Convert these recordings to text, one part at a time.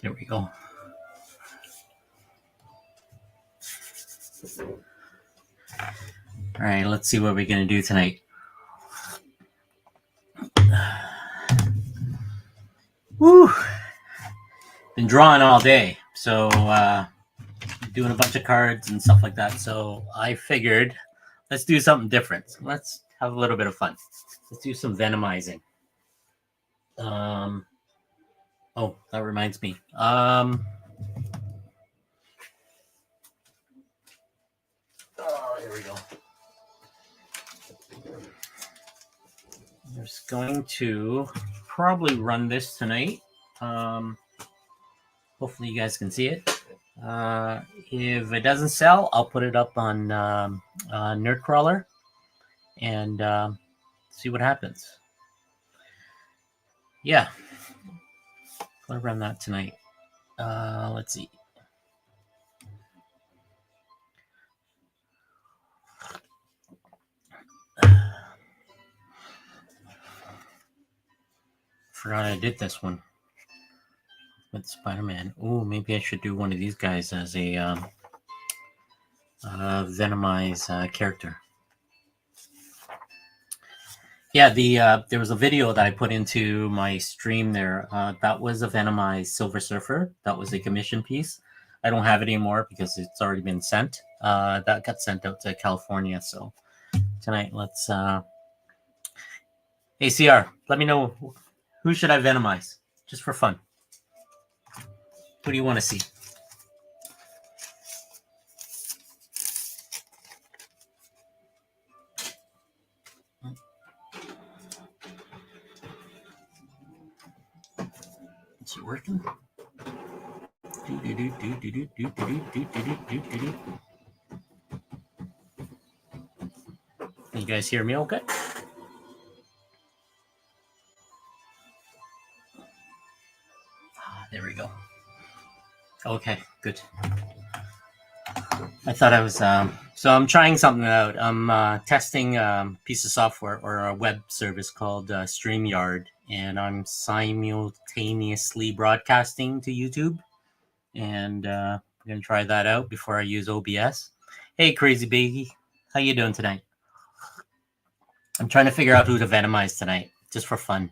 There we go. All right, let's see what we're going to do tonight. Woo! Been drawing all day, so doing a bunch of cards and stuff like that. So I figured, let's do something different. Let's have a little bit of fun. Let's do some venomizing. Oh, that reminds me. Oh, here we go. I'm just going to probably run this tonight. Hopefully you guys can see it. If it doesn't sell, I'll put it up on Nerdcrawler and see what happens. Yeah, I'll run that tonight. Let's see. Forgot I did this one with Spider-Man. Oh, maybe I should do one of these guys as a Venomized character. Yeah, there was a video that I put into my stream there. That was a Venomized Silver Surfer. That was a commission piece. I don't have it anymore because it's already been sent. That got sent out to California. So tonight, let's... Hey, CR, let me know who should I Venomize, just for fun. Who do you want to see? Is it working? Can you guys hear me okay? There we go. Okay, good. I thought I was... so I'm trying something out. I'm testing a piece of software or a web service called StreamYard, and I'm simultaneously broadcasting to YouTube. And I'm going to try that out before I use OBS. Hey, Crazy Baby. How you doing tonight? I'm trying to figure out who to Venomize tonight, just for fun.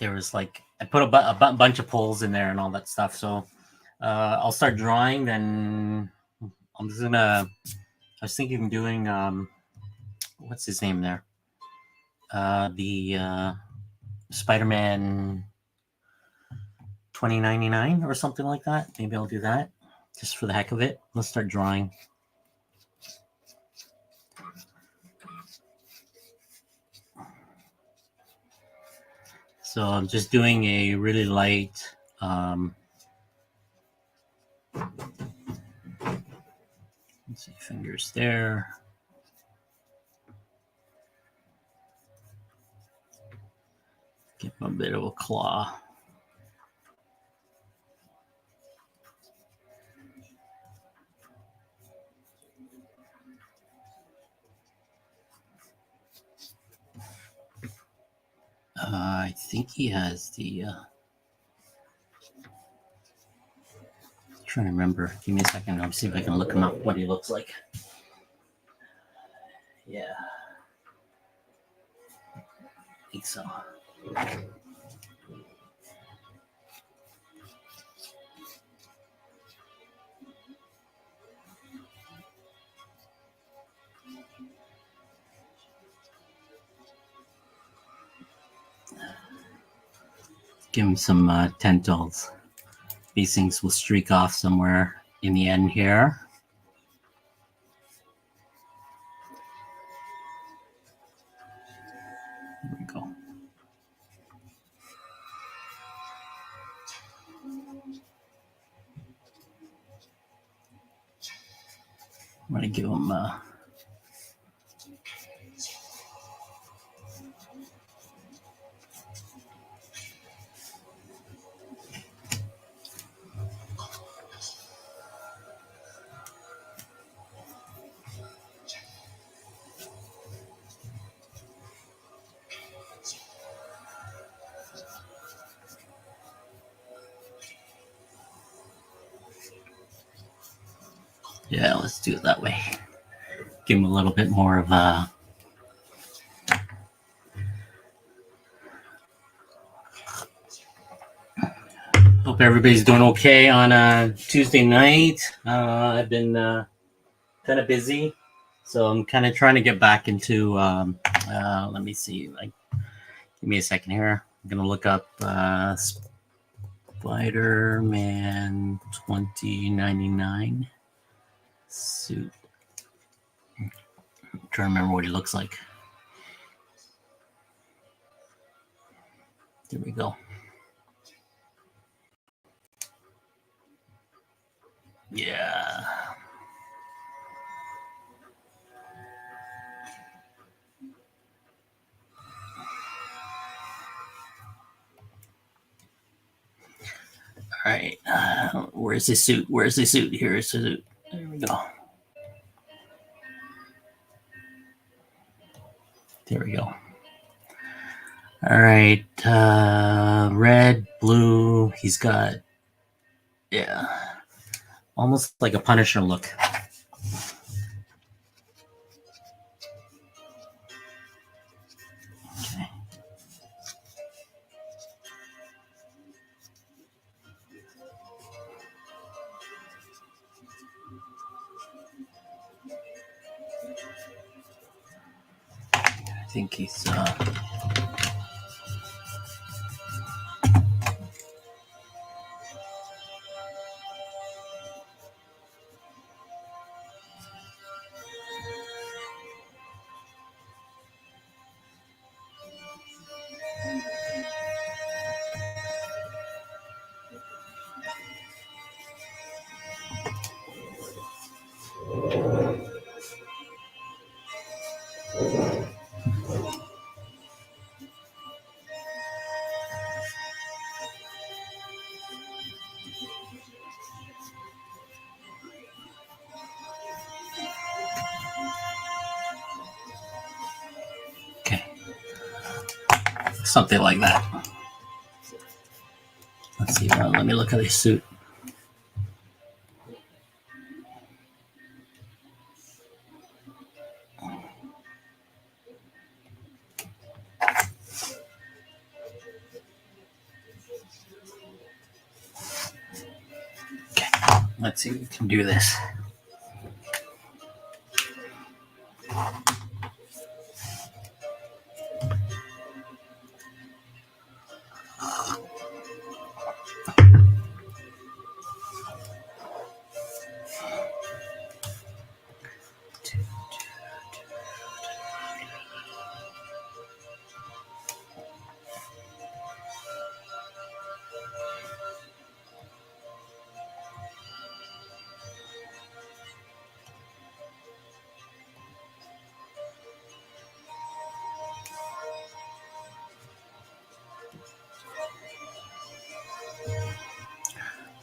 There was like... I put a bunch of polls in there and all that stuff, so... I'll start drawing, then I'm just gonna... I was thinking of doing... what's his name there? The Spider-Man 2099 or something like that. Maybe I'll do that, just for the heck of it. Let's start drawing. So I'm just doing a really light... let's see, fingers there. Give him a bit of a claw. I think he has the... trying to remember. Give me a second. I'll see if I can look him up, what he looks like. Yeah. I think so. Give him some tentacles. These things will streak off somewhere in the end here. There we go. I'm going to give him... Yeah, let's do it that way. Give him a little bit more of a. Hope everybody's doing okay on a Tuesday night. I've been kind of busy, so I'm kind of trying to get back into. Let me see. Like, give me a second here. I'm gonna look up Spider-Man 2099 suit. I'm trying to remember what he looks like. There we go. Yeah. All right. Where's the suit? Where's the suit? Here's the suit. There we go. There we go. All right. Red, blue. He's got, yeah, almost like a Punisher look. Okay. I think he's. Okay. Something like that. Let's see. Let me look at his suit. Okay. Let's see if we can do this.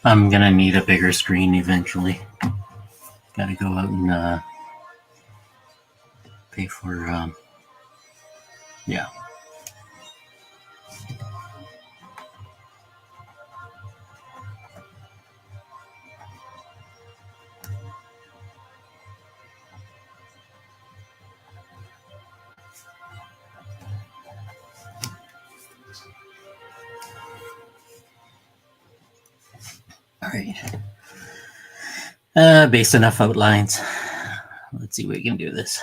I'm gonna need a bigger screen eventually. Gotta go out and pay for. Yeah. All right. Base enough outlines. Let's see if we can do this.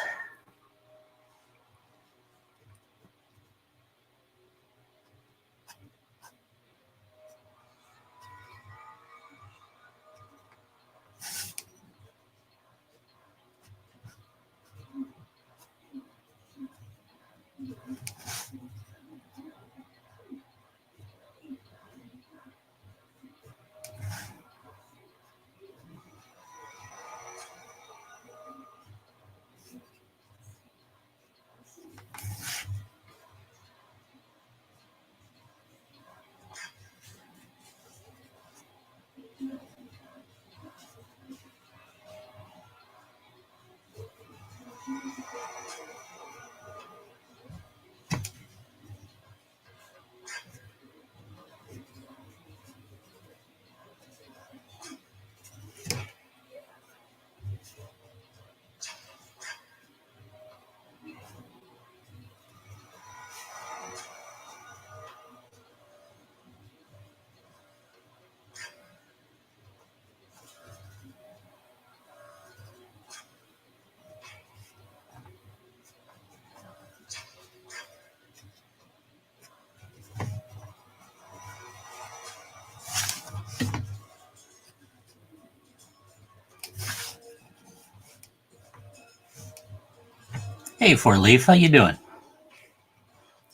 Hey, Four Leaf, how you doing?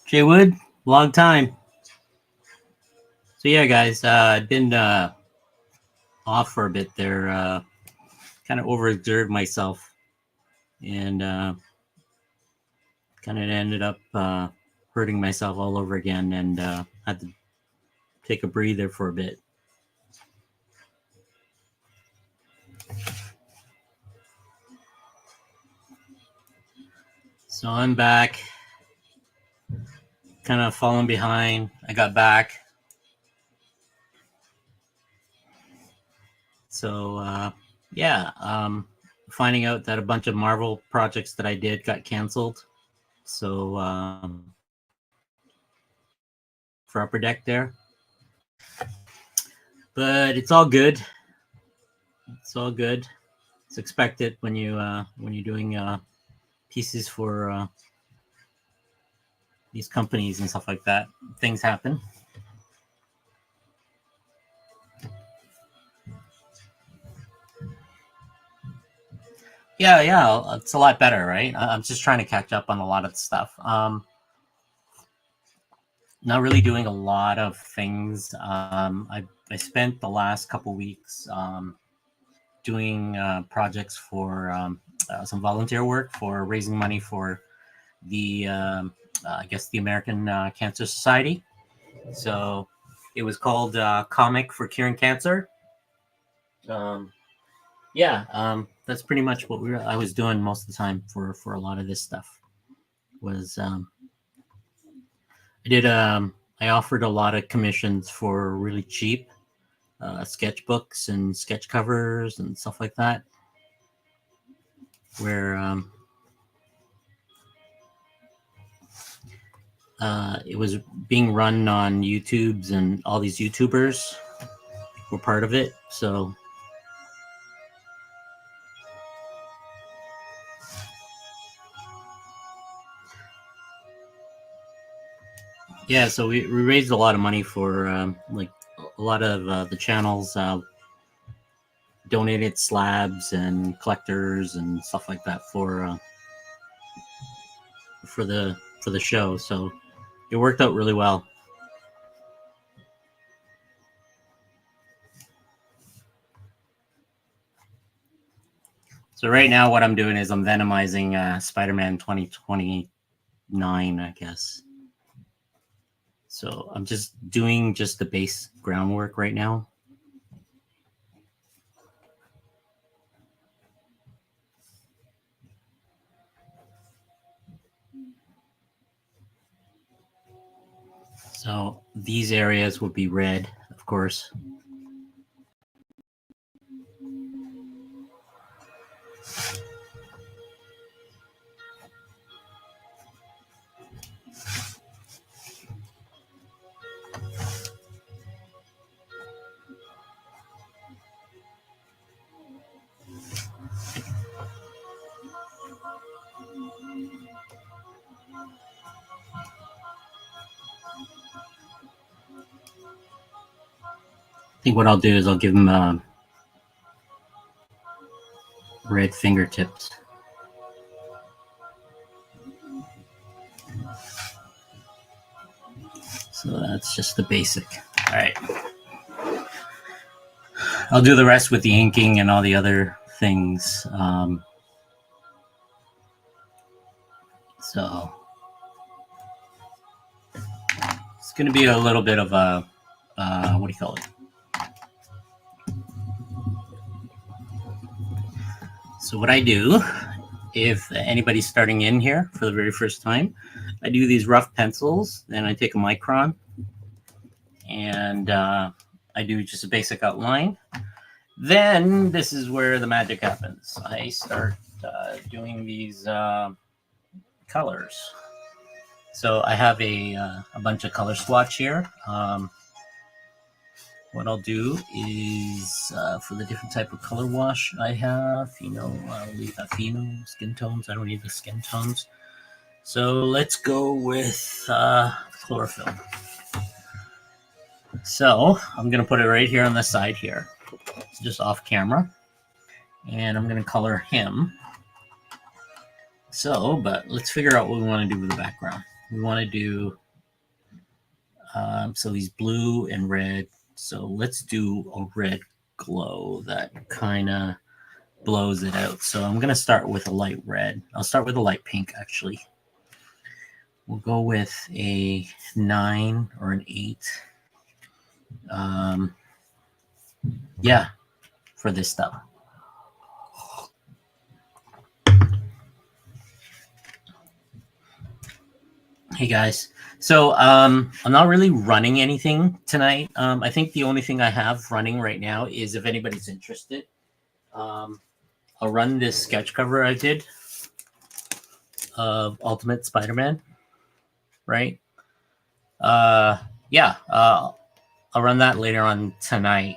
Jay Wood, long time. So yeah, guys, I've been off for a bit there. Kind of overexerted myself, and kind of ended up hurting myself all over again, and had to take a breather for a bit. So I'm back, kind of falling behind. I got back. So yeah, finding out that a bunch of Marvel projects that I did got canceled. So for Upper Deck there, but it's all good. It's all good. It's expected when you're doing pieces for these companies and stuff like that. Things happen. Yeah, it's a lot better, right? I'm just trying to catch up on a lot of stuff. Not really doing a lot of things. I spent the last couple weeks doing projects for some volunteer work for raising money for the I guess the American Cancer Society. So it was called Comic for Curing Cancer. Um, yeah, that's pretty much what I was doing most of the time for a lot of this stuff. Was I offered a lot of commissions for really cheap sketchbooks and sketch covers and stuff like that, where it was being run on YouTube's, and all these YouTubers were part of it. So yeah, so we raised a lot of money for like a lot of the channels donated slabs and collectors and stuff like that for the show. So it worked out really well. So right now, what I'm doing is I'm venomizing Spider-Man 2029, I guess. So I'm just doing just the base groundwork right now. So these areas would be red, of course. I think what I'll do is I'll give them red fingertips. So that's just the basic. All right. I'll do the rest with the inking and all the other things. So it's going to be a little bit of a, what do you call it? So what I do, if anybody's starting in here for the very first time, I do these rough pencils, then I take a micron, and I do just a basic outline. Then this is where the magic happens. I start doing these colors. So I have a bunch of color swatch here. What I'll do is for the different type of color wash I have, I'll leave a pheno, skin tones. I don't need the skin tones. So let's go with chlorophyll. So I'm going to put it right here on the side here, just off camera. And I'm going to color him. So, but let's figure out what we want to do with the background. We want to do, so he's blue and red. So let's do a red glow that kind of blows it out. So I'm going to start with a light red. I'll start with a light pink, actually. We'll go with a 9 or an 8. Yeah, for this stuff. Hey guys. So I'm not really running anything tonight. I think the only thing I have running right now is if anybody's interested. I'll run this sketch cover I did of Ultimate Spider-Man. Right? Yeah. I'll run that later on tonight.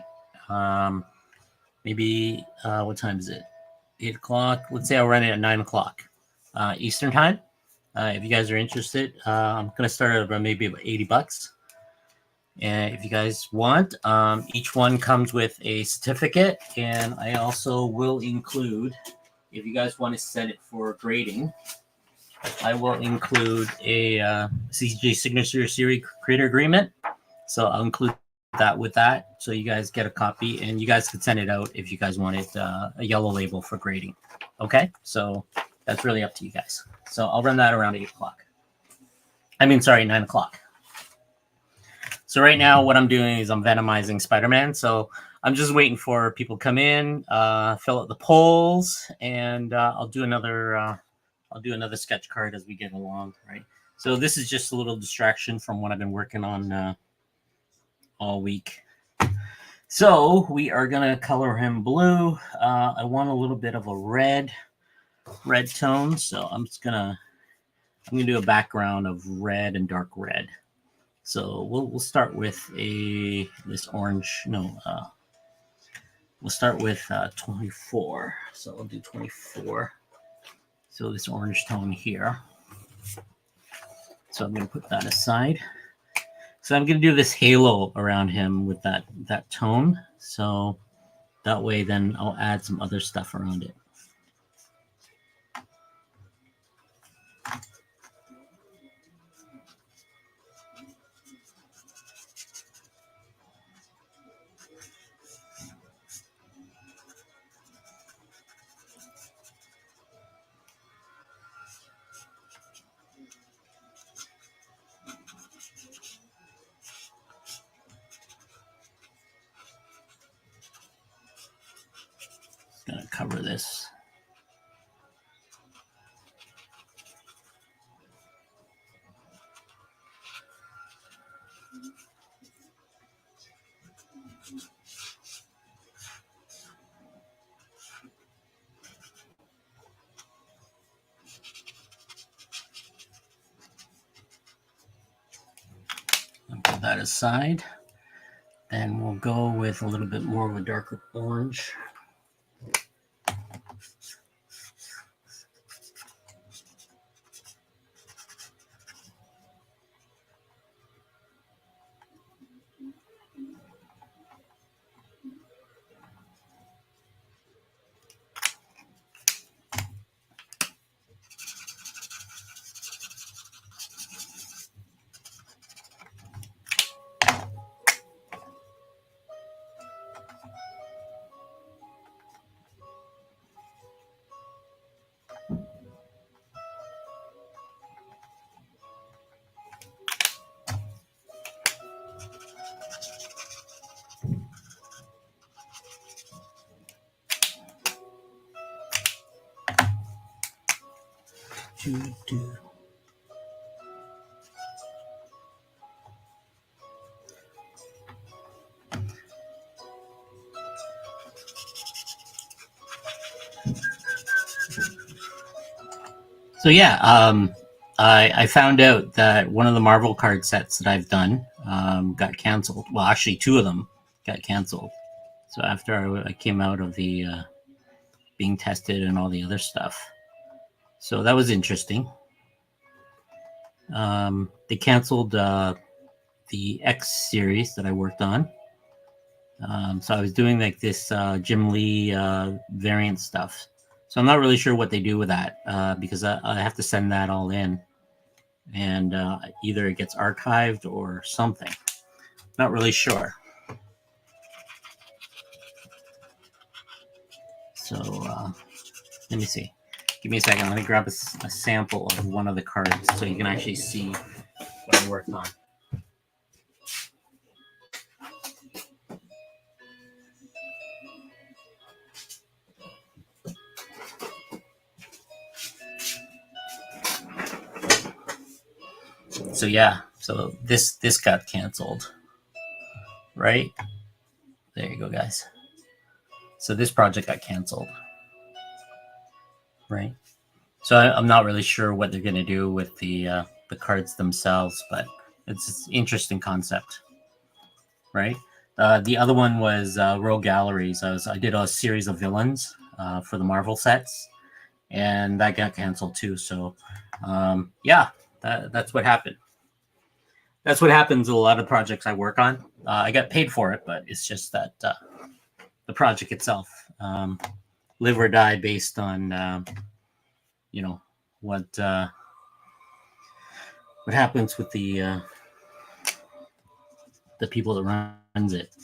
Maybe what time is it? 8 o'clock. Let's say I'll run it at 9 o'clock Eastern time. If you guys are interested, I'm gonna start at about maybe about $80. And if you guys want, each one comes with a certificate, and I also will include, if you guys want to set it for grading, I will include a CJ Signature Series Creator Agreement. So I'll include that with that, so you guys get a copy, and you guys can send it out if you guys wanted a yellow label for grading. Okay, so that's really up to you guys. So I'll run that around 8 o'clock. I mean, sorry, 9 o'clock. So right now what I'm doing is I'm venomizing Spider-Man. So I'm just waiting for people to come in, fill out the polls, and I'll do another sketch card as we get along, right? So this is just a little distraction from what I've been working on all week. So we are gonna color him blue. I want a little bit of a red tone, so I'm gonna do a background of red and dark red. So we'll start with this orange. No, we'll start with 24. So I'll do 24. So this orange tone here. So I'm going to put that aside. So I'm going to do this halo around him with that tone. So that way, then I'll add some other stuff around it. Going to cover this. I'll put that aside. Then we'll go with a little bit more of a darker orange. So yeah, I found out that one of the Marvel card sets that I've done got canceled. Well, actually, 2 of them got canceled. So after I came out of the being tested and all the other stuff, so that was interesting. They canceled the X series that I worked on. So I was doing like this Jim Lee variant stuff. So I'm not really sure what they do with that because I have to send that all in, and either it gets archived or something. Not really sure. So let me see. Give me a second. Let me grab a sample of one of the cards so you can actually see what I worked on. So yeah, so this got canceled, right? There you go, guys. So this project got canceled, right? So I'm not really sure what they're gonna do with the cards themselves, but it's an interesting concept, right? The other one was Rogue Galleries. I did a series of villains for the Marvel sets, and that got canceled too. So yeah, that's what happened. That's what happens with a lot of projects I work on. I get paid for it, but it's just that the project itself live or die based on you know what what happens with the people that runs it.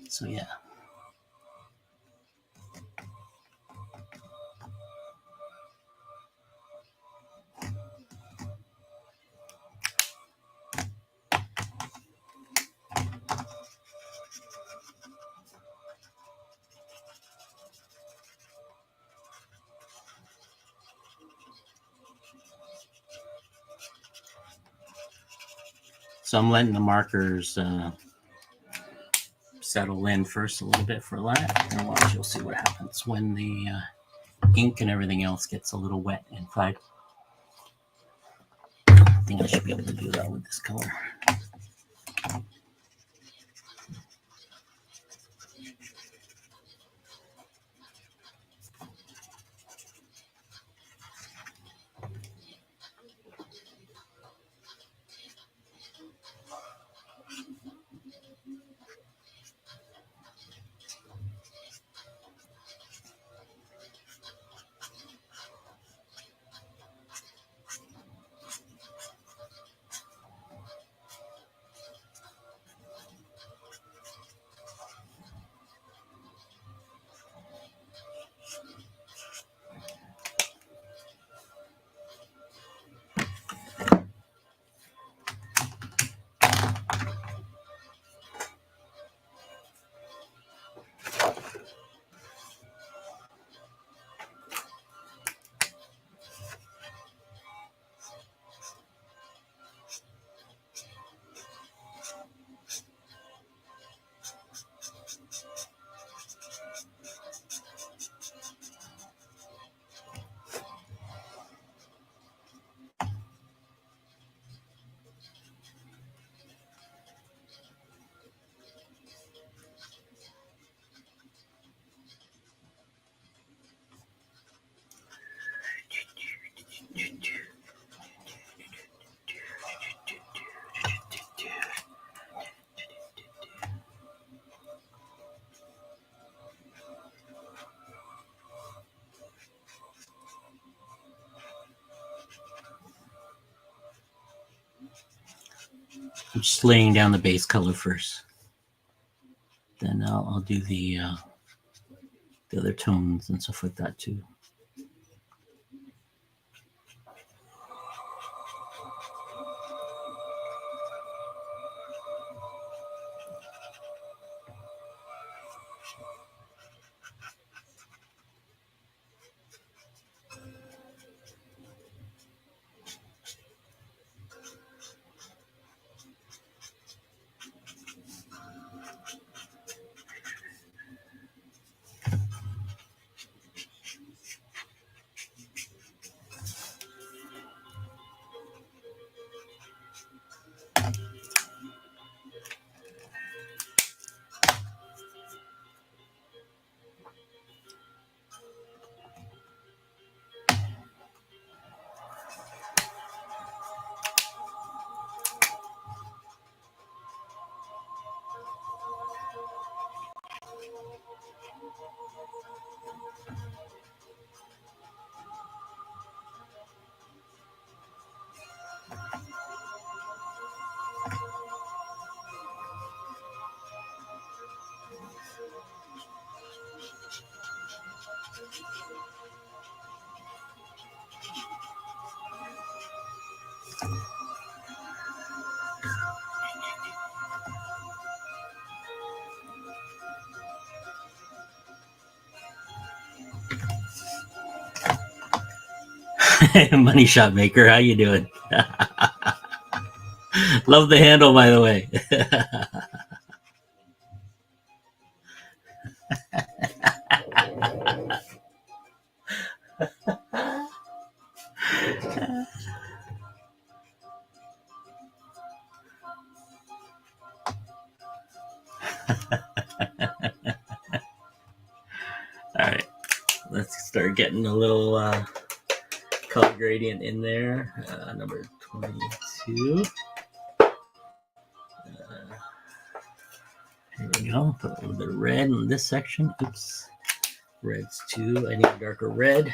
So yeah. So I'm letting the markers settle in first a little bit for that, and watch, you'll see what happens when the ink and everything else gets a little wet inside. I think I should be able to do that with this color. I'm just laying down the base color first. Then I'll do the other tones and stuff like that too. Money shot maker, how you doing? Love the handle, by the way. All right, let's start getting a little color gradient in there. Number 22. Here we go. Put a little bit of red in this section. Oops. Red's 2. I need a darker red.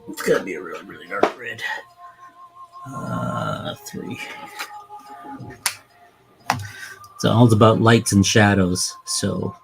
It's gotta be a really, really dark red. 3. It's all about lights and shadows, so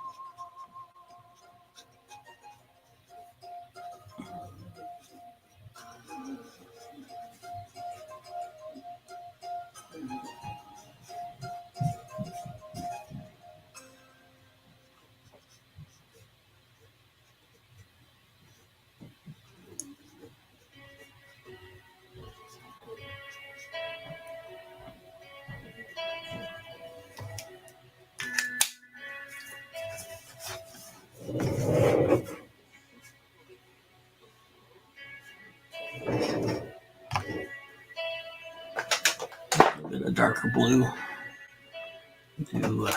a bit of darker blue. Do,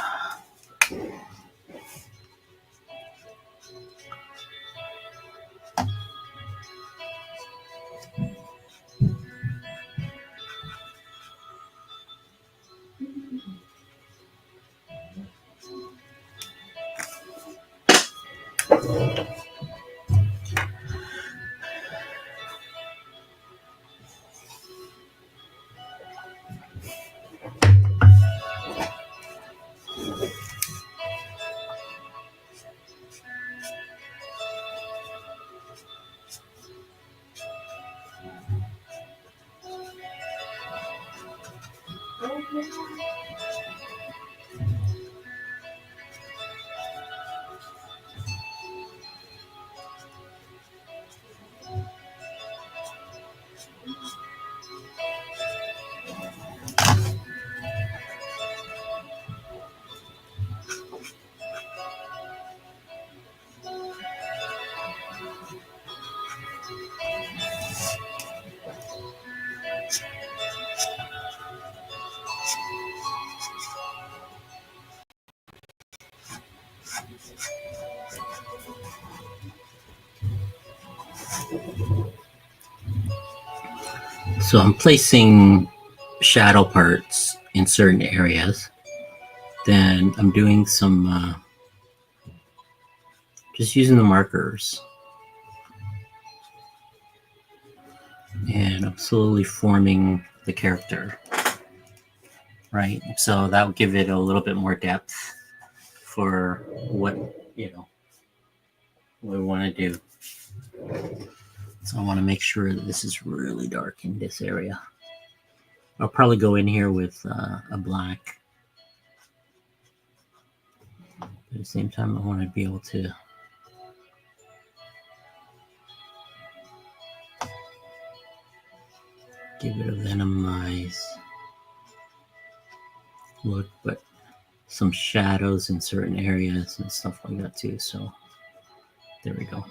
so I'm placing shadow parts in certain areas. Then I'm doing some, just using the markers. And I'm slowly forming the character, right? So that will give it a little bit more depth for what, what we want to do. So I want to make sure that this is really dark in this area. I'll probably go in here with a black. But at the same time, I want to be able to give it a Venomized look, but some shadows in certain areas and stuff like that too. So there we go.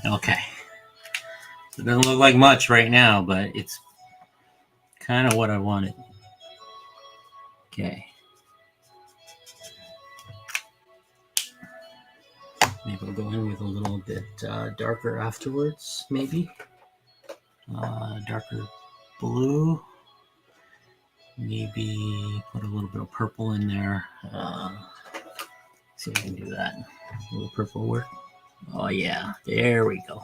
Okay. It doesn't look like much right now, but it's kind of what I wanted. Okay. Maybe I'll go in with a little bit darker afterwards, maybe. Darker blue. Maybe put a little bit of purple in there. See if I can do that. A little purple work. Oh yeah, there we go.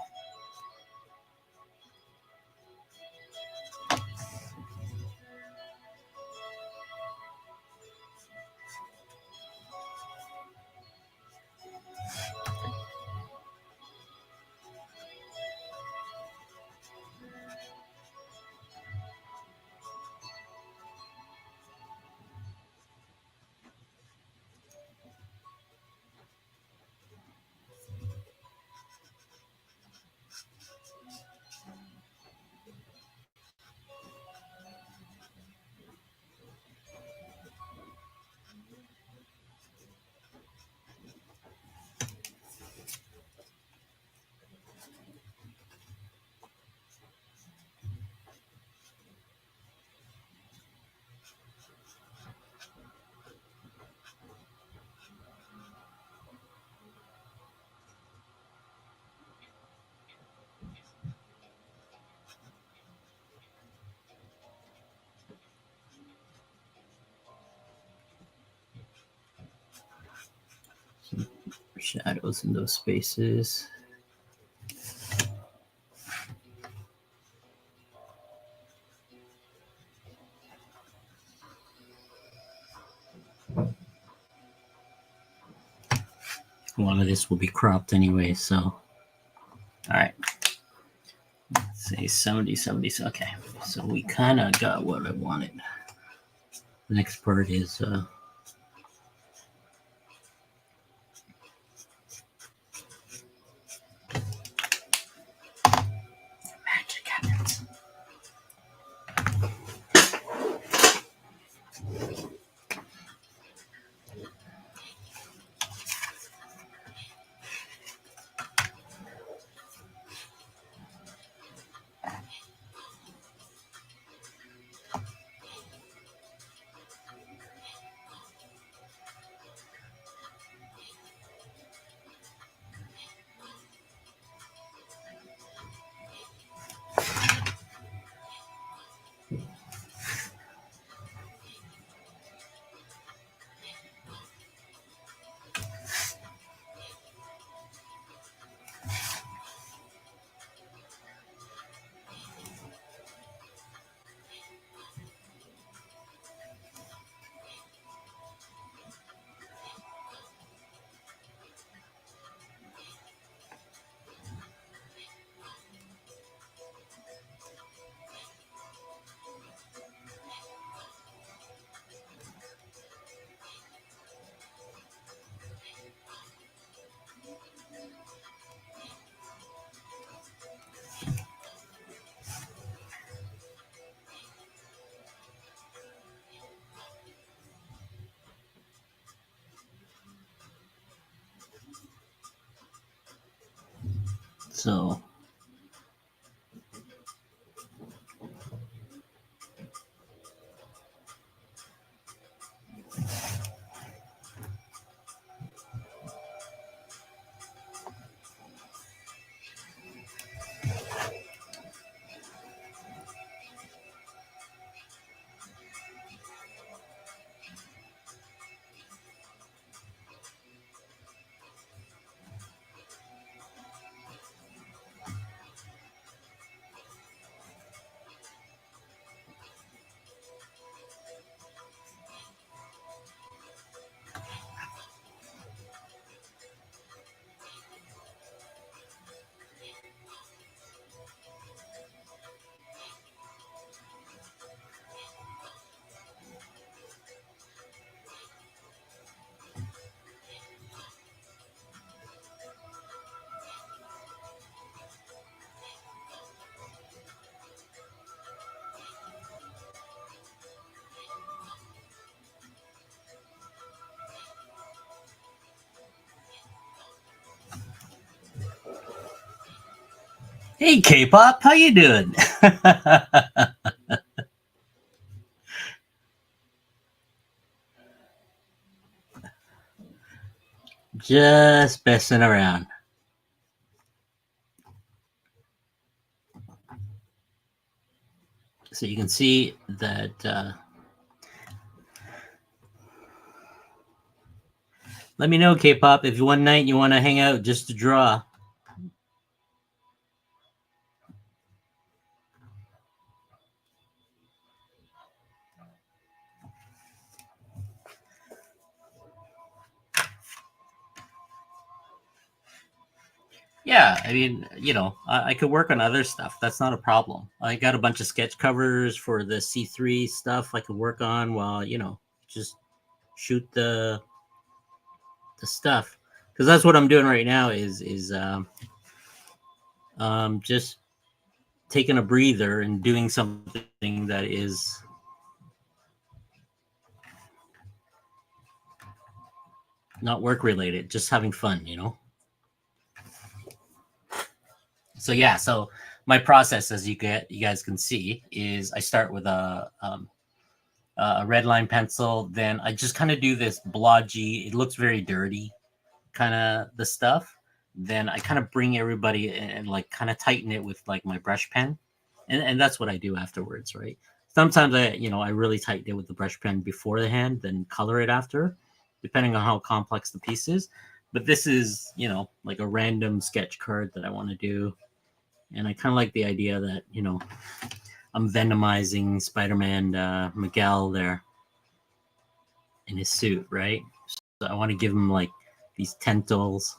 Some shadows in those spaces. A lot of this will be cropped anyway, so. All right. Let's say 70, 70. Okay. So we kind of got what I wanted. The next part is magic happens. So hey, K-pop, how you doing? Just messing around. So you can see that. Let me know, K-pop, if one night you want to hang out just to draw. Yeah, I mean, I could work on other stuff. That's not a problem. I got a bunch of sketch covers for the C3 stuff I could work on while, just shoot the stuff. Because that's what I'm doing right now is just taking a breather and doing something that is not work related, just having fun. So yeah, so my process, as you guys can see, is I start with a red line pencil. Then I just kind of do this blodgy. It looks very dirty, kind of the stuff. Then I kind of bring everybody and like kind of tighten it with like my brush pen, and that's what I do afterwards, right? Sometimes I really tighten it with the brush pen before the hand, then color it after, depending on how complex the piece is. But this is like a random sketch card that I want to do, and I kind of like the idea that I'm venomizing Spider-Man Miguel there in his suit, right? So I want to give him like these tentacles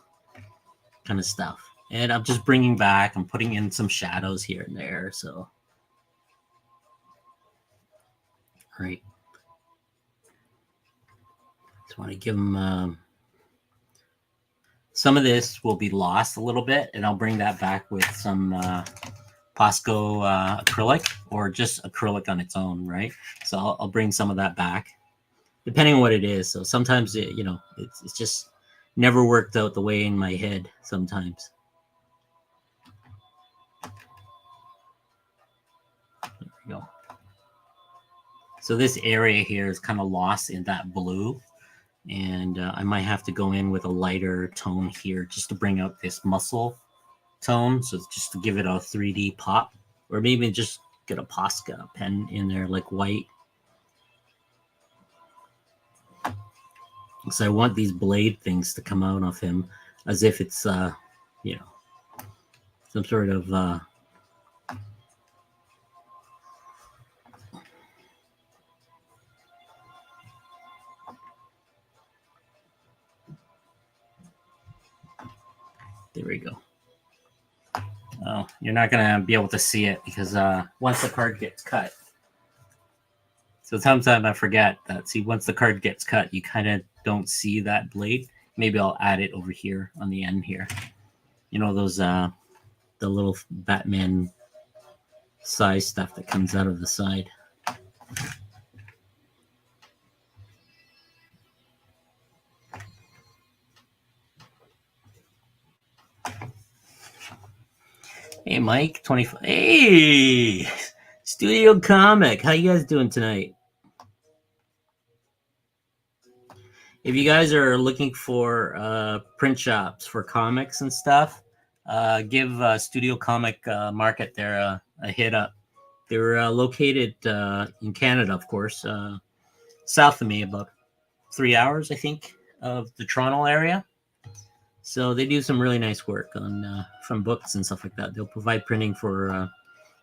kind of stuff. And I'm just bringing back, I'm putting in some shadows here and there. So, right. Just want to give him some of this will be lost a little bit, and I'll bring that back with some Posco acrylic or just acrylic on its own, right? So I'll bring some of that back, depending on what it is. So sometimes it's just never worked out the way in my head. Sometimes. There we go. So this area here is kind of lost in that blue, and I might have to go in with a lighter tone here just to bring out this muscle tone. So just to give it a 3D pop, or maybe just get a Posca pen in there, like white. So I want these blade things to come out of him as if it's, some sort of, there we go. Oh, you're not going to be able to see it because once the card gets cut. So sometimes I forget that, see, once the card gets cut, you kind of don't see that blade. Maybe I'll add it over here on the end here. Those, the little Batman size stuff that comes out of the side. Hey, Mike, 25. Hey, Studio Comic. How you guys doing tonight? If you guys are looking for print shops for comics and stuff, give Studio Comic Market there a hit up. They're located in Canada, of course, south of me, about 3 hours, I think, of the Toronto area. So they do some really nice work on from books and stuff like that. They'll provide printing for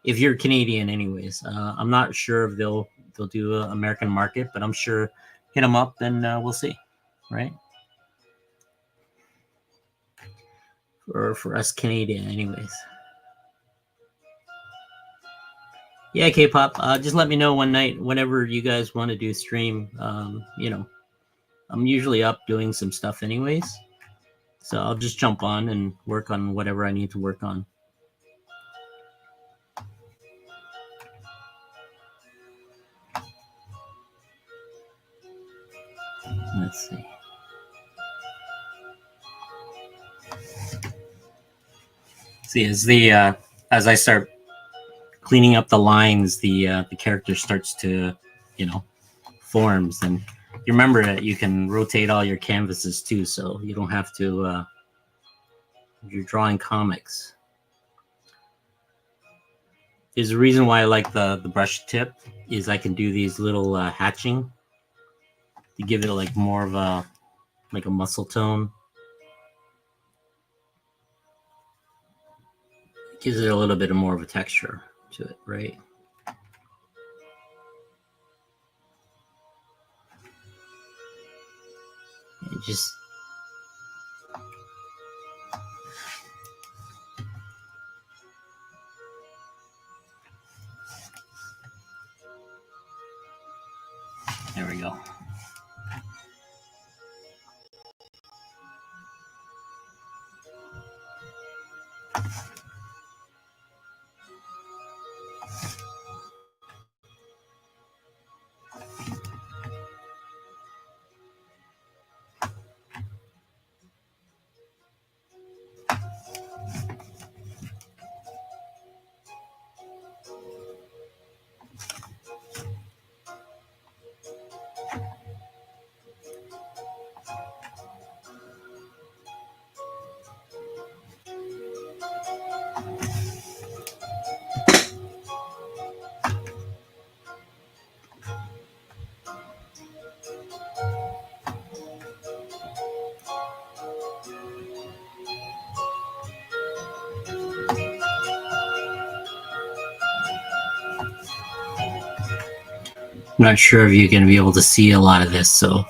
if you're Canadian, anyways. I'm not sure if they'll do an American market, but I'm sure hit them up and we'll see, right? For us Canadian, anyways. Yeah, K-pop. Just let me know one night whenever you guys want to do stream. I'm usually up doing some stuff, anyways. So I'll just jump on and work on whatever I need to work on. Let's see. See, as I start cleaning up the lines, the character starts to, forms, and You remember that you can rotate all your canvases too, so you don't have to. If you're drawing comics, there's a reason why I like the brush tip is I can do these little hatching to give it like more of a like a muscle tone. It gives it a little bit of more of a texture to it, right? And just there we go. I'm not sure if you're going to be able to see a lot of this, so.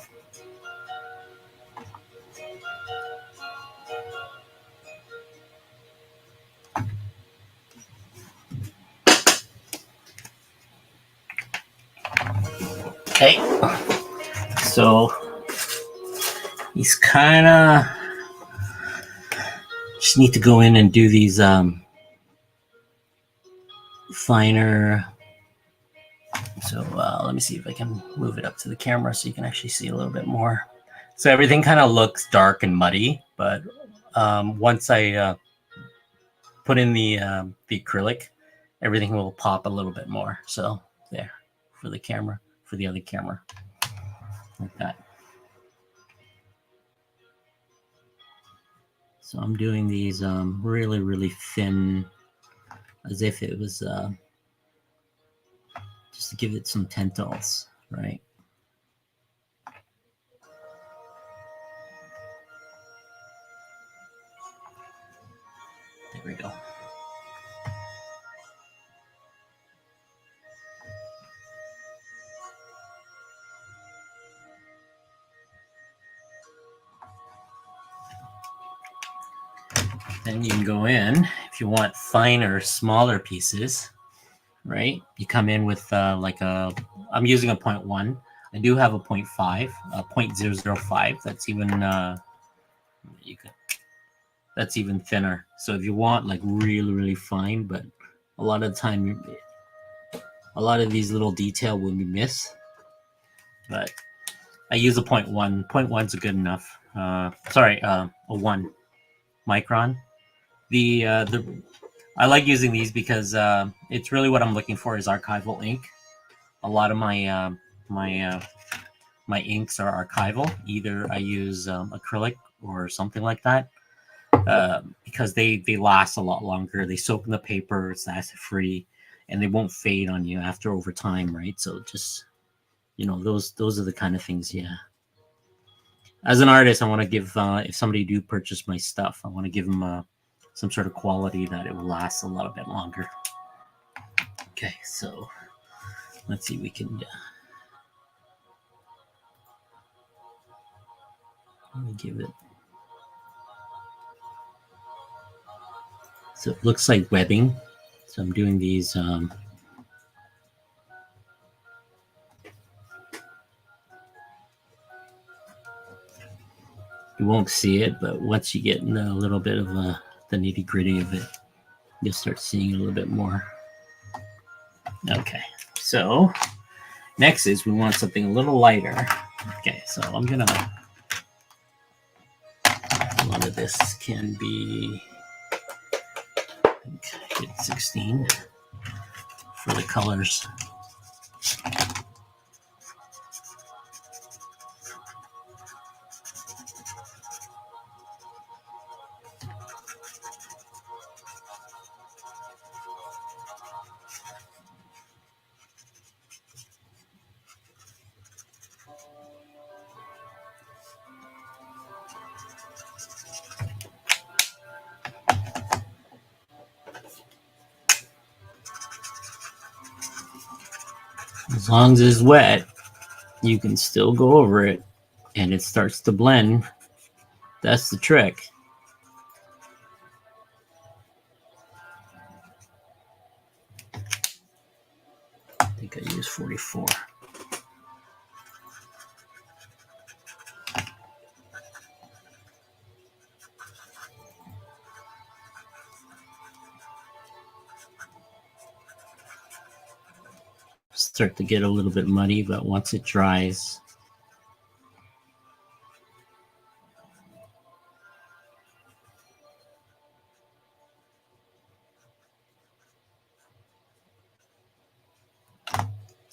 Okay, so he's kind of just need to go in and do these finer. So let me see if I can move it up to the camera so you can actually see a little bit more. So everything kind of looks dark and muddy, but once I put in the acrylic, everything will pop a little bit more. So there, for the camera, for the other camera, like that. So I'm doing these really, really thin, as if it was just to give it some tendrils, right? There we go. Then you can go in if you want finer, smaller pieces, right? You come in with like I'm using a 0.1. I do have a 0.5, a 0.005. That's even that's even thinner. So if you want like really, really fine, but a lot of the time, a lot of these little detail will be missed. But I use a 0.1. 0.1's good enough. Sorry, a 1 micron. I like using these because it's really what I'm looking for is archival ink. A lot of my my inks are archival. Either I use acrylic or something like that because they last a lot longer. They soak in the paper, it's acid free, and they won't fade on you after over time, right? So just those are the kind of things. Yeah. As an artist, I want to give if somebody do purchase my stuff, I want to give them some sort of quality that it will last a little bit longer. Okay, so let's see, we can let me give it. So it looks like webbing. So I'm doing these. You won't see it, but once you get in a little bit of the nitty gritty of it, you'll start seeing a little bit more. Okay, so next is we want something a little lighter. Okay, so I'm gonna. A lot of this can be. I think hit 16 for the colors. As long as it's wet, you can still go over it and it starts to blend. That's the trick. I think I used 44. Start to get a little bit muddy, but once it dries,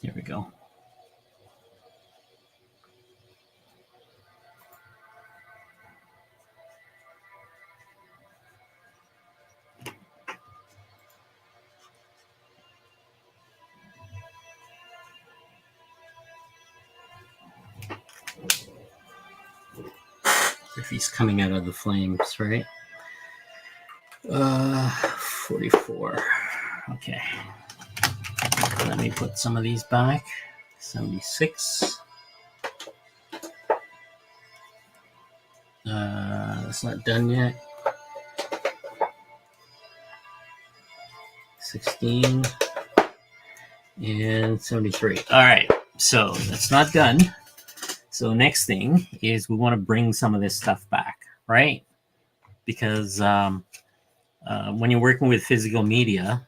here we go. If he's coming out of the flames, right? 44. Okay. Let me put some of these back. 76. That's not done yet. 16 and 73. All right, so that's not done. So next thing is we want to bring some of this stuff back, right? Because when you're working with physical media,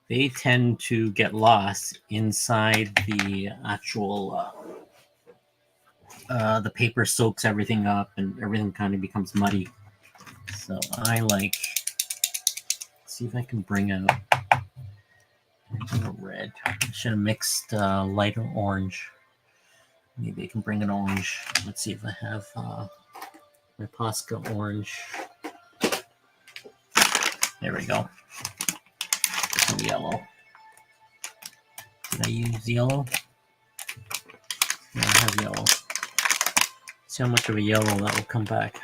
they tend to get lost inside the actual the paper soaks everything up and everything kind of becomes muddy. So I like, see if I can bring out a red. I should have mixed lighter orange. Maybe I can bring an orange. Let's see if I have my Posca orange. There we go. Some yellow. Did I use yellow? Yeah, I have yellow. See how much of a yellow that will come back.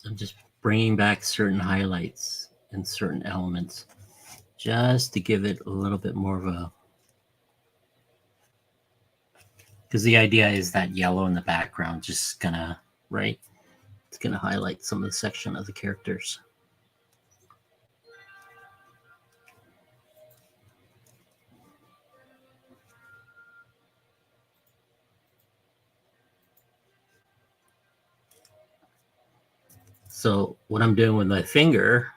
I'm just bringing back certain highlights and certain elements just to give it a little bit more of a, because the idea is that yellow in the background just gonna, right? It's gonna highlight some of the section of the characters. So what I'm doing with my finger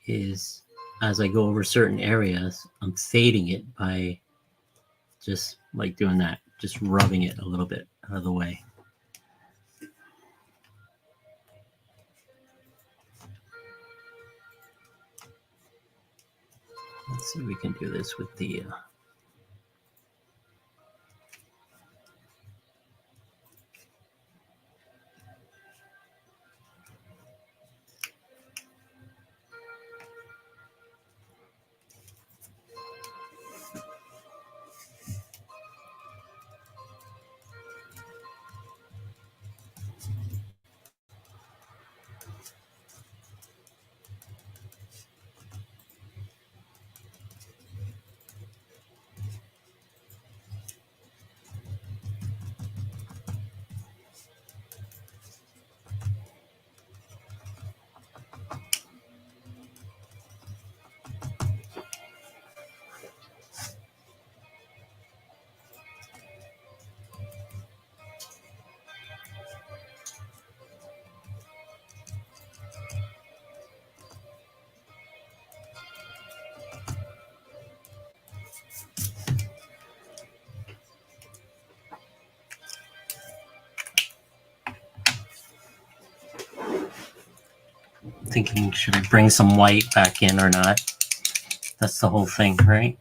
is, as I go over certain areas, I'm fading it by just like doing that, just rubbing it a little bit out of the way. Let's see if we can do this with the. Thinking, should I bring some white back in or not? That's the whole thing, right?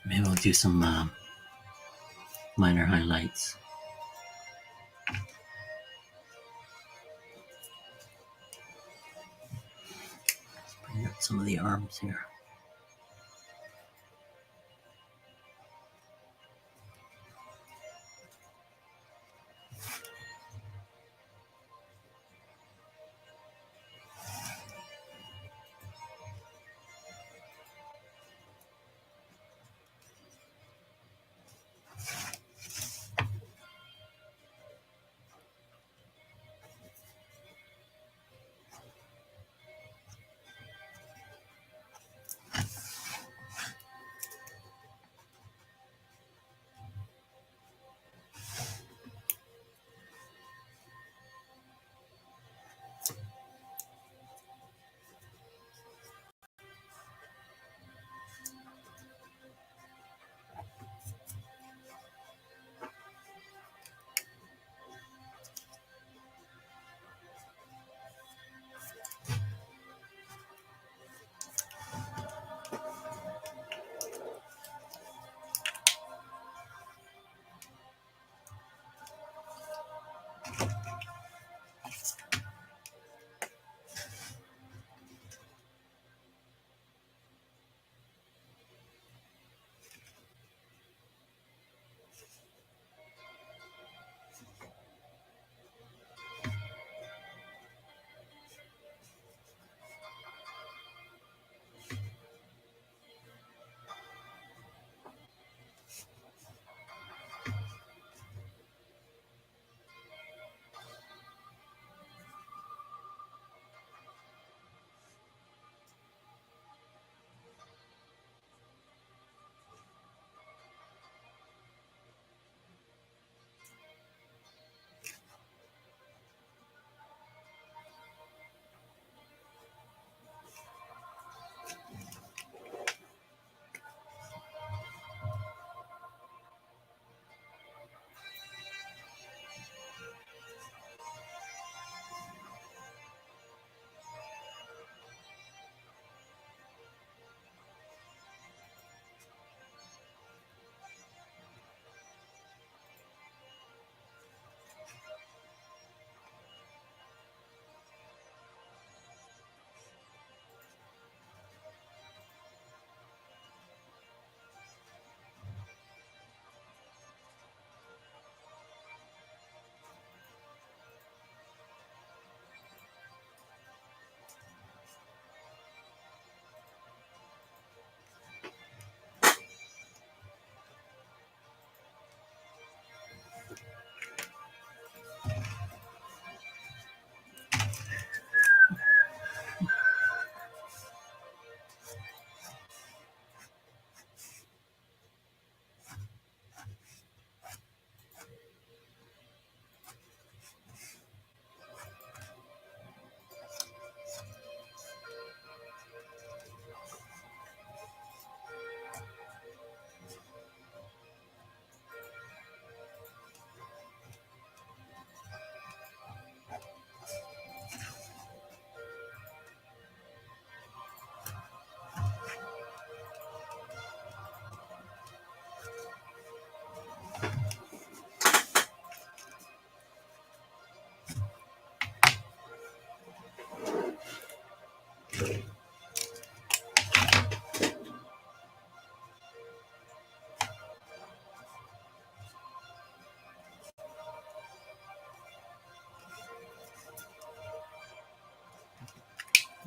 Maybe we'll do some minor highlights. Let's bring up some of the arms here.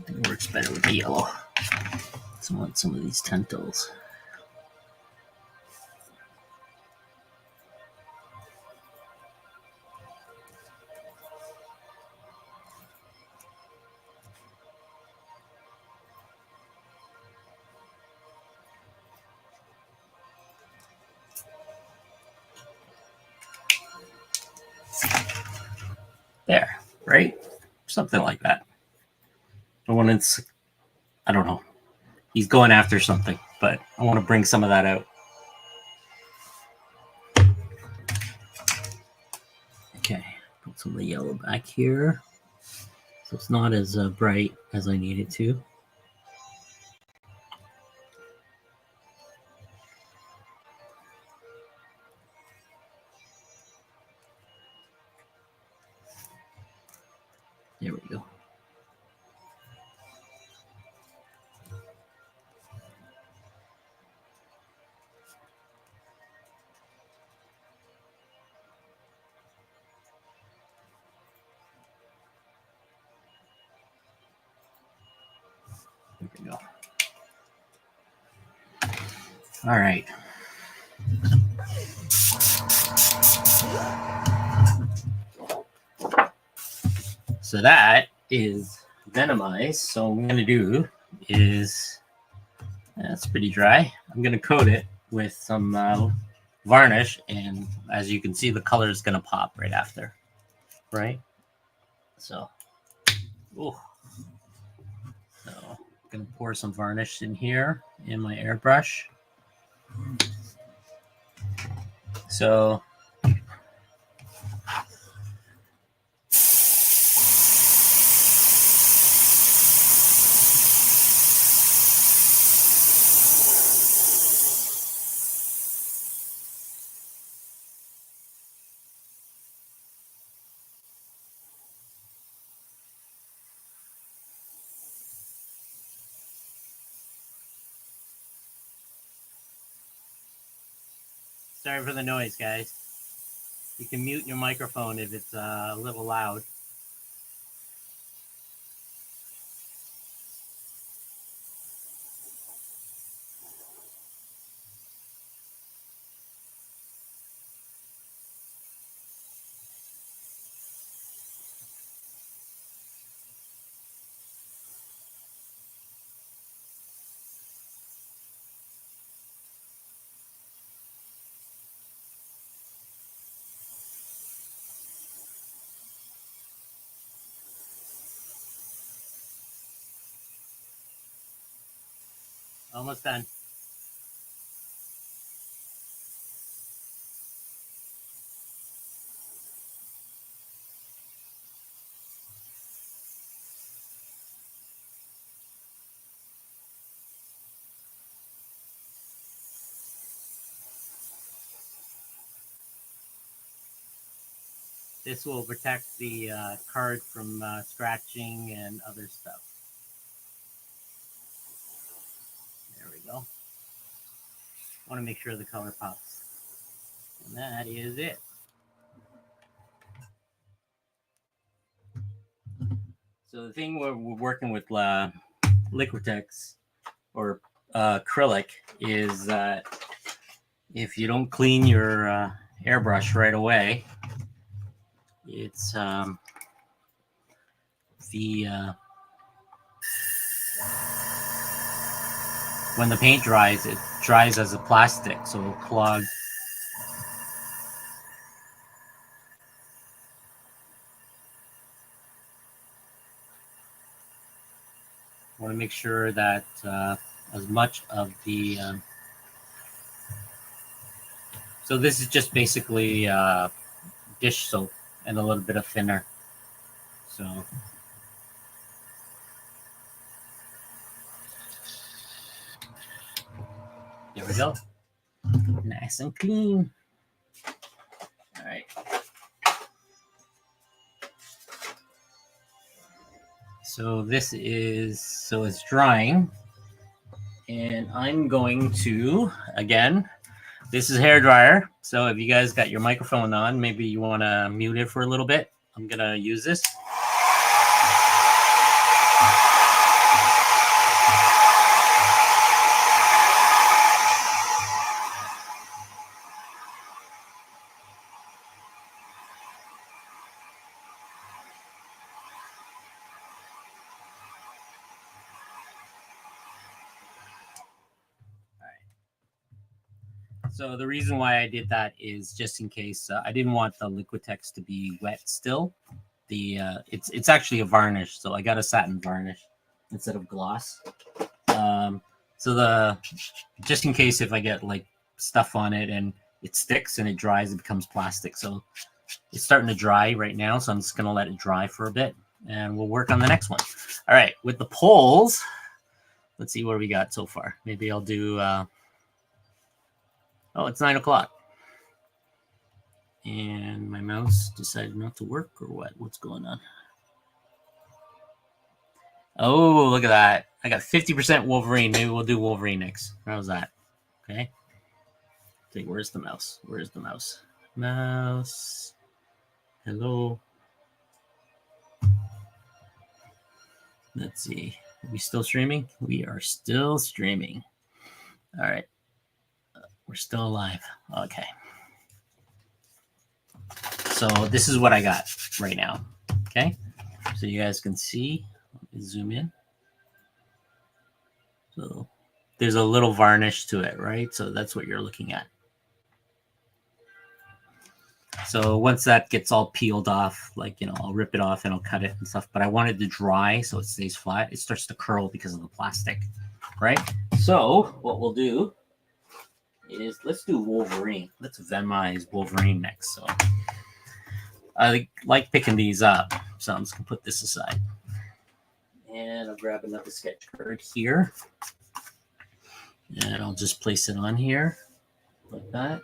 It works better with the yellow. So I want some of these tentacles. There, right? Something like that. The one it's, I don't know. He's going after something, but I want to bring some of that out. Okay, put some of the yellow back here. So it's not as bright as I need it to. There we go. There we go. All right. So that is Venomized. So what I'm going to do is, that's pretty dry. I'm going to coat it with some varnish, and as you can see, the color is going to pop right after, right? So, ooh. So I'm going to pour some varnish in here in my airbrush. So sorry for the noise, guys. You can mute your microphone if it's a little loud. Almost done. This will protect the card from scratching and other stuff. There we go. Want to make sure the color pops. And that is it. So the thing we're working with Liquitex or acrylic is that if you don't clean your airbrush right away, it's when the paint dries, it dries as a plastic, so it'll clog. I want to make sure that as much of the so this is just basically dish soap and a little bit of thinner. So there we go. Nice and clean. All right. So it's drying, and I'm going to, again, this is hair dryer. So if you guys got your microphone on, maybe you want to mute it for a little bit. I'm gonna use this. So the reason why I did that is just in case I didn't want the Liquitex to be wet still. It's actually a varnish, so I got a satin varnish instead of gloss. So the just in case if I get like stuff on it and it sticks and it dries, it becomes plastic. So it's starting to dry right now, so I'm just gonna let it dry for a bit, and we'll work on the next one. All right, with the poles, let's see what we got so far. Maybe I'll do. Oh, it's 9 o'clock. And my mouse decided not to work or what? What's going on? Oh, look at that. I got 50% Wolverine. Maybe we'll do Wolverine next. How's that? Okay. Okay, where's the mouse? Where's the mouse? Mouse. Hello. Let's see. Are we still streaming? We are still streaming. All right. We're still alive. Okay. So this is what I got right now. Okay. So you guys can see. Let me zoom in. So there's a little varnish to it, right? So that's what you're looking at. So once that gets all peeled off, like, I'll rip it off and I'll cut it and stuff. But I want it to dry so it stays flat. It starts to curl because of the plastic, right? So what we'll do is let's do Wolverine. Let's Venomize Wolverine next. So I like picking these up. So I'm just going to put this aside. And I'll grab another sketch card here. And I'll just place it on here like that.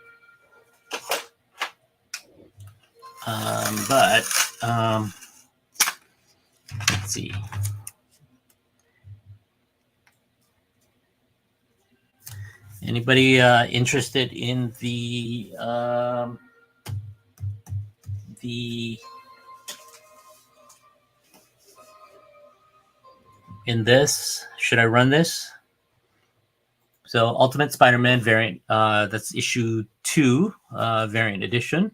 Let's see. Anybody interested in in this? Should I run this? So Ultimate Spider-Man variant, that's issue 2, variant edition,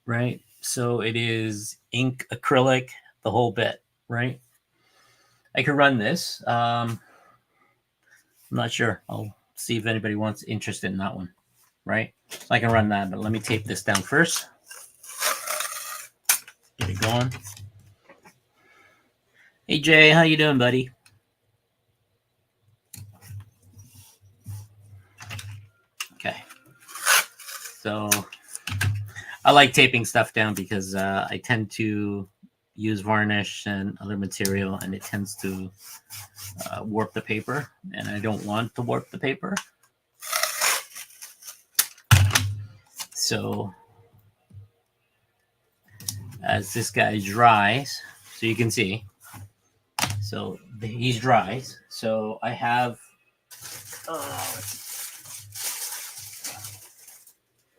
right? So it is ink, acrylic, the whole bit, right? I could run this. I'm not sure. I'll see if anybody wants interested in that one, right? So I can run that, but let me tape this down first. Get it going. Hey Jay, how you doing, buddy? Okay. So I like taping stuff down because I tend to use varnish and other material, and it tends to warp the paper, and I don't want to warp the paper. So as this guy dries, so you can see, so he's dry. So I have,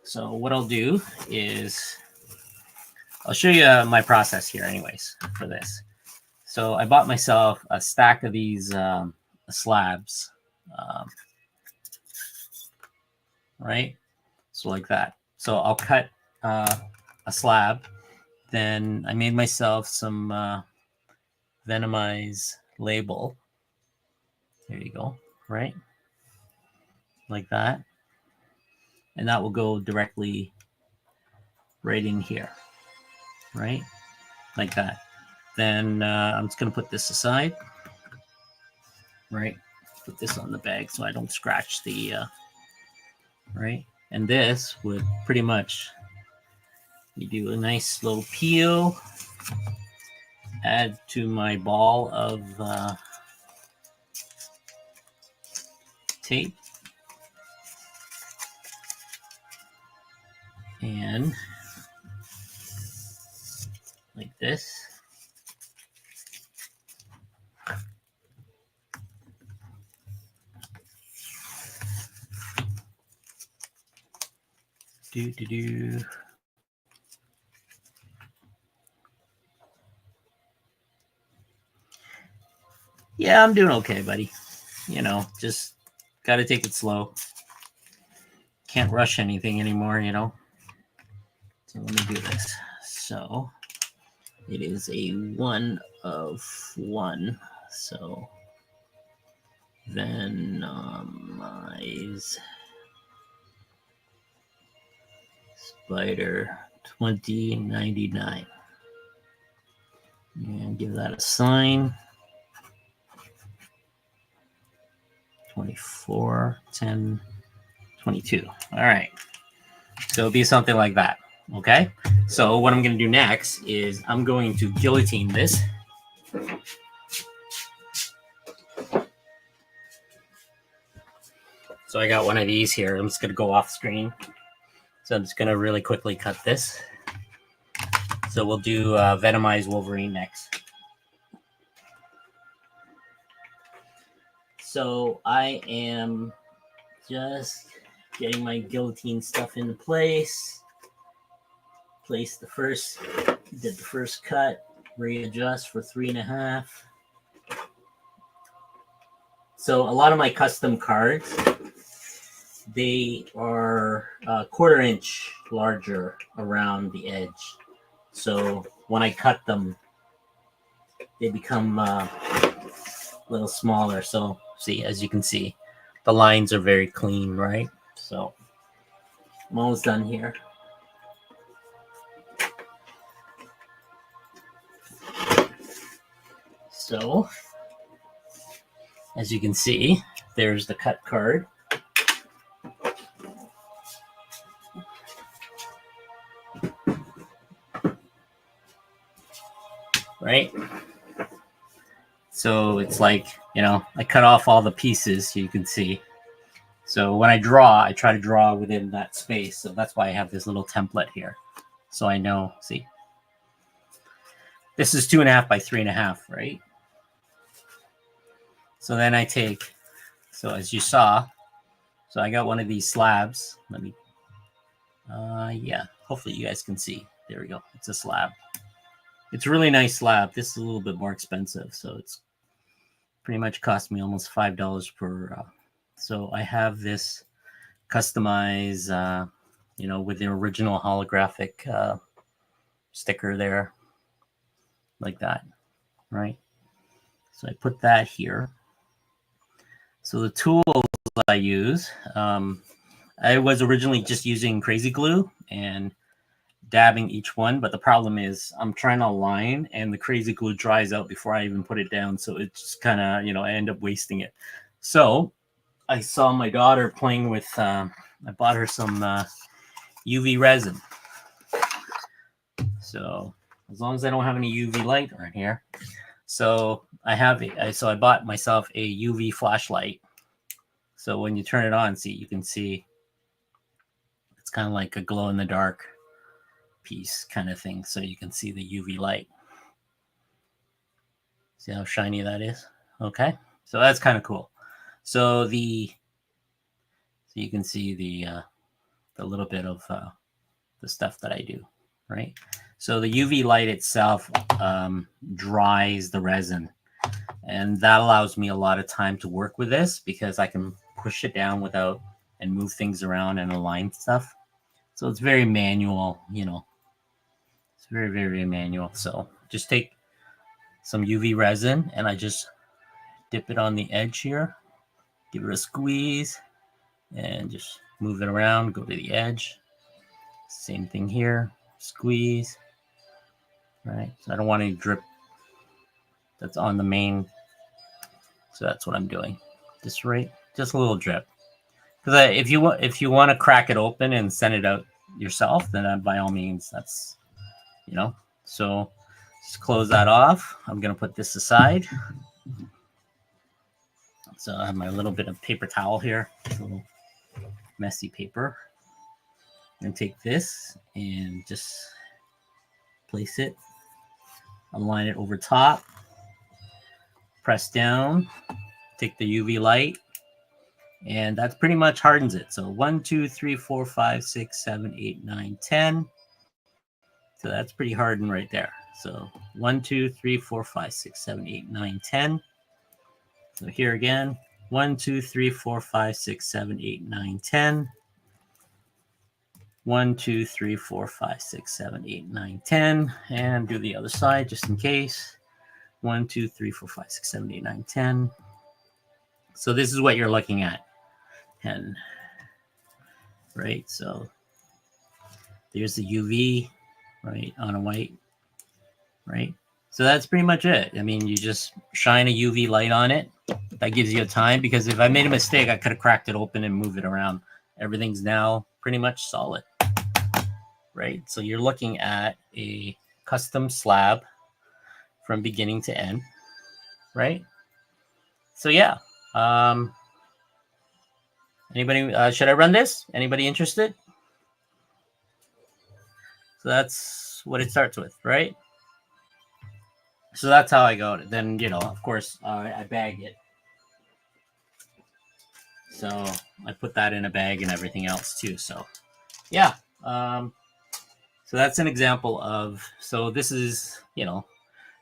so what I'll do is I'll show you my process here anyways for this. So I bought myself a stack of these slabs, right? So like that. So I'll cut a slab. Then I made myself some Venomized label. There you go, right? Like that. And that will go directly right in here, right? Like that. Then I'm just going to put this aside, right? Put this on the bag so I don't scratch the, right? And this would pretty much, you do a nice little peel, add to my ball of tape, and like this. Yeah, I'm doing okay, buddy. You know, just got to take it slow. Can't rush anything anymore, you know. So let me do this. So it is a 1 of 1. So Venomized Spider 2099. And give that a sign. 24, 10, 22. All right. So it'll be something like that. Okay. So what I'm going to do next is I'm going to guillotine this. So I got one of these here. I'm just going to go off screen. So I'm just going to really quickly cut this. So we'll do Venomized Wolverine next. So I am just getting my guillotine stuff into place. Did the first cut, readjust for 3.5. So a lot of my custom cards, they are a 1/4 inch larger around the edge. So when I cut them, they become a little smaller. So see, as you can see, the lines are very clean, right? So I'm almost done here. So as you can see, there's the cut card. Right? So it's like, you know, I cut off all the pieces so you can see. So when I draw, I try to draw within that space. So that's why I have this little template here. So I know, see, this is 2.5 by 3.5, right? So then I take, so as you saw, so I got one of these slabs. Let me, yeah, hopefully you guys can see. There we go. It's a slab. It's a really nice slab. This is a little bit more expensive. So it's pretty much cost me almost $5 per. So I have this customized, you know, with the original holographic sticker there, like that, right? So I put that here. So the tools I use, I was originally just using crazy glue and dabbing each one, but the problem is I'm trying to align and the crazy glue dries out before I even put it down. So it's just kind of, you know, I end up wasting it. So I saw my daughter playing with, I bought her some UV resin. So as long as I don't have any UV light right here. So I bought myself a UV flashlight. So when you turn it on, see, you can see it's kind of like a glow in the dark piece kind of thing. So you can see the UV light. See how shiny that is? Okay. So that's kind of cool. So you can see the little bit of the stuff that I do, right? So the UV light itself dries the resin, and that allows me a lot of time to work with this because I can push it down without and move things around and align stuff. So it's very manual, you know. It's very, very manual. So just take some UV resin and I just dip it on the edge here, give it a squeeze, and just move it around, go to the edge. Same thing here, squeeze, right? So I don't want any drip that's on the main. So that's what I'm doing. Just a little drip. Because if you want to crack it open and send it out yourself, then by all means, that's, you know. So just close that off. I'm gonna put this aside. So I have my little bit of paper towel here, a little messy paper. I'm gonna take this and just place it, align it over top, press down, take the UV light, And that pretty much hardens it. So 1, 2, 3, 4, 5, 6, 7, 8, 9, 10. So that's pretty hardened right there. So 1, 2, 3, 4, 5, 6, 7, 8, 9, 10. So here again, 1, 2, 3, 4, 5, 6, 7, 8, 9, 10. 1, 2, 3, 4, 5, 6, 7, 8, 9, 10. And do the other side just in case. 1, 2, 3, 4, 5, 6, 7, 8, 9, 10. So this is what you're looking at. 10. Right? So there's the UV, right, on a white, right? So that's pretty much it. I mean, you just shine a UV light on it. That gives you a time, because if I made a mistake, I could have cracked it open and moved it around. Everything's now pretty much solid, right? So you're looking at a custom slab from beginning to end, right? So yeah. Anybody, should I run this? Anybody interested? So that's what it starts with, right? So that's how I go. Then, of course, I bag it. So I put that in a bag and everything else too. So yeah. So that's an example of, so this is,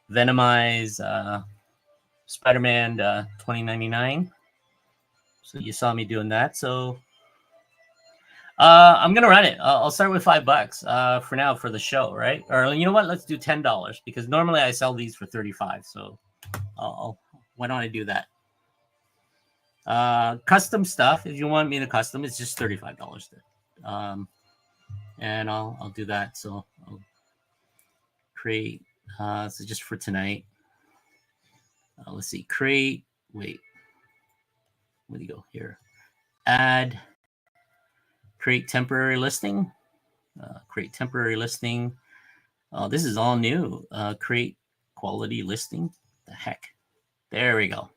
Venomized Spider-Man 2099. So you saw me doing that. So I'm gonna run it. I'll start with $5 for now for the show, right? Or you know what? Let's do $10, because normally I sell these for 35. So why don't I do that? Custom stuff. If you want me to custom, it's just $35. And I'll do that. So I'll create. So just for tonight. Let's see. Create. Wait. Where do you go here? Add. Create temporary listing. Create temporary listing. This is all new. Create quality listing. The heck. There we go.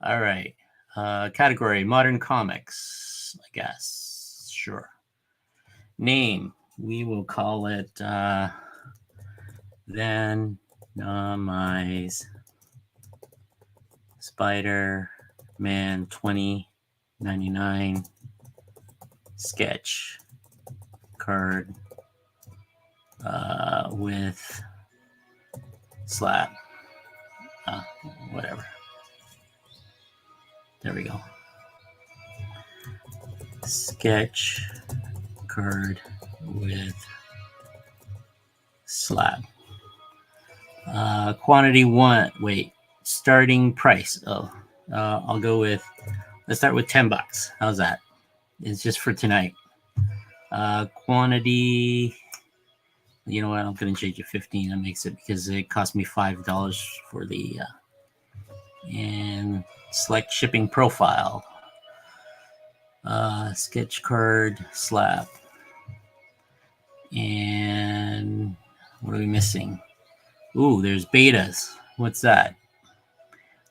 All right. Category modern comics, I guess. Sure. Name. We will call it Venomized Spider-Man 2099 sketch card with slab. Whatever. There we go. Sketch card with slab. Quantity 1. Wait. Starting price. I'll go with, let's start with $10. How's that? It's just for tonight. Quantity, you know what? I'm going to change it 15. That makes it, because it cost me $5 for the, and select shipping profile. Sketch card slab. And what are we missing? Ooh, there's betas. What's that?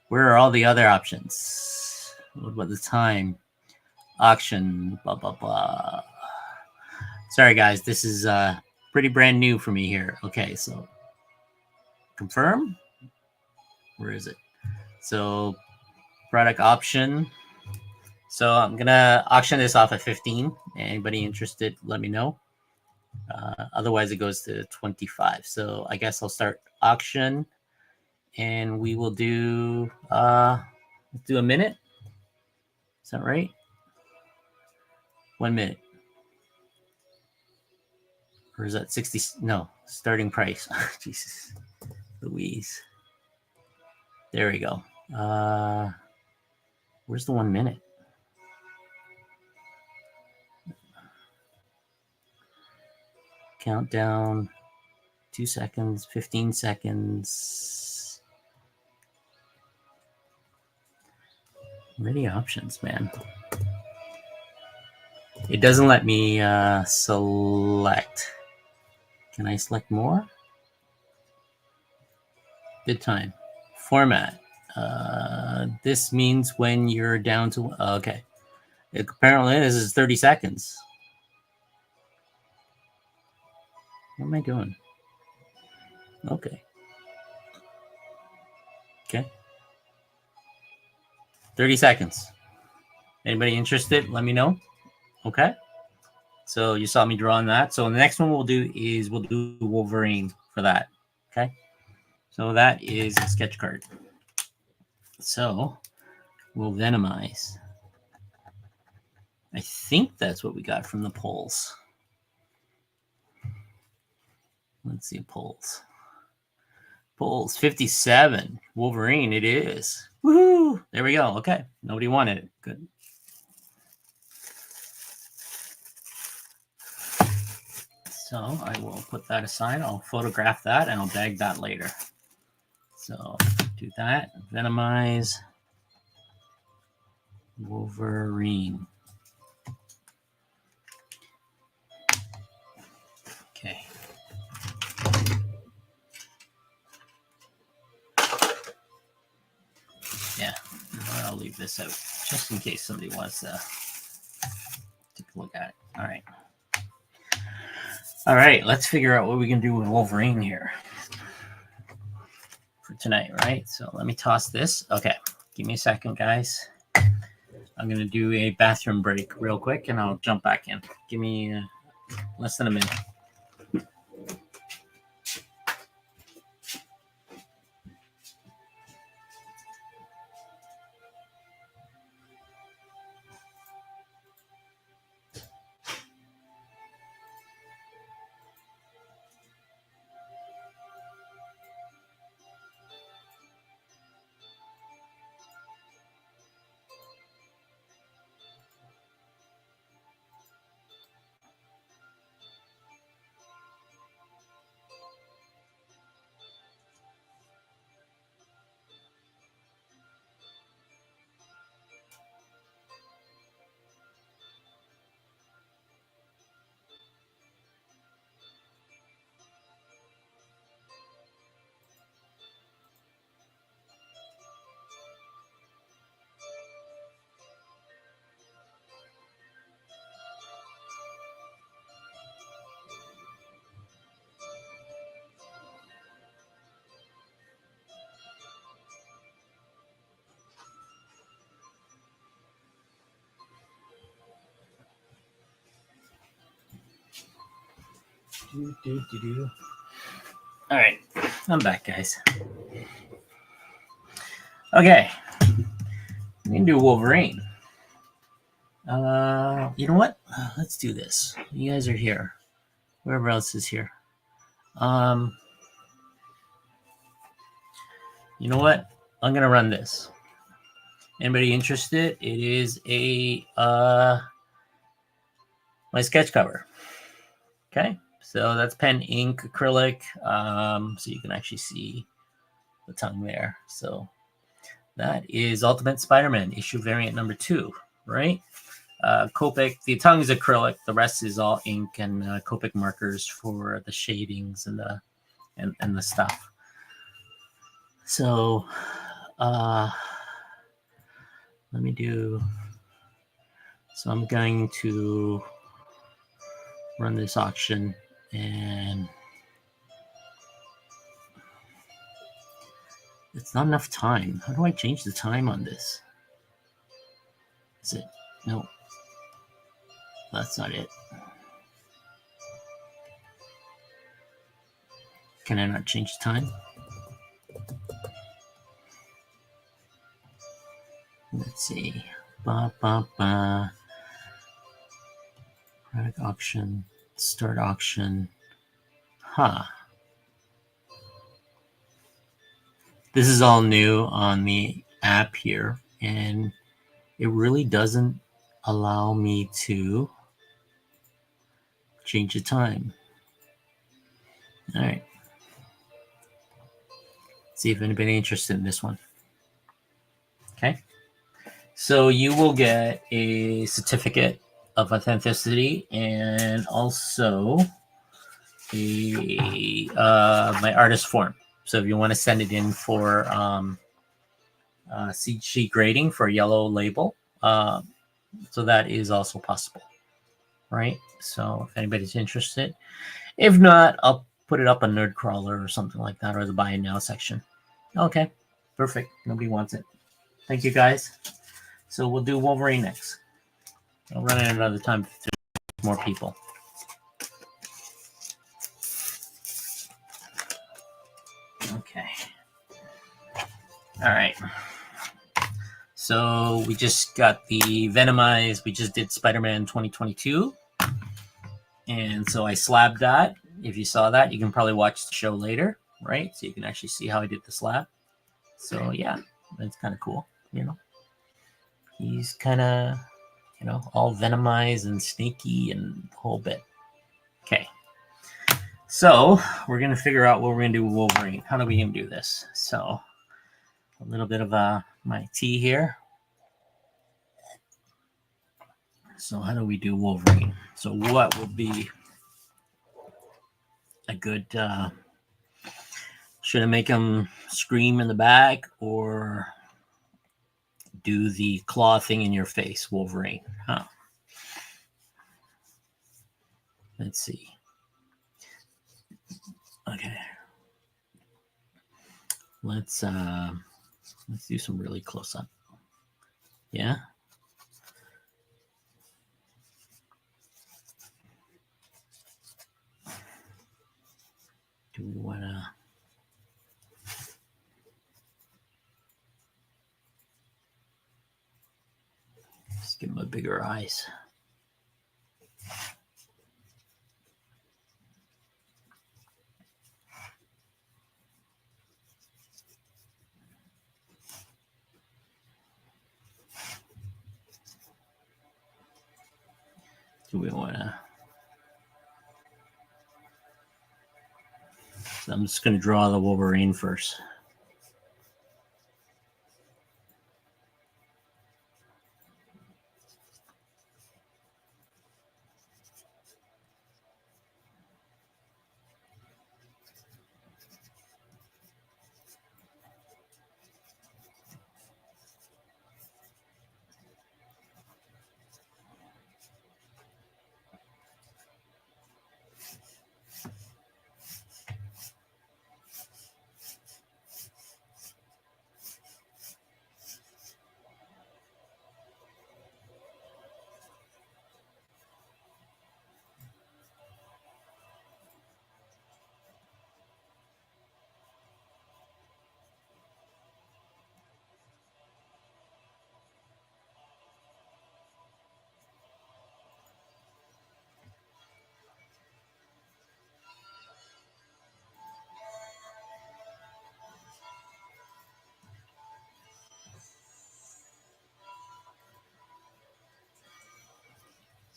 Where are all the other options? What about the time? Auction, blah, blah, blah. Sorry, guys. This is pretty brand new for me here. Okay, so confirm. Where is it? So product option. So I'm going to auction this off at 15. Anybody interested, let me know. Otherwise, it goes to 25. So I guess I'll start auction, and we will do let's do a minute. Is that right? 1 minute. Or is that 60? No, starting price. Jesus Louise. There we go. Where's the 1 minute? Countdown. 2 seconds, 15 seconds. Many options, man. It doesn't let me select. Can I select more? Good time. Format. This means when you're down to, okay. Apparently this is 30 seconds. What am I doing? Okay. Okay. 30 seconds. Anybody interested? Let me know. Okay. So you saw me drawing that. So the next one we'll do is we'll do Wolverine for that. Okay. So that is a sketch card. So we'll venomize. I think that's what we got from the polls. Let's see polls. Polls 57. Wolverine, it is. Woohoo! There we go. Okay. Nobody wanted it. Good. So I will put that aside. I'll photograph that and I'll bag that later. So do that. Venomize Wolverine. Okay. Yeah, I'll leave this out just in case somebody wants to take a look at it. All right. All right, let's figure out what we can do with Wolverine here for tonight, right? So let me toss this. Okay, give me a second, guys. I'm going to do a bathroom break real quick, and I'll jump back in. Give me less than a minute. All right, I'm back, guys. Okay, we can do Wolverine. You know what? Let's do this. You guys are here. Whoever else is here. You know what? I'm gonna run this. Anybody interested? It is a my sketch cover. Okay, so that's pen, ink, acrylic. So you can actually see the tongue there. So that is Ultimate Spider-Man issue variant number 2, right? Copic, the tongue is acrylic, the rest is all ink and Copic markers for the shadings and the stuff. So let me do. So I'm going to run this auction and it's not enough time. How do I change the time on this? Is it? No. That's not it. Can I not change the time? Let's see. Product auction. Start auction. This is all new on the app here, and it really doesn't allow me to change the time. All right. See if anybody interested in this one. Okay. So you will get a certificate of authenticity and also a my artist form. So if you want to send it in for seed sheet grading for a yellow label, so that is also possible, right? So if anybody's interested, if not, I'll put it up on Nerdcrawler or something like that, or the Buy It Now section. Okay, perfect. Nobody wants it. Thank you, guys. So we'll do Wolverine next. I'll run it another time if there's more people. Okay. All right. So we just got the Venomized. We just did Spider-Man 2022. And so I slabbed that. If you saw that, you can probably watch the show later, right? So you can actually see how I did the slab. So yeah, that's kind of cool, you know. He's kind of, you know, all venomized and snaky and the whole bit. Okay. So we're going to figure out what we're going to do with Wolverine. How are we going to do this? So a little bit of my tea here. So how do we do Wolverine? So what would be a good... should I make him scream in the back or do the claw thing in your face, Wolverine? Huh? Let's see. Okay. Let's do some really close up. Yeah. Do we want to... Just give him a bigger eyes. Do we want to... So I'm just going to draw the Wolverine first.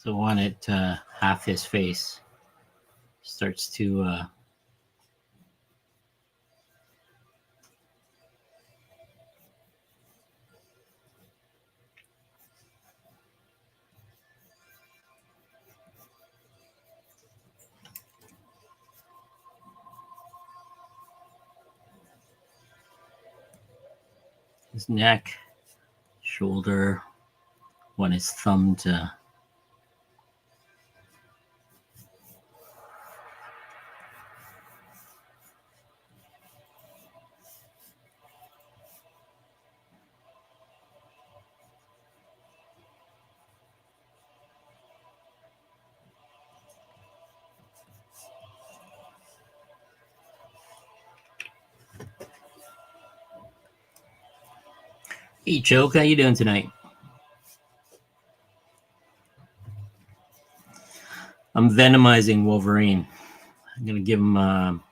So I want it half his face starts to his neck, shoulder, want his thumb to... Hey, Joke, how you doing tonight? I'm venomizing Wolverine. I'm going to give him...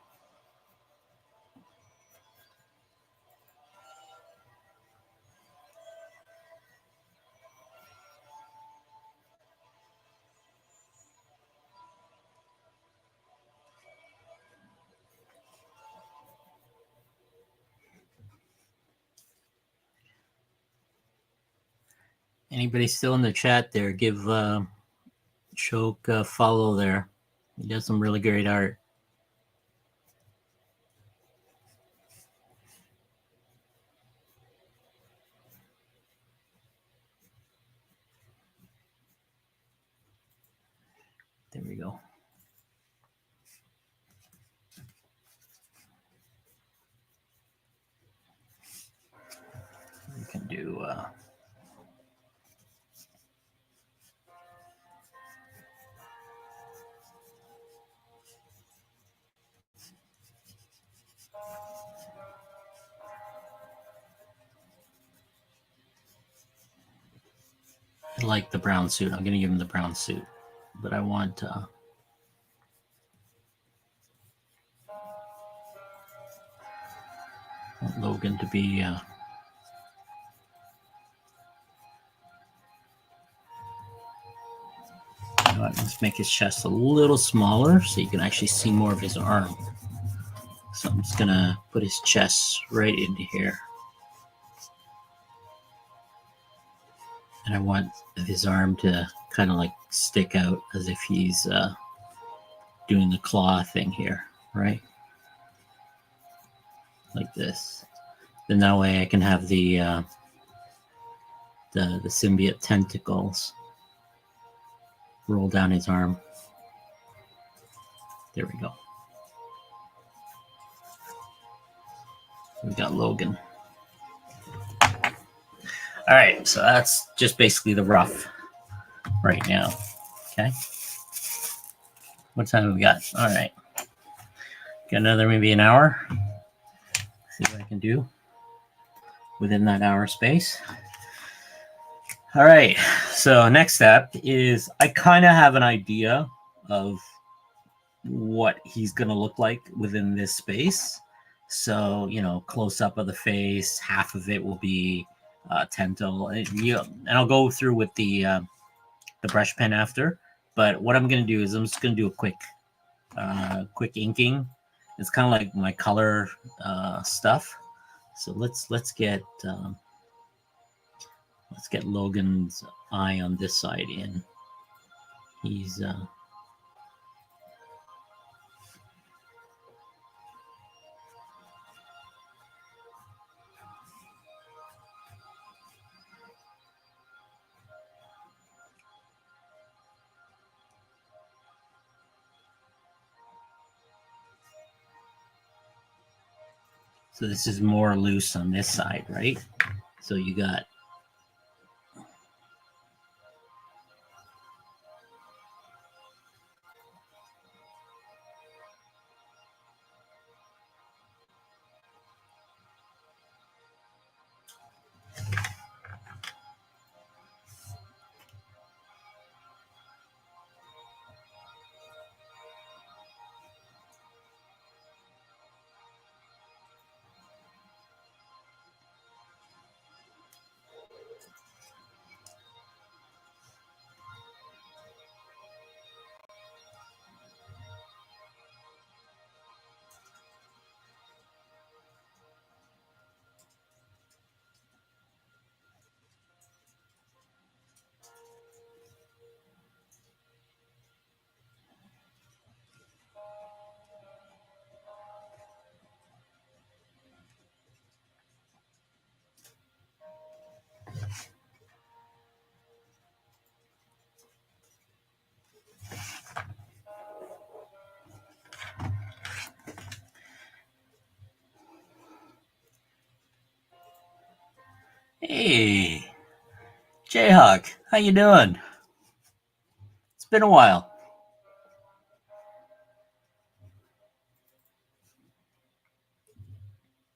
Anybody still in the chat there, give Choke a follow there. He does some really great art. There we go. We can do... like the brown suit. I'm gonna give him the brown suit, but I want Logan to be. Let's make his chest a little smaller so you can actually see more of his arm. So I'm just gonna put his chest right into here. And I want his arm to kind of like stick out as if he's doing the claw thing here, right? Like this. Then that way I can have the symbiote tentacles roll down his arm. There we go. We got Logan. All right, so that's just basically the rough right now. Okay. What time have we got? All right. Got another maybe an hour. See what I can do within that hour space. All right. So next step is I kind of have an idea of what he's going to look like within this space. So, you know, close up of the face, half of it will be Tento. And I'll go through with the brush pen after. But what I'm going to do is I'm just going to do a quick inking. It's kind of like my color stuff. So let's get Logan's eye on this side in. He's so this is more loose on this side, right? So you got hey, Jayhawk, how you doing? It's been a while.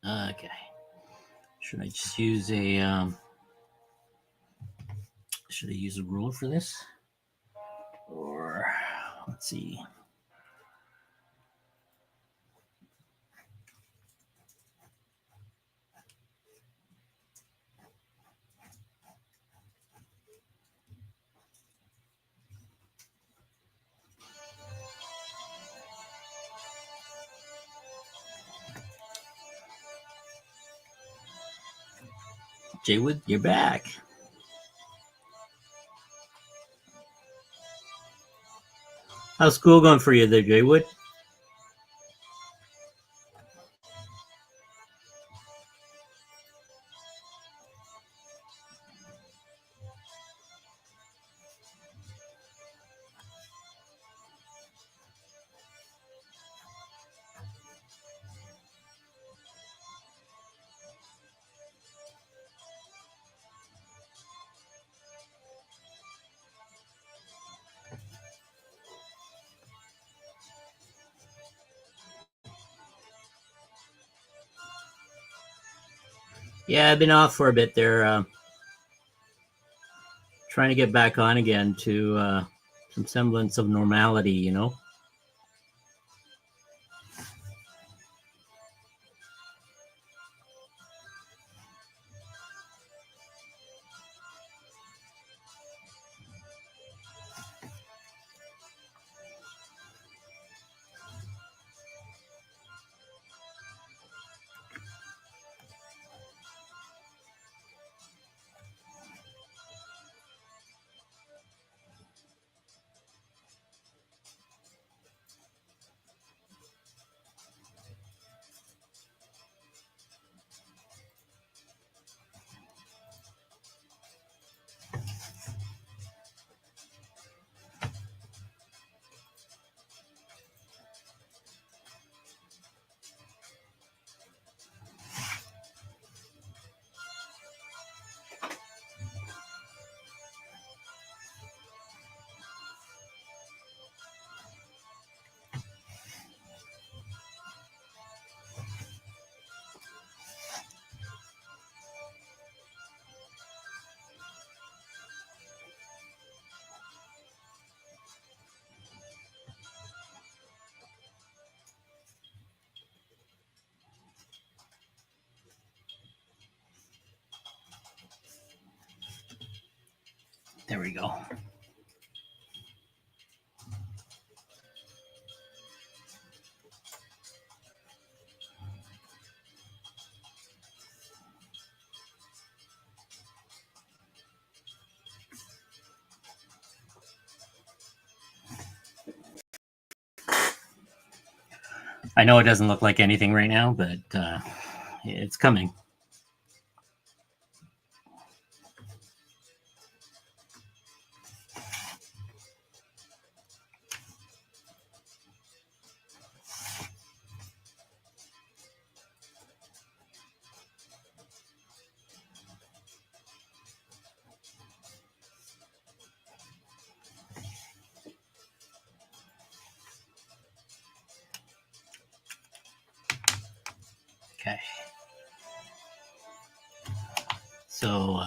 Okay. Should I just use a should I use a ruler for this? Or let's see. Jaywood, you're back. How's school going for you there, Jaywood? Yeah, I've been off for a bit there. trying to get back on again to some semblance of normality, you know? There we go. I know it doesn't look like anything right now, but it's coming. Okay. So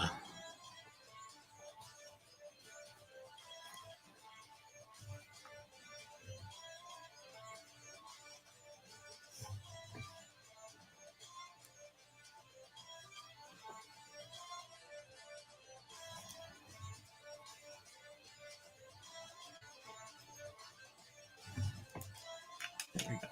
there we go.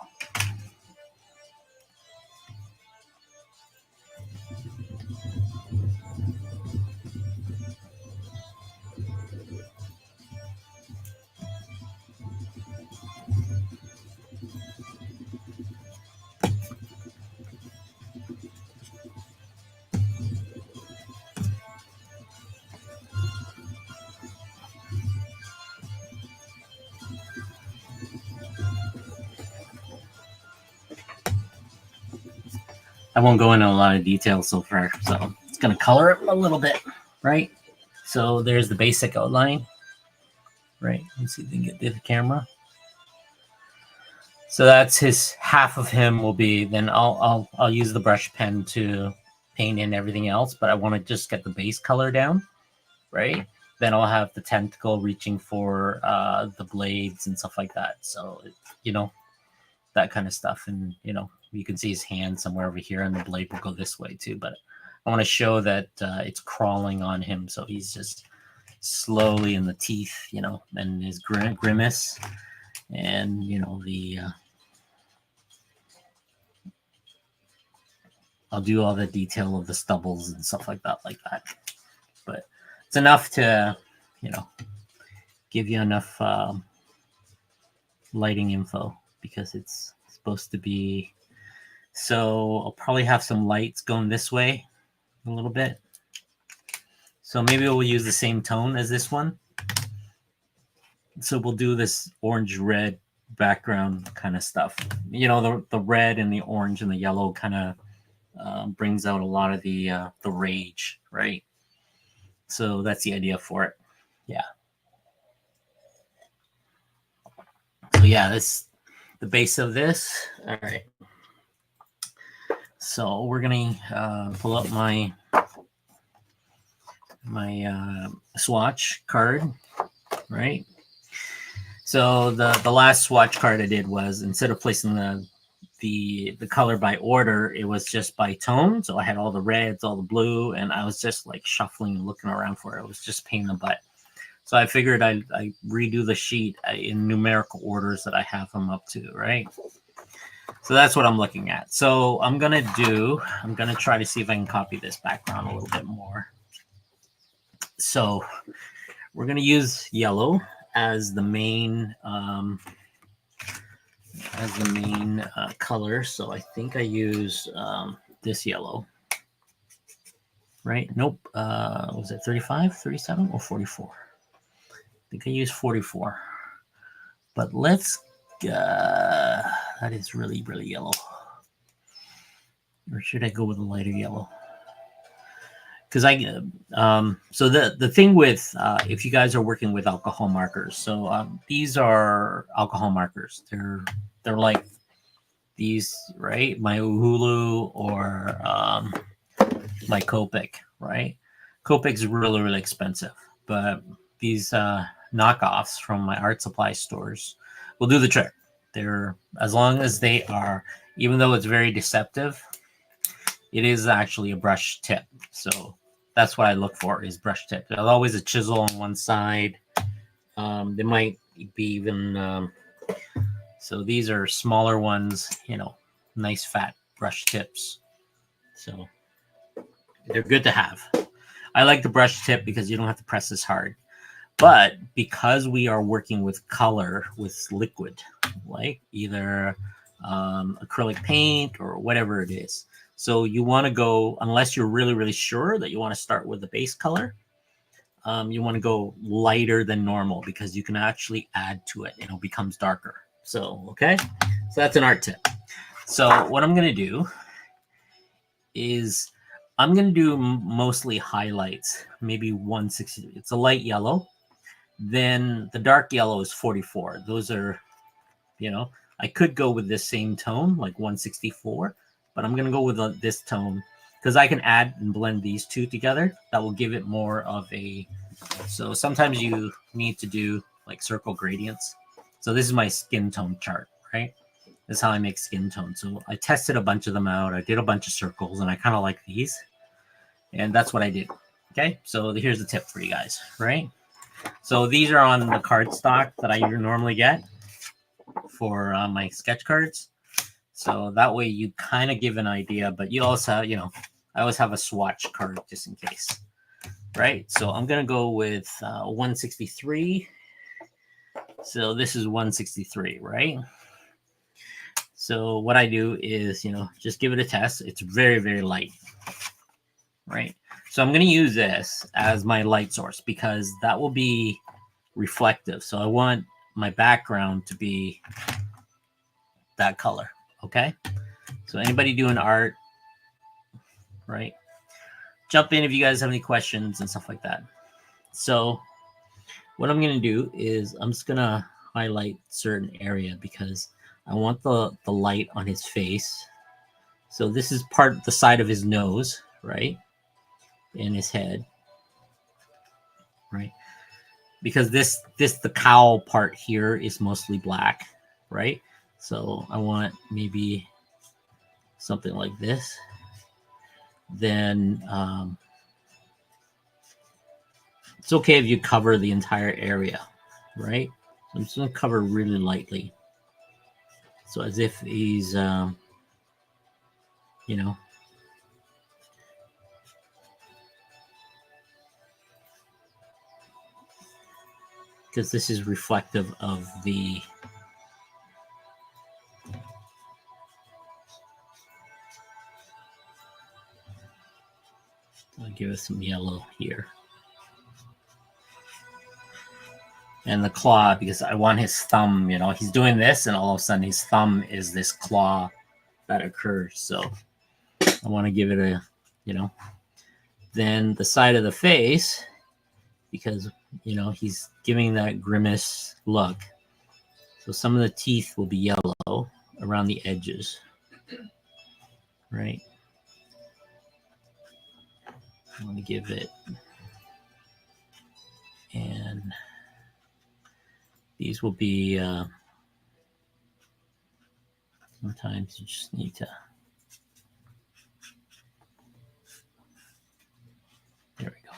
I won't go into a lot of detail so far, so it's going to color it a little bit, right? So there's the basic outline, right? Let's see if we can get the camera. So that's his half of him will be. Then I'll use the brush pen to paint in everything else, but I want to just get the base color down, right? Then I'll have the tentacle reaching for the blades and stuff like that. So you know, that kind of stuff, and you know, you can see his hand somewhere over here, and the blade will go this way too. But I want to show that it's crawling on him, so he's just slowly in the teeth, you know, and his grimace, and you know the. I'll do all the detail of the stubbles and stuff like that, But it's enough to, you know, give you enough lighting info because it's supposed to be. So I'll probably have some lights going this way a little bit. So maybe we'll use the same tone as this one. So we'll do this orange-red background kind of stuff. You know, the red and the orange and the yellow kind of brings out a lot of the rage, right? So that's the idea for it. Yeah. So yeah, this the base of this. All right. So we're gonna pull up my my swatch card, right? So the last swatch card I did was, instead of placing the color by order, it was just by tone. So I had all the reds, all the blue, and I was just like shuffling and looking around for it. It was just pain in the butt. So I figured I'd redo the sheet in numerical orders that I have them up to, right? So that's what I'm looking at. So I'm gonna try to see if I can copy this background a little bit more. So we're gonna use yellow as the main color. So I think I use this yellow, right? Nope. Was it 35, 37, or 44? I think I used 44. But let's, that is really, really yellow. Or should I go with a lighter yellow? Because so the thing with, if you guys are working with alcohol markers, so these are alcohol markers. They're like these, right? My Uhulu or my Copic, right? Copic's really, really expensive, but these knockoffs from my art supply stores will do the trick. They're, as long as they are, even though it's very deceptive, it is actually a brush tip. So that's what I look for, is brush tip. There's always a chisel on one side. They might be even, so these are smaller ones, you know, nice fat brush tips. So they're good to have. I like the brush tip because you don't have to press as hard. But because we are working with color, with liquid, like either acrylic paint or whatever it is, so you want to go, unless you're really, really sure that you want to start with the base color, you want to go lighter than normal, because you can actually add to it and it becomes darker. So, okay, so that's an art tip. So what I'm going to do is I'm going to do mostly highlights, maybe 160. It's a light yellow. Then the dark yellow is 44. Those are, you know, I could go with this same tone, like 164, but I'm going to go with this tone because I can add and blend these two together. That will give it more of a, so sometimes you need to do like circle gradients. So this is my skin tone chart, right? This is how I make skin tone. So I tested a bunch of them out. I did a bunch of circles and I kind of like these. And that's what I did. Okay, so here's the tip for you guys, right? So these are on the cardstock that I normally get for my sketch cards. So that way you kind of give an idea, but you also, you know, I always have a swatch card just in case, right? So I'm going to go with 163. So this is 163, right? So what I do is, you know, just give it a test. It's very, very light, right? So I'm going to use this as my light source because that will be reflective. So I want my background to be that color, okay? So anybody doing art, right? Jump in if you guys have any questions and stuff like that. So what I'm going to do is I'm just going to highlight certain area because I want the light on his face. So this is part the side of his nose, right? In his head, right? Because the cowl part here is mostly black, right? So I want maybe something like this. Then it's okay if you cover the entire area, right? So I'm just going to cover really lightly. So as if he's, you know, because this is reflective of the, I'll give it some yellow here. And the claw, because I want his thumb, you know, he's doing this and all of a sudden his thumb is this claw that occurs. So I want to give it a, you know, then the side of the face, because, you know, he's giving that grimace look. So some of the teeth will be yellow around the edges, right? I want to give it And these will be, sometimes you just need to, there we go.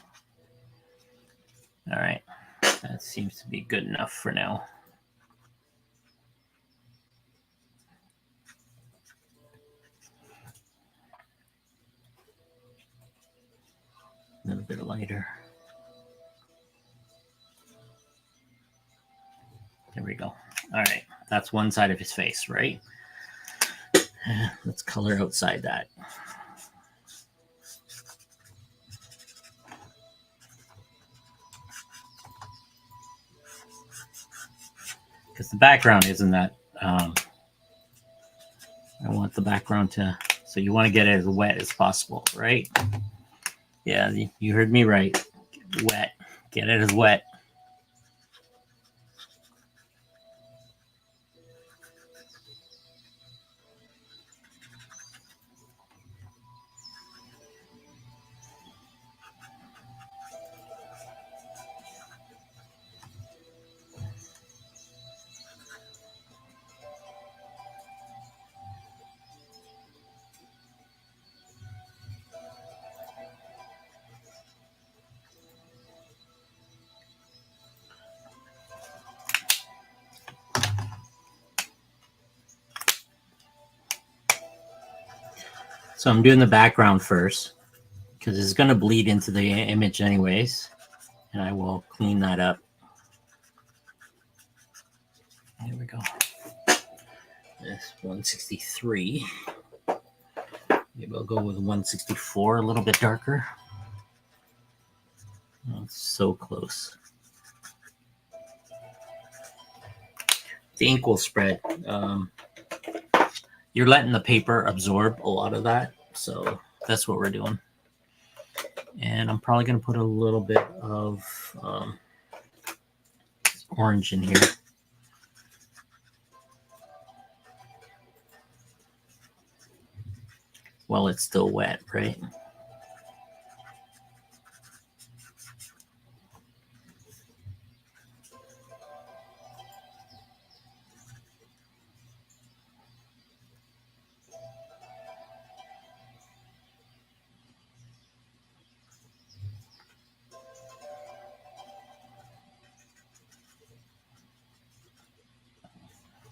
All right, that seems to be good enough for now. A little bit lighter. There we go. All right, that's one side of his face, right? Let's color outside that. Because the background isn't that, I want the background to, so you want to get it as wet as possible, right? Yeah, you heard me right. Wet. Get it as wet. So I'm doing the background first because it's going to bleed into the image anyways. And I will clean that up. Here we go. This 163. Maybe I'll go with 164, a little bit darker. Oh, it's so close. The ink will spread. You're letting the paper absorb a lot of that. So that's what we're doing. And I'm probably going to put a little bit of orange in here. While it's still wet, right?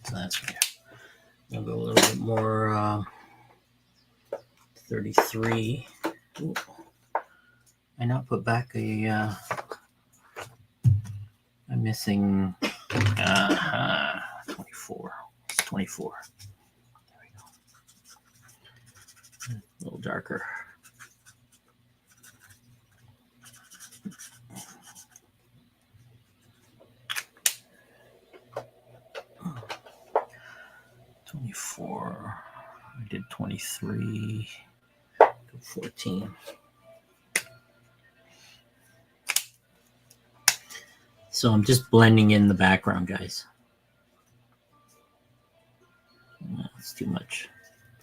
So that's right. I'll go a little bit more 33. Ooh. I not put back a I'm missing 24. It's 24. There we go. A little darker. I did 23, 14. So I'm just blending in the background, guys. That's too much.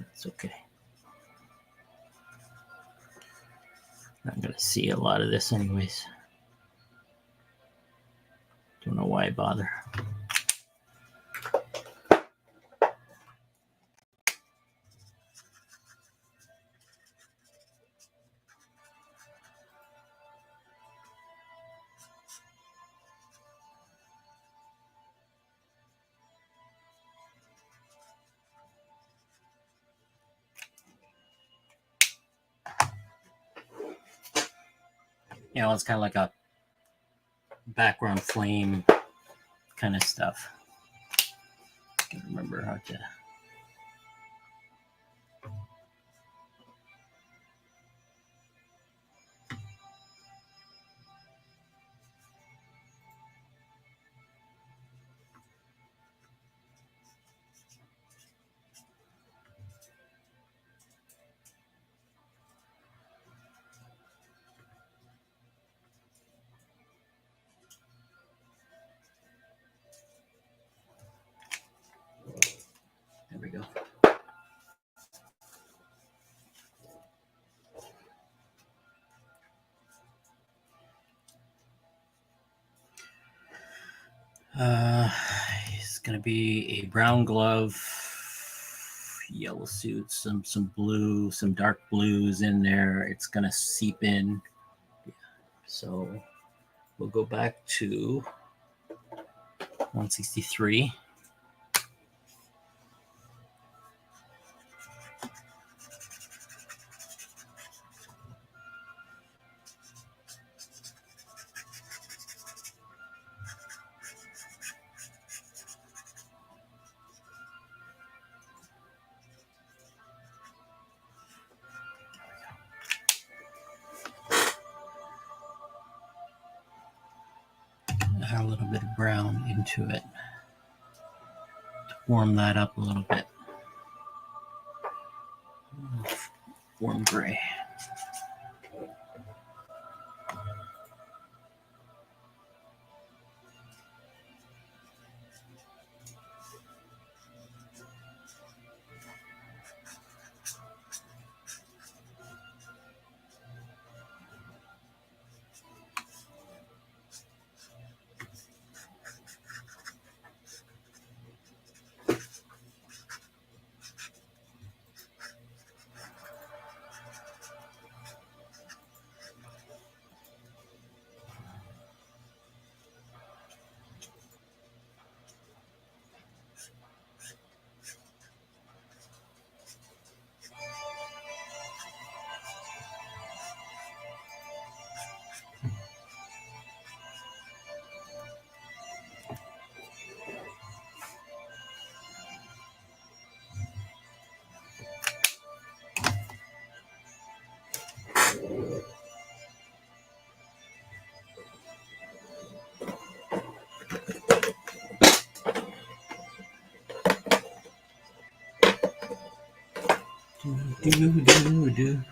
That's okay. I'm going to see a lot of this anyways. Don't know why I bother. You know, it's kind of like a background flame kind of stuff. Can't remember how to. Uh, it's gonna be a brown glove, yellow suit, some blue, some dark blues in there. It's gonna seep in. So we'll go back to 163. Add a little bit of brown into it to warm that up a little bit. Warm gray. Do.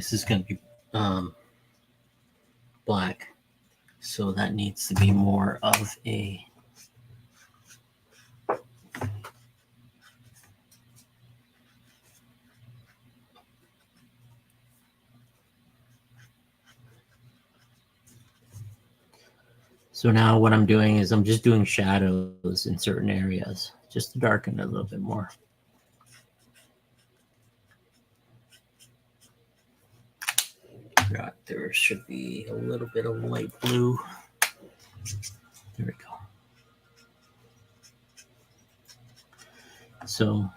This is going to be black, so that needs to be more of a So now what I'm doing is I'm just doing shadows in certain areas, just to darken it a little bit more. forgot there should be a little bit of light blue. There we go. So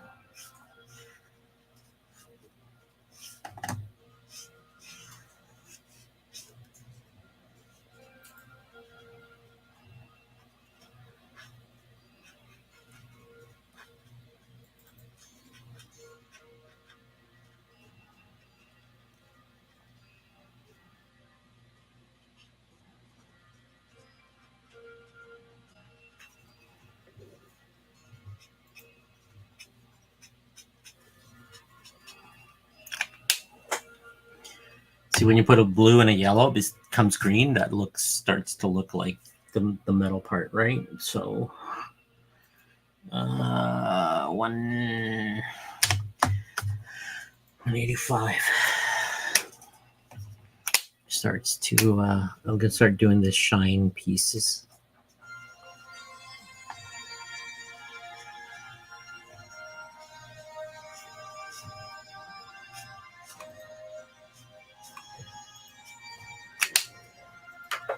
see, when you put a blue and a yellow, it becomes green. That starts to look like the metal part, right? So 185 starts to I'm gonna start doing the shine pieces.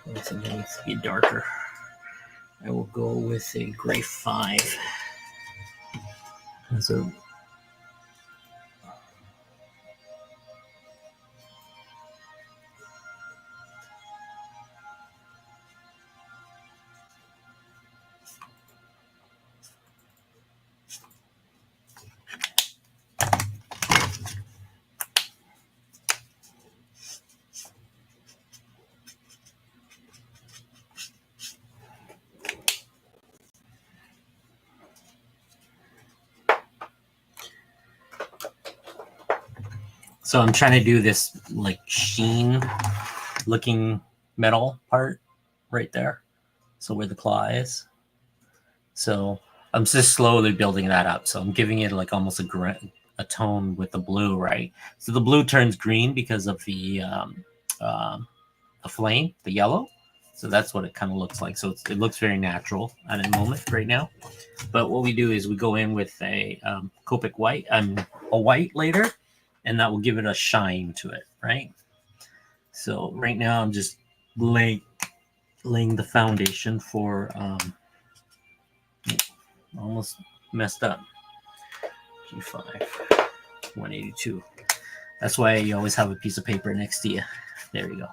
It needs to be darker. I will go with a gray 5. So I'm trying to do this like sheen looking metal part right there. So where the claw is. So I'm just slowly building that up. So I'm giving it like almost a tone with the blue, right? So the blue turns green because of the flame, the yellow. So that's what it kind of looks like. So it looks very natural at the moment right now. But what we do is we go in with a Copic white, a white later, and that will give it a shine to it, right? So right now I'm just laying the foundation for almost messed up. G5, 182. That's why you always have a piece of paper next to you. There you go.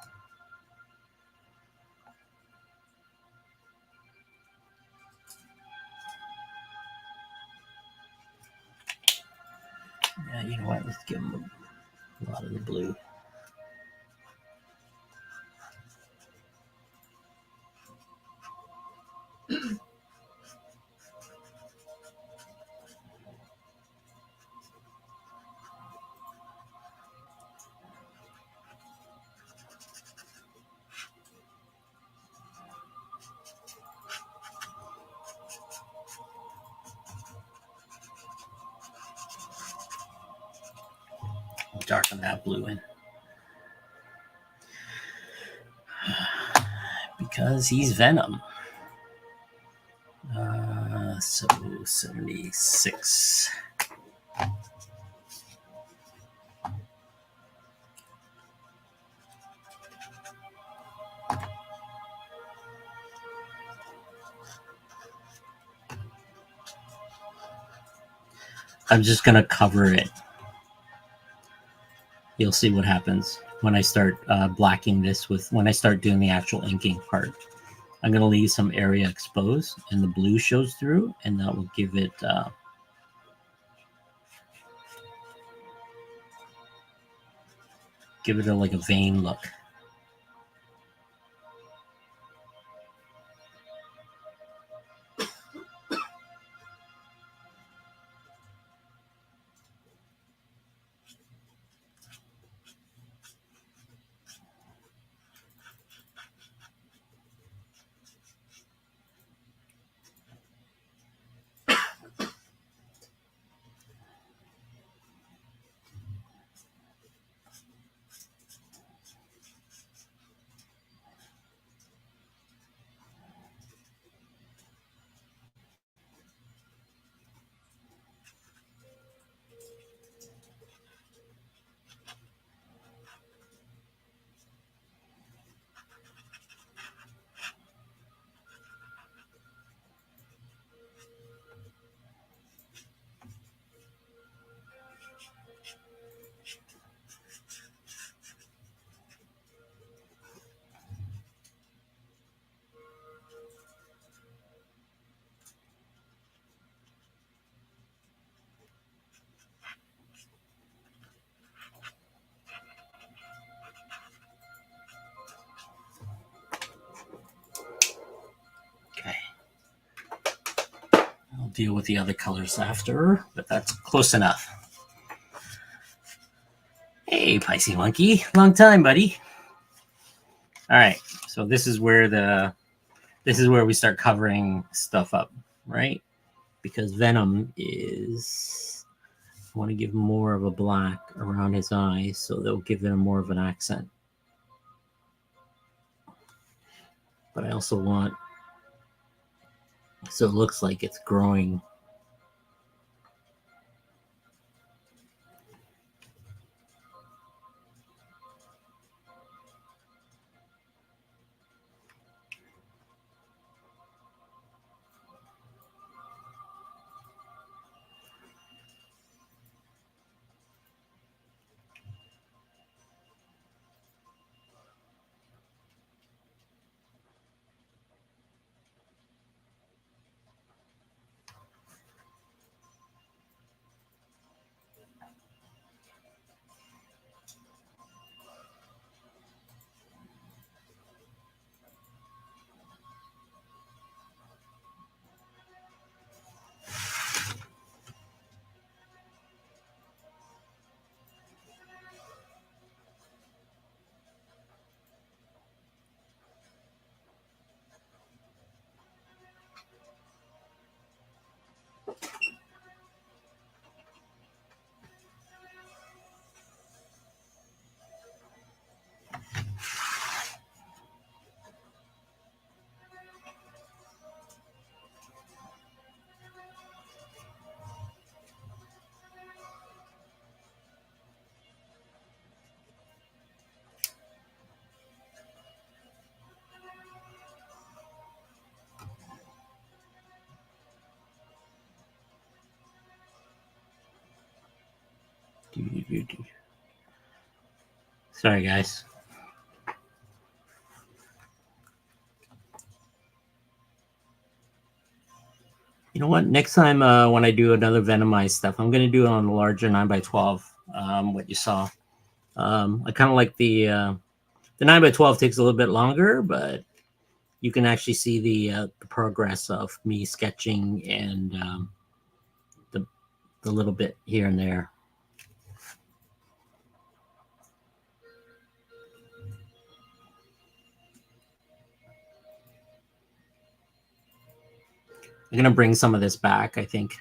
Yeah, you know what? Let's give them a lot of the blue. Darken that blue in. Because he's Venom. So 76. I'm just going to cover it. You'll see what happens when I start blacking this when I start doing the actual inking part. I'm going to leave some area exposed and the blue shows through, and that will give it like a vein look. Okay. I'll deal with the other colors after, but that's close enough. Hey, Pisces Monkey. Long time, buddy. All right. So this is where we start covering stuff up, right? Because Venom is, I want to give more of a black around his eyes, so they'll give him more of an accent. But I also want, so it looks like it's growing. Sorry, guys. You know what? Next time when I do another Venomized stuff, I'm going to do it on the larger 9x12, what you saw. I kind of like the 9x12 takes a little bit longer, but you can actually see the progress of me sketching and the little bit here and there. I'm going to bring some of this back, I think.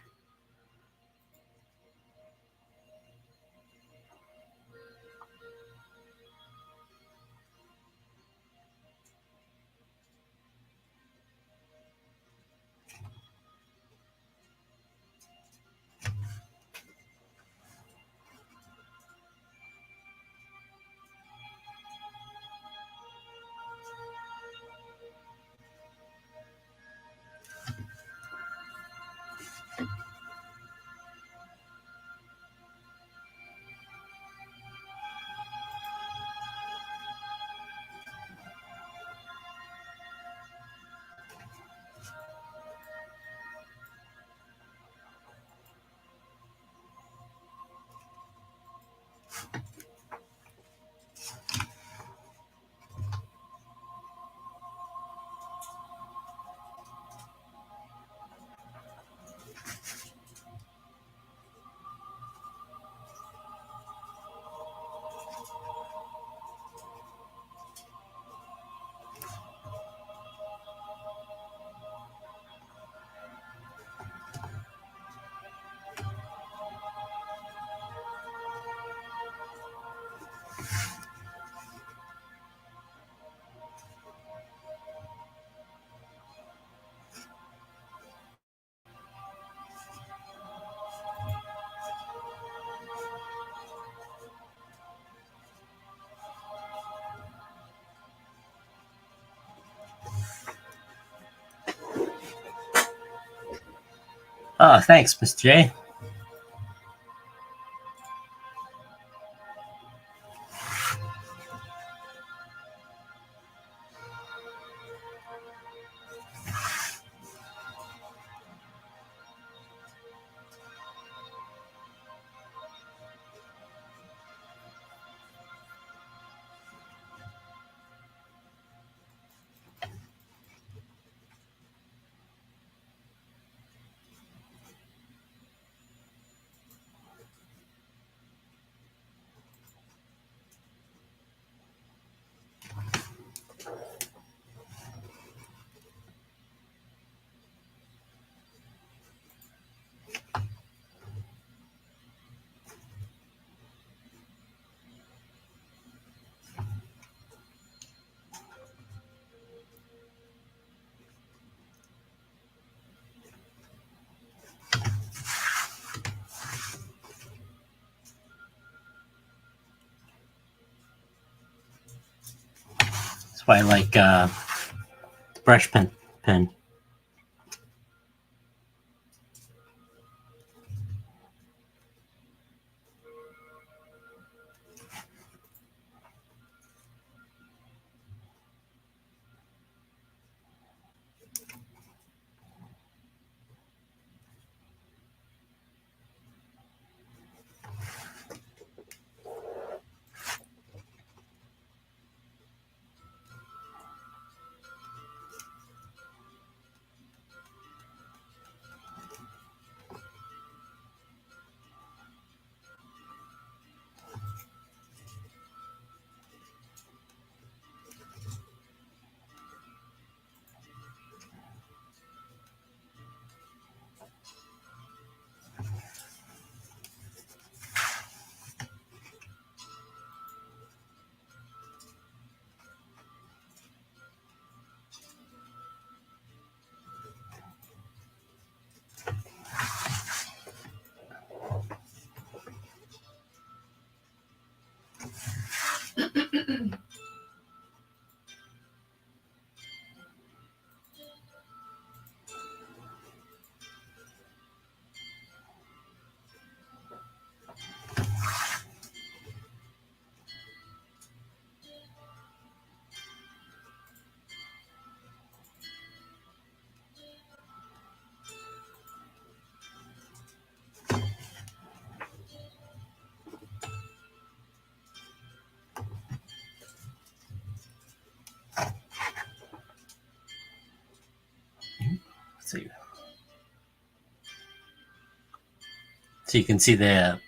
Oh, thanks, Mr. J. by like brush pen. So you can see the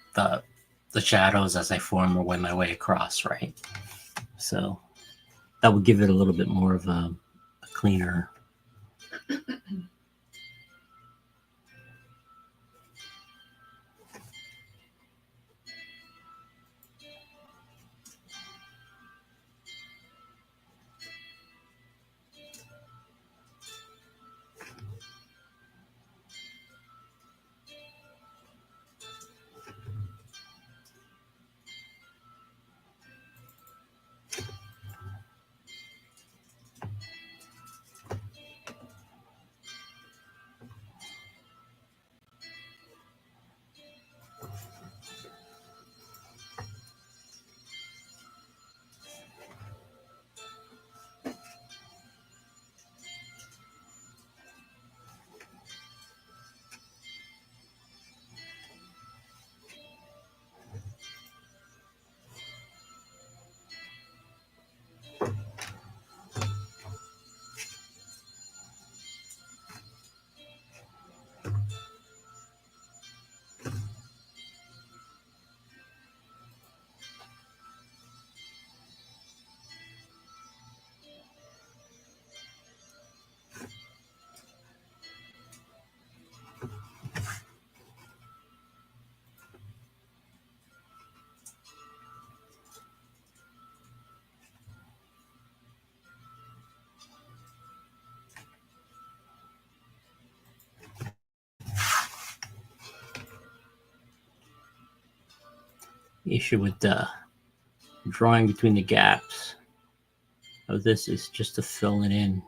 shadows as I form my way across, right? So that would give it a little bit more of a cleaner. The issue with drawing between the gaps of this is just to fill it in.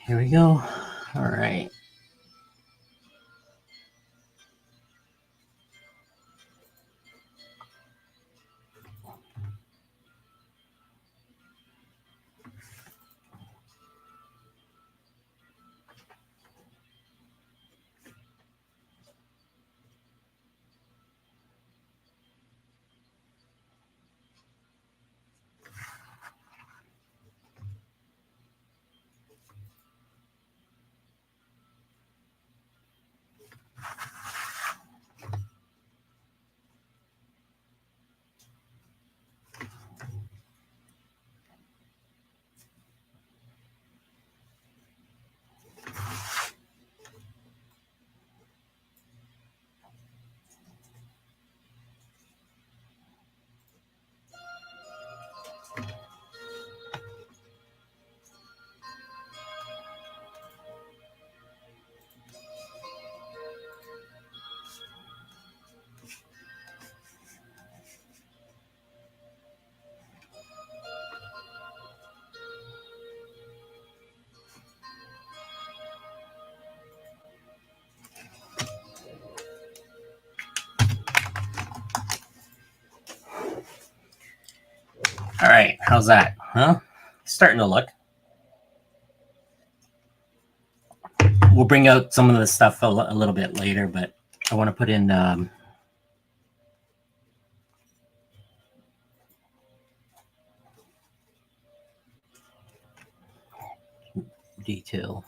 Here we go. All right. All right. How's that? Huh? Starting to look. We'll bring out some of the stuff a little bit later, but I want to put in detail.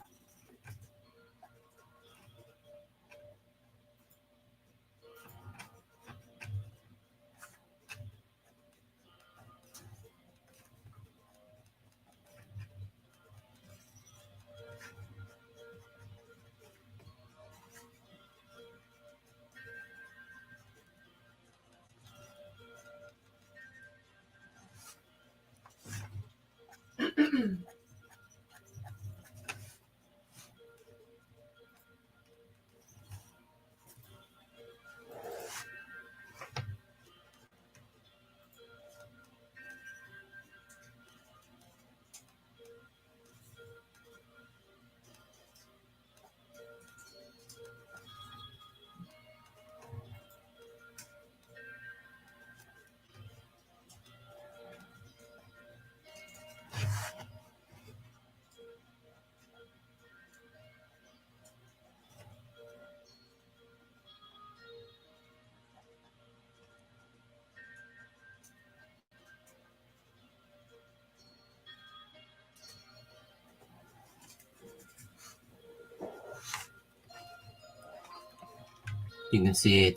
You can see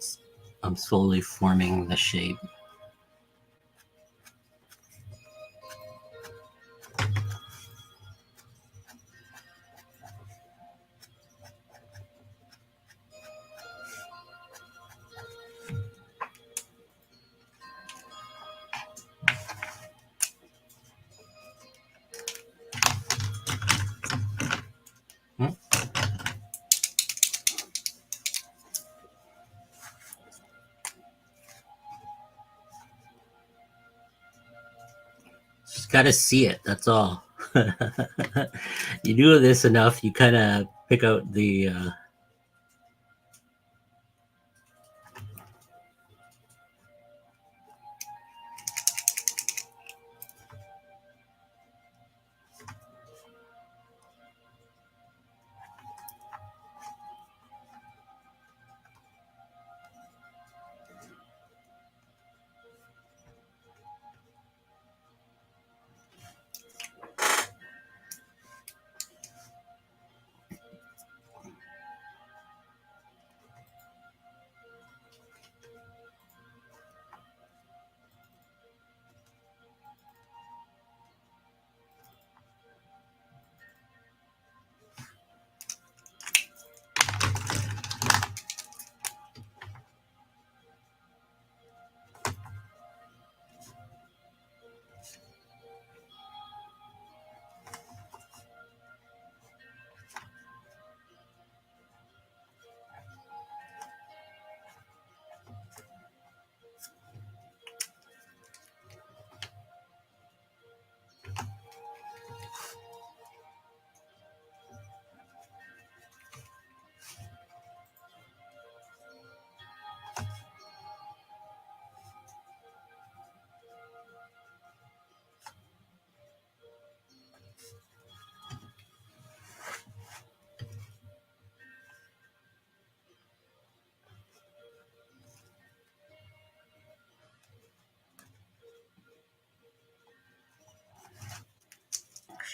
I'm slowly forming the shape. Hmm? Just gotta see it. That's all. You do this enough, you kind of pick out the.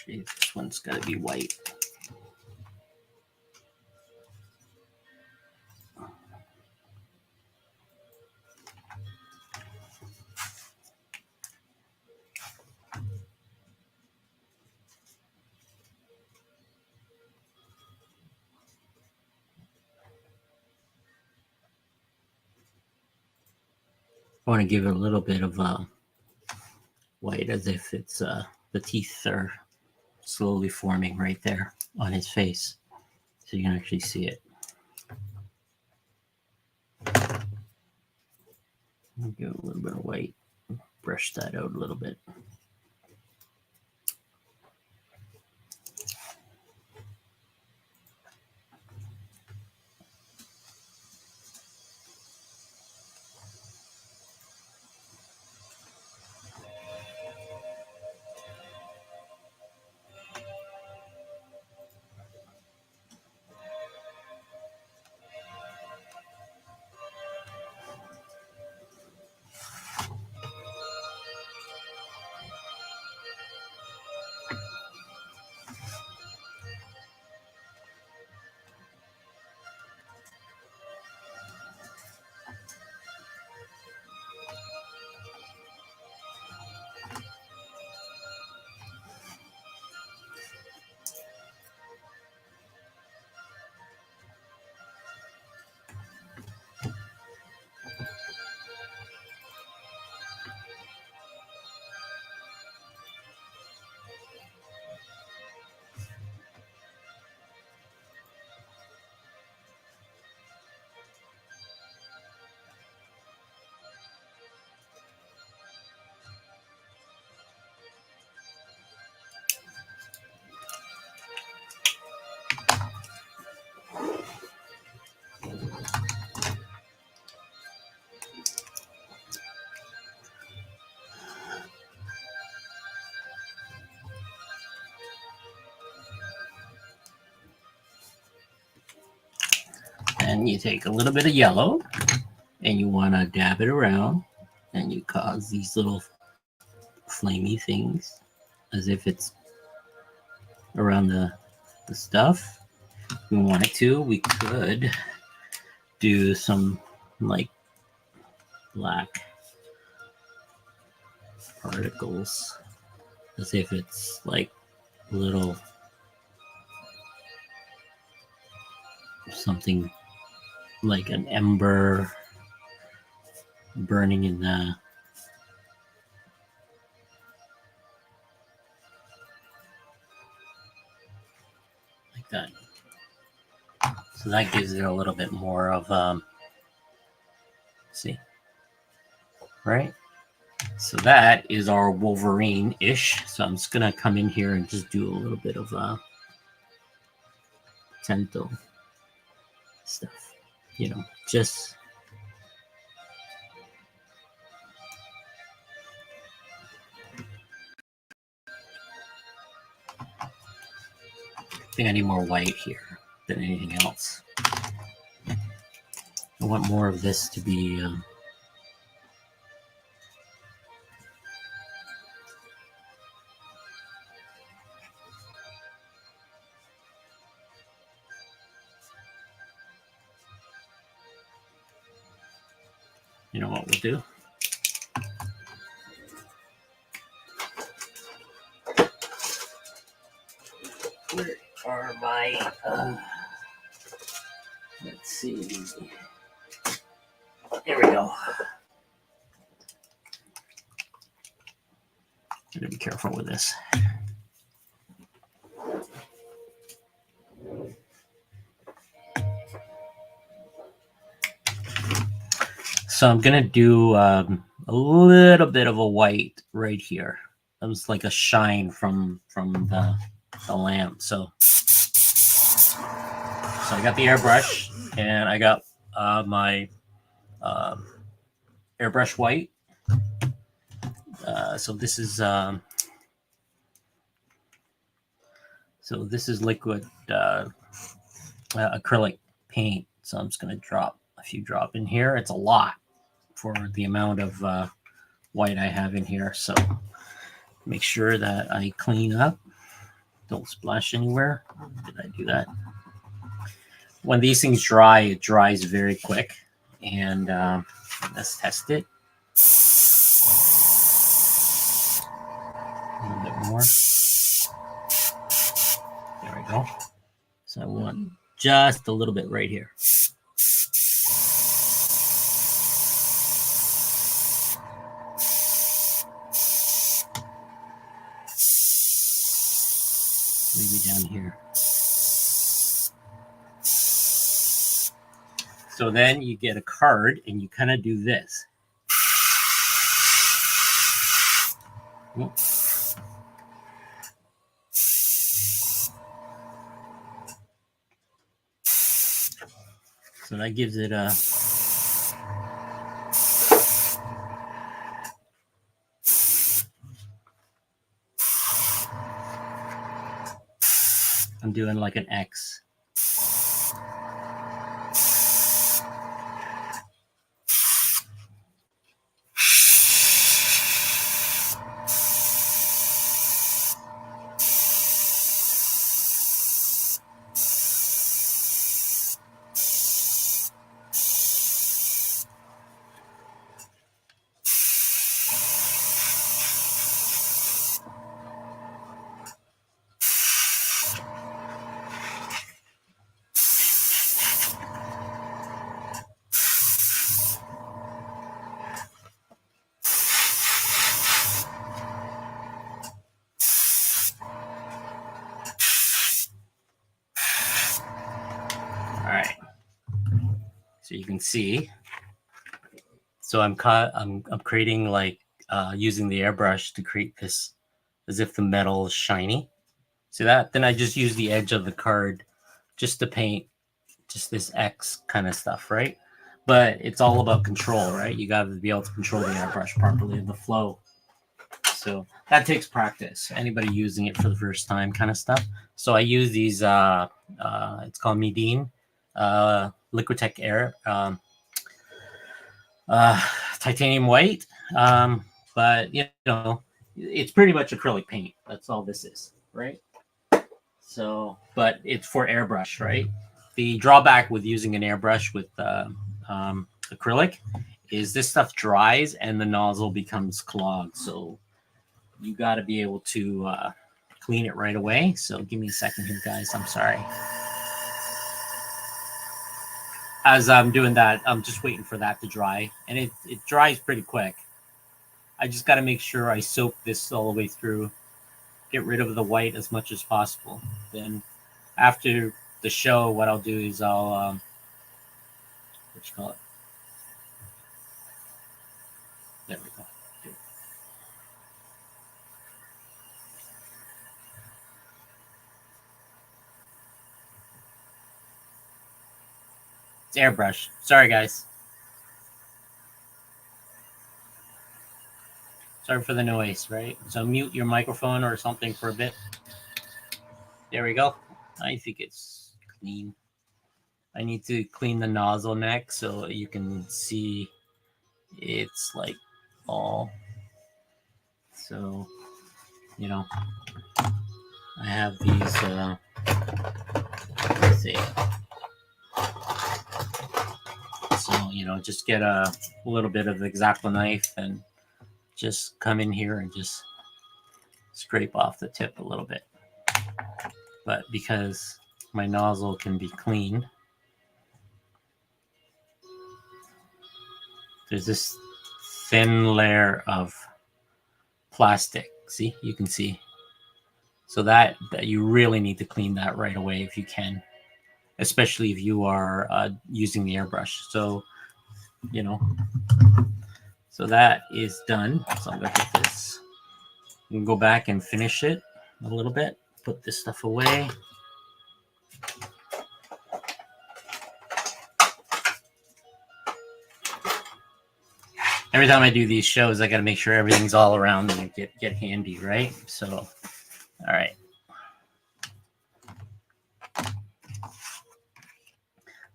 Actually, this one's got to be white. I want to give it a little bit of white, as if it's the teeth are slowly forming right there on his face, so you can actually see it. Give it a little bit of white, brush that out a little bit. And you take a little bit of yellow and you want to dab it around, and you cause these little flamey things as if it's around the stuff. If we wanted to, we could do some like black particles as if it's like little something like an ember burning in the like that. So that gives it a little bit more of see, right? So that is our Wolverine-ish. So I'm just gonna come in here and just do a little bit of tento stuff, you know, just I think I need more white here than anything else. I want more of this to be you know what we'll do? Where are my let's see. There we go. I'm gonna be careful with this. So I'm gonna do a little bit of a white right here. That was like a shine from the lamp. So I got the airbrush and I got my airbrush white. So this is liquid acrylic paint. So I'm just gonna drop a few drop in here. It's a lot for the amount of white I have in here. So make sure that I clean up Don't splash anywhere. Did I do that? When these things dry, it dries very quick. And let's test it. A little bit more. There we go. So I want just a little bit right here. Maybe down here. So then you get a card and you kind of do this. So that gives it a I'm doing like an X. All right. So you can see. So I'm creating like using the airbrush to create this as if the metal is shiny. See that? Then I just use the edge of the card just to paint just this X kind of stuff, right? But it's all about control, right? You got to be able to control the airbrush properly and the flow. So that takes practice. Anybody using it for the first time kind of stuff. So I use these, it's called Midine, Liquitech Air, titanium white. But, you know, it's pretty much acrylic paint. That's all this is, right? So, but it's for airbrush, right? The drawback with using an airbrush with acrylic is this stuff dries and the nozzle becomes clogged. So you got to be able to clean it right away. So give me a second here, guys. I'm sorry. As I'm doing that, I'm just waiting for that to dry. And it dries pretty quick. I just got to make sure I soak this all the way through. Get rid of the white as much as possible. Then after the show, what I'll do is I'll, what you call it? There we go. It's airbrush. Sorry, guys. Sorry for the noise, right? So mute your microphone or something for a bit. There we go. I think it's clean. I need to clean the nozzle neck so you can see it's like all. So, you know, I have these, let's see. So, you know, just get a little bit of X-Acto knife and just come in here and just scrape off the tip a little bit. But because my nozzle can be clean, there's this thin layer of plastic. See, you can see. So that you really need to clean that right away if you can, especially if you are using the airbrush. So, you know, so that is done. So I'm going to hit this. You can go back and finish it a little bit. Put this stuff away. Every time I do these shows, I got to make sure everything's all around and get handy, right? So, all right.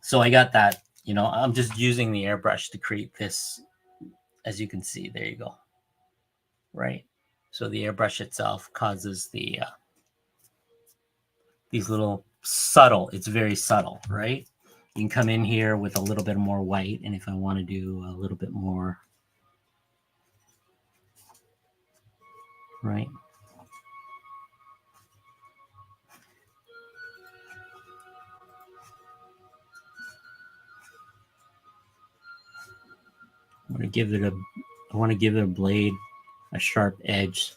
So I got that, you know, I'm just using the airbrush to create this, as you can see, there you go, right? So the airbrush itself causes the these little subtle, it's very subtle, right? You can come in here with a little bit more white, and if I want to do a little bit more, right? I want to give it a blade, a sharp edge,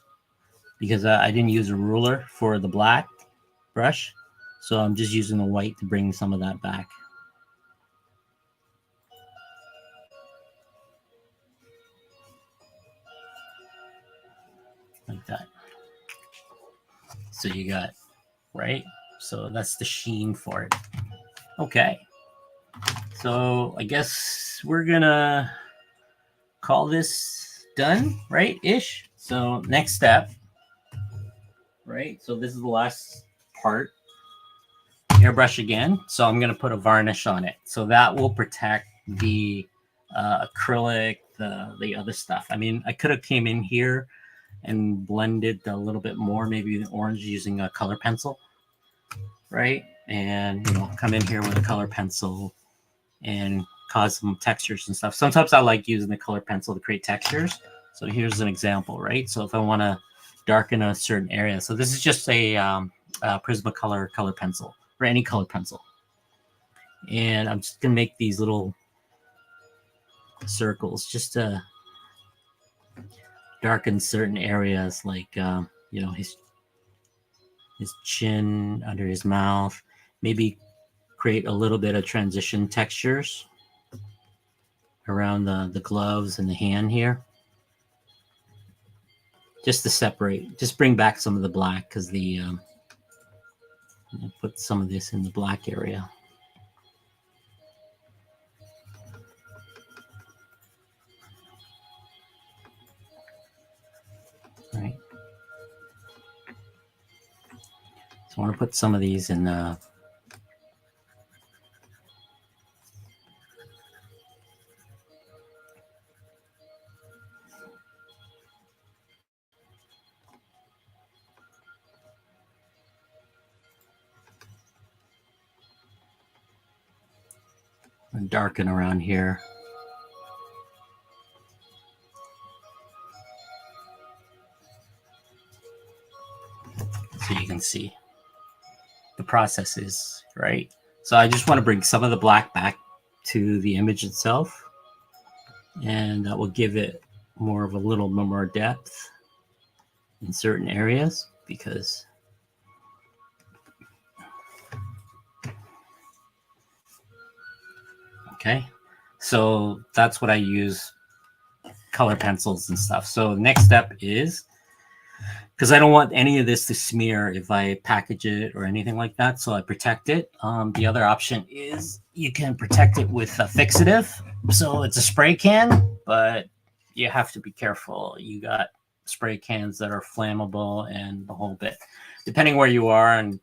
because I didn't use a ruler for the black brush, so I'm just using the white to bring some of that back. Like that. So you got, right? So that's the sheen for it. Okay. So I guess we're gonna call this done, right? Ish. So next step, right? So this is the last part. Airbrush again. So I'm gonna put a varnish on it. So that will protect the acrylic, the other stuff. I mean, I could have came in here and blended a little bit more, maybe the orange using a color pencil, right? And come in here with a color pencil and cause some textures and stuff. Sometimes I like using the color pencil to create textures. So here's an example, right? So if I want to darken a certain area, so this is just a Prismacolor color pencil, or any color pencil. And I'm just gonna make these little circles just to darken certain areas, like his chin, under his mouth, maybe create a little bit of transition textures around the gloves and the hand here, just to separate, just bring back some of the black, because put some of this in the black area. Right. So I want to put some of these in darken around here. So you can see the process is, right? So I just want to bring some of the black back to the image itself, and that will give it more of a little more depth in certain areas, because okay, so that's what I use, color pencils and stuff. So next step is, because I don't want any of this to smear if I package it or anything like that, so I protect it. The other option is you can protect it with a fixative. So it's a spray can, but you have to be careful. You got spray cans that are flammable and the whole bit, depending where you are. And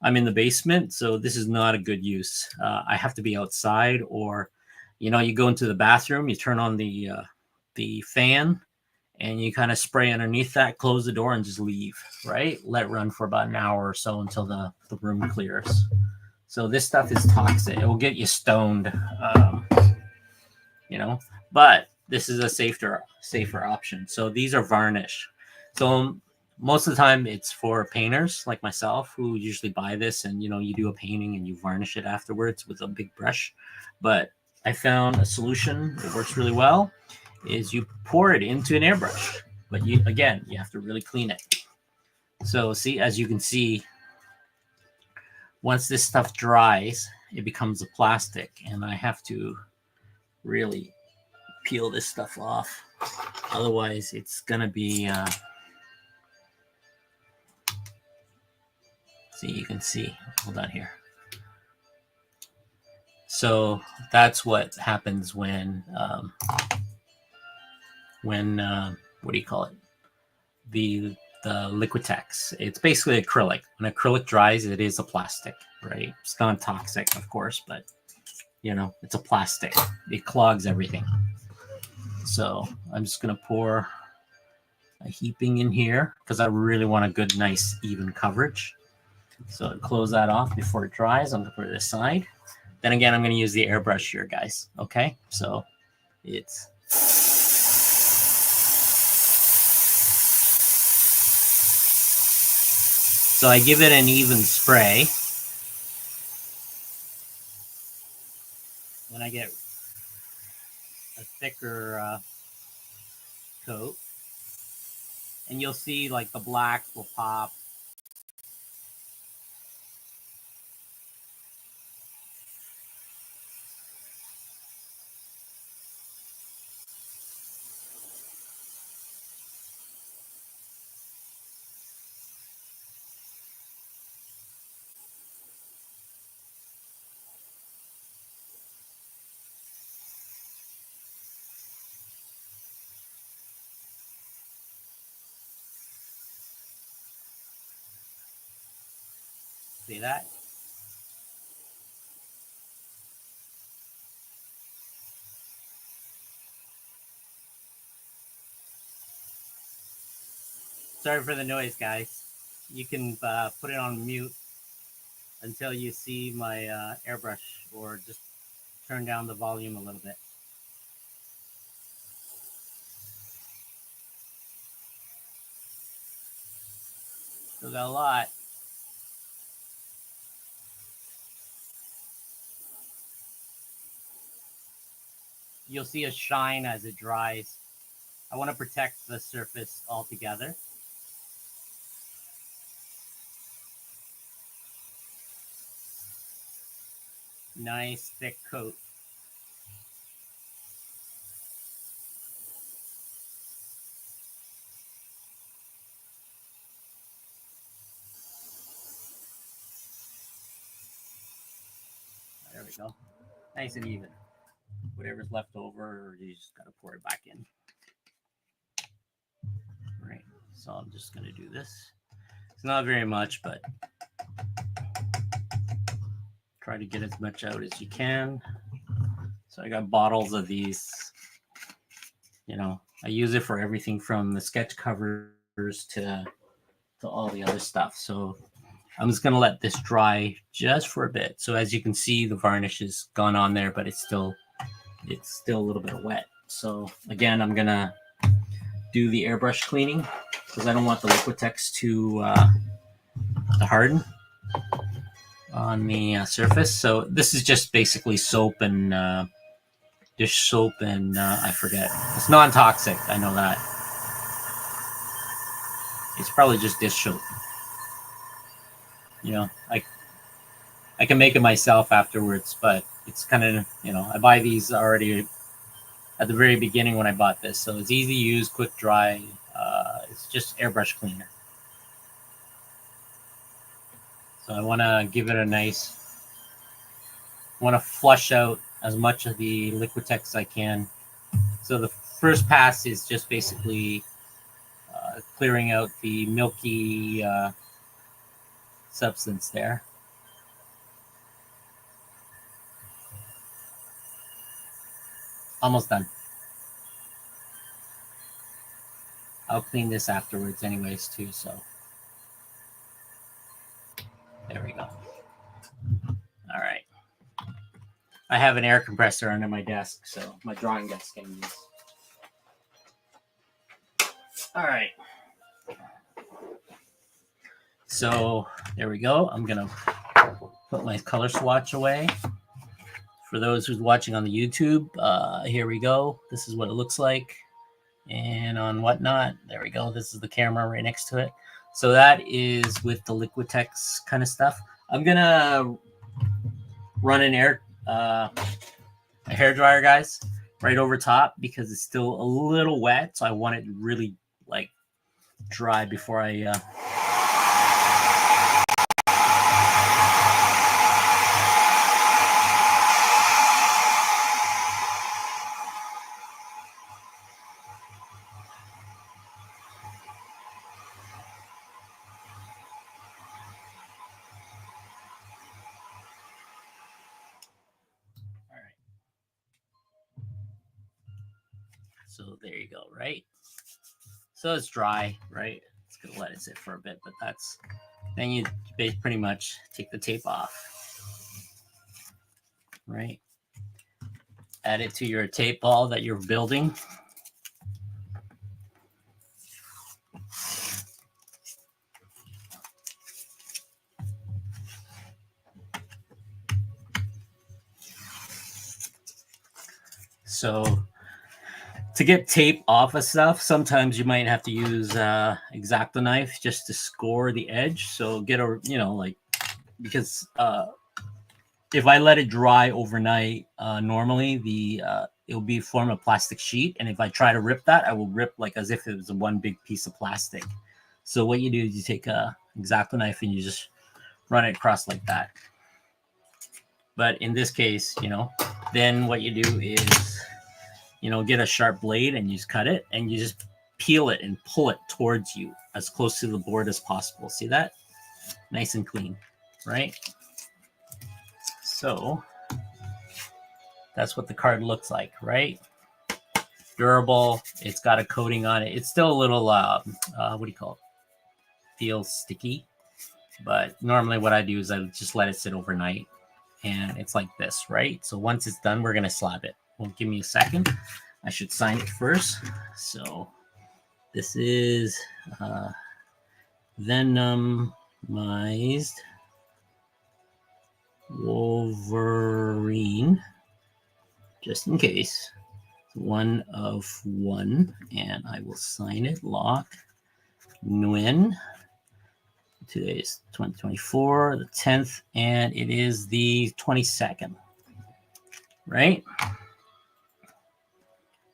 I'm in the basement, so this is not a good use. I have to be outside, or you go into the bathroom, you turn on the fan, and you kind of spray underneath that, close the door, and just leave, right? Let it run for about an hour or so until the room clears. So this stuff is toxic. It will get you stoned, but this is a safer option. So these are varnish. So most of the time it's for painters like myself, who usually buy this, and you do a painting and you varnish it afterwards with a big brush. But I found a solution that works really well, is you pour it into an airbrush, but you have to really clean it. So see, as you can see, once this stuff dries, it becomes a plastic, and I have to really peel this stuff off. Otherwise, it's gonna be see, you can see, hold on here. So that's what happens when what do you call it? The Liquitex. It's basically acrylic. When acrylic dries, it is a plastic, right? It's not toxic, of course, but it's a plastic. It clogs everything. So I'm just gonna pour a heaping in here, because I really want a good, nice, even coverage. So close that off before it dries. I'm going to put it aside. Then again, I'm going to use the airbrush here, guys. Okay, so it's... So I give it an even spray. When I get a thicker coat, and you'll see like the blacks will pop. See that? Sorry for the noise, guys. You can put it on mute until you see my airbrush, or just turn down the volume a little bit. Still got a lot. You'll see a shine as it dries. I want to protect the surface altogether. Nice thick coat. There we go. Nice and even. Whatever's left over, you just got to pour it back in. Right. So I'm just going to do this. It's not very much, but try to get as much out as you can. So I got bottles of these. You know, I use it for everything from the sketch covers to all the other stuff. So I'm just going to let this dry just for a bit. So as you can see, the varnish is gone on there, but it's still a little bit wet. So again, I'm going to do the airbrush cleaning because I don't want the Liquitex to harden on the surface. So this is just basically soap and dish soap and I forget. It's non-toxic. I know that. It's probably just dish soap. You know, I can make it myself afterwards, but it's kind of, you know, I buy these already at the very beginning when I bought this. So it's easy to use, quick dry. It's just airbrush cleaner. So I want to give it a nice, want to flush out as much of the Liquitex as I can. So the first pass is just basically clearing out the milky substance there. Almost done. I'll clean this afterwards anyways too, so there we go. All right. I have an air compressor under my desk, so my drawing desk can use. All right. So there we go. I'm gonna put my color swatch away. For those who's watching on the YouTube, here we go. This is what it looks like. And on Whatnot, there we go. This is the camera right next to it. So that is with the Liquitex kind of stuff. I'm gonna run a hair dryer, guys, right over top because it's still a little wet. So I want it really like dry before I So there you go, right? So it's dry, right? It's gonna let it sit for a bit, but that's Then you pretty much take the tape off, right? Add it to your tape ball that you're building. So to get tape off of stuff, sometimes you might have to use X-Acto knife just to score the edge. So get a, like, because if I let it dry overnight, normally it'll be form a plastic sheet, and if I try to rip that, I will rip like as if it was one big piece of plastic. So what you do is you take a X-Acto knife and you just run it across like that. But in this case, then what you do is, get a sharp blade and you just cut it and you just peel it and pull it towards you as close to the board as possible. See that? Nice and clean, right? So that's what the card looks like, right? Durable. It's got a coating on it. It's still a little, what do you call it? Feels sticky. But normally what I do is I just let it sit overnight. And it's like this, right? So once it's done, we're going to slab it. Well, give me a second. I should sign it first. So this is Venomized Wolverine, just in case. 1 of 1, and I will sign it. Lock Nguyen. Today is 2024, the 10th, and it is the 22nd, right?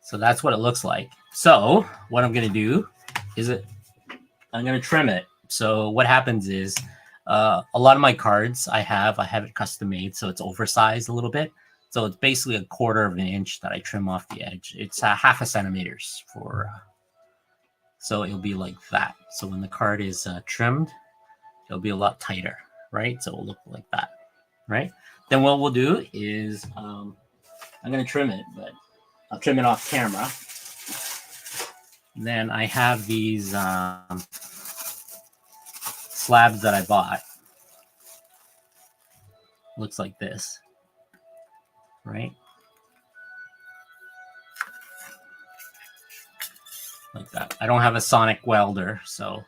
So that's what it looks like. So what I'm going to do is I'm going to trim it. So what happens is a lot of my cards I have it custom made, so it's oversized a little bit. So it's basically 1/4 of an inch that I trim off the edge. It's 0.5 centimeters for, so it'll be like that. So when the card is trimmed, it'll be a lot tighter, right? So it'll look like that, right? Then what we'll do is I'm going to trim it, but I'll trim it off camera. Then I have these slabs that I bought. Looks like this, right? Like that. I don't have a sonic welder, so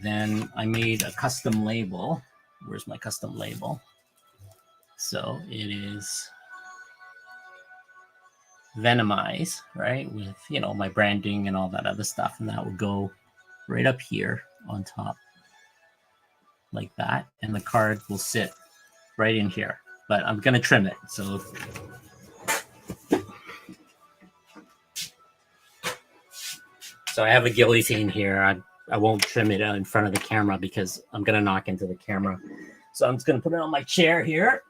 then I made a custom label. Where's my custom label? So it is Venomized, right? With, my branding and all that other stuff. And that will go right up here on top like that. And the card will sit right in here. But I'm going to trim it. So I have a guillotine here. I won't trim it in front of the camera because I'm going to knock into the camera. So I'm just going to put it on my chair here.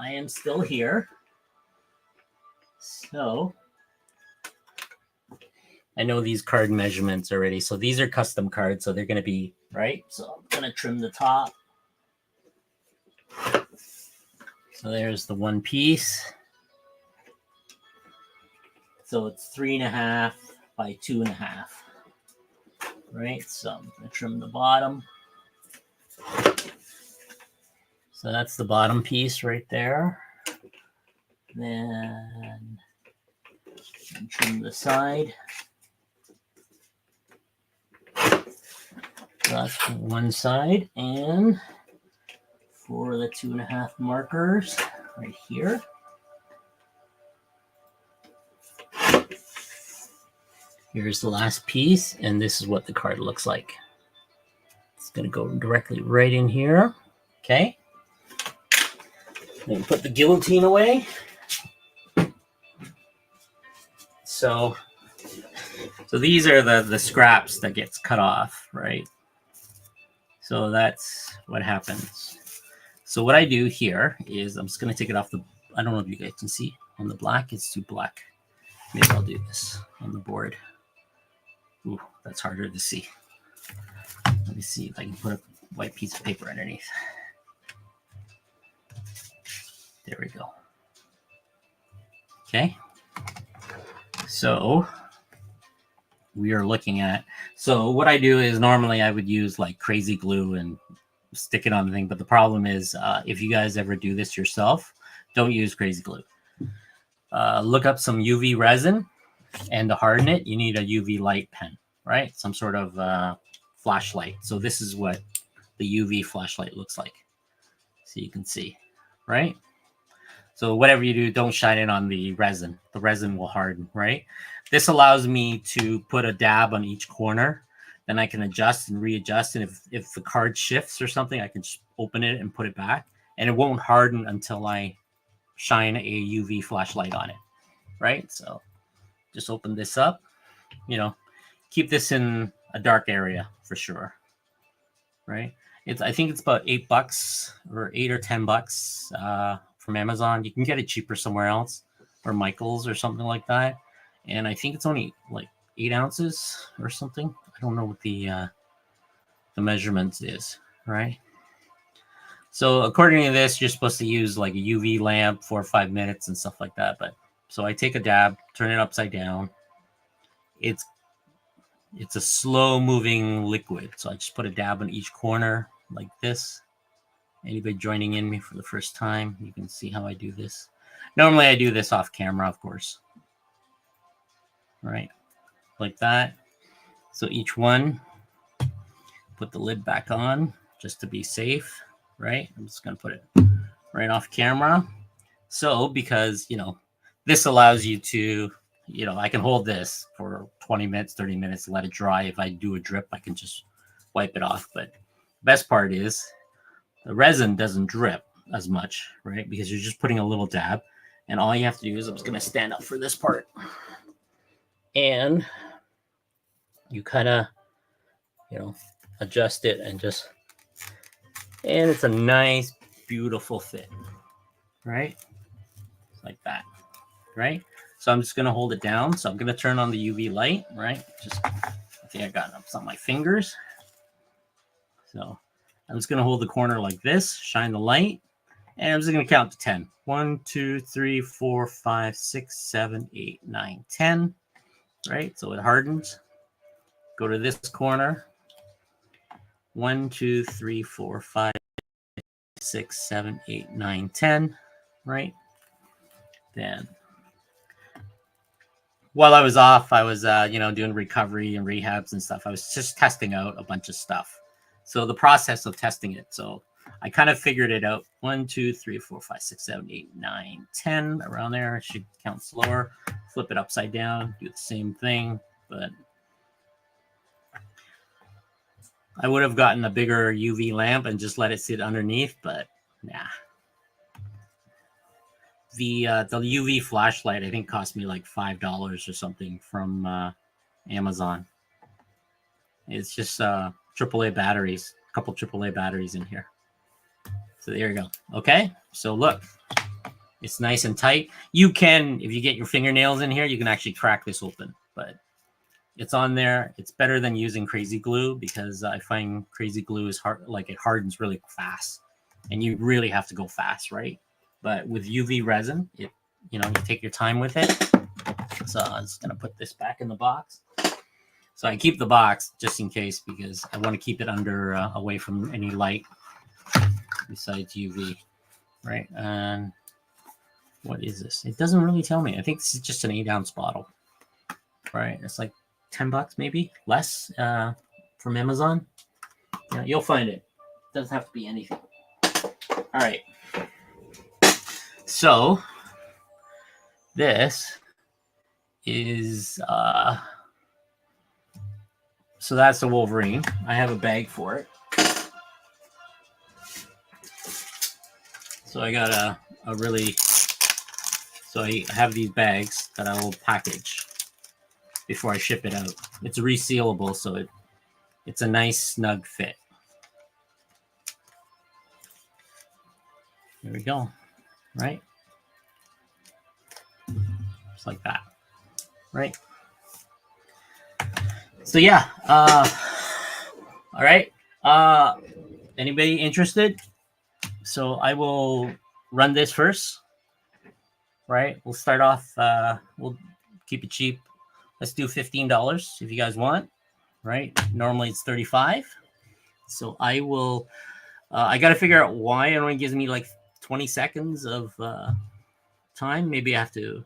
I am still here. So I know these card measurements already. So these are custom cards. So they're going to be, right? So I'm going to trim the top. So there's the one piece. So it's 3.5 by 2.5. Right, so I'm going to trim the bottom. So that's the bottom piece right there. Then trim the side. So that's one side. And for the 2.5 markers right here. Here's the last piece, and this is what the card looks like. It's going to go directly right in here. Okay. Then put the guillotine away. So these are the scraps that gets cut off, right? So that's what happens. So what I do here is I'm just going to take it off the, I don't know if you guys can see on the black, it's too black. Maybe I'll do this on the board. Ooh, that's harder to see. Let me see if I can put a white piece of paper underneath. There we go. Okay. So we are looking at. So what I do is normally I would use like crazy glue and stick it on the thing. But the problem is if you guys ever do this yourself, don't use crazy glue. Look up some UV resin, and to harden it, you need a UV light pen, right? Some sort of flashlight. So this is what the UV flashlight looks like. So you can see, right? So whatever you do, don't shine it on the resin. The resin will harden, right? This allows me to put a dab on each corner. Then I can adjust and readjust. And if the card shifts or something, I can just open it and put it back. And it won't harden until I shine a UV flashlight on it, right? So just open this up, you know, keep this in a dark area for sure, right? I think it's about $8 or $8 or $10 from Amazon. You can get it cheaper somewhere else, or Michael's or something like that. And I think it's only like 8 ounces or something. I don't know what the measurements is, right? So according to this, you're supposed to use like a UV lamp 4 or 5 minutes and stuff like that. But so I take a dab, turn it upside down. It's a slow moving liquid. So I just put a dab on each corner like this. Anybody joining in me for the first time, you can see how I do this. Normally I do this off camera, of course. Right, like that. So each one, put the lid back on just to be safe, right? I'm just gonna put it right off camera. So because, you know, this allows you to, you know, I can hold this for 20 minutes, 30 minutes, let it dry. If I do a drip, I can just wipe it off. But the best part is the resin doesn't drip as much, right? Because you're just putting a little dab. And all you have to do is, I'm just going to stand up for this part. And you kind of, you know, adjust it and it's a nice, beautiful fit, right? Like that, right? So I'm just going to hold it down. So I'm going to turn on the UV light, right? I think I got it on my fingers. So I'm just going to hold the corner like this, shine the light, and I'm just going to count to 10. 1, 2, 3, 4, 5, 6, 7, 8, 9, 10, right? So it hardens. Go to this corner. 1, 2, 3, 4, 5, 6, 7, 8, 9, 10, right? Then while I was off, I was, doing recovery and rehabs and stuff. I was just testing out a bunch of stuff. So the process of testing it. So I kind of figured it out. 1, 2, 3, 4, 5, 6, 7, 8, 9, 10, around there. I should count slower. Flip it upside down. Do the same thing. But I would have gotten a bigger UV lamp and just let it sit underneath. But nah. The UV flashlight, I think, cost me like $5 or something from Amazon. It's just AAA batteries, a couple AAA batteries in here. So there you go. Okay, so look, it's nice and tight. You can, if you get your fingernails in here, you can actually crack this open, but it's on there. It's better than using crazy glue because I find crazy glue is hard, like it hardens really fast, and you really have to go fast, right? But with UV resin, you take your time with it. So I'm just gonna put this back in the box. So I keep the box just in case because I want to keep it under, away from any light besides UV, right? And what is this? It doesn't really tell me. I think this is just an 8-ounce bottle, right? It's like $10 maybe, less from Amazon. Yeah, you'll find it. It doesn't have to be anything. All right. So this is so that's the Wolverine. I have a bag for it. So I got so I have these bags that I will package before I ship it out. It's resealable, so it's a nice snug fit. There we go. Right? Just like that. Right? So yeah, all right. Anybody interested? So I will run this first, right? We'll start off, we'll keep it cheap. let's do $15 if you guys want, right? Normally it's 35. So I will, I got to figure out why it only gives me like 20 seconds of time. Maybe I have to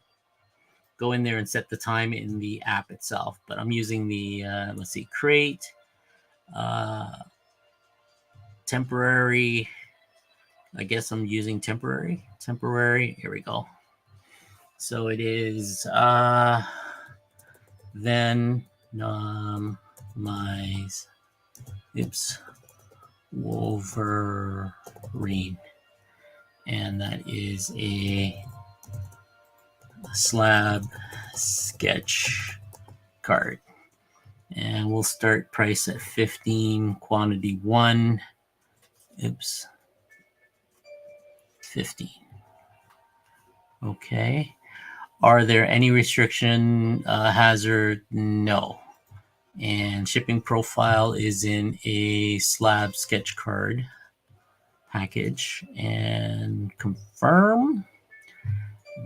go in there and set the time in the app itself, but I'm using the, let's see, create, temporary. I guess I'm using temporary. Here we go. So it is Venomized, Wolverine, and that is a slab sketch card, and we'll start price at 15, quantity 1. 15. Okay. Are there any restriction hazard? No. And shipping profile is in a slab sketch card package. And confirm.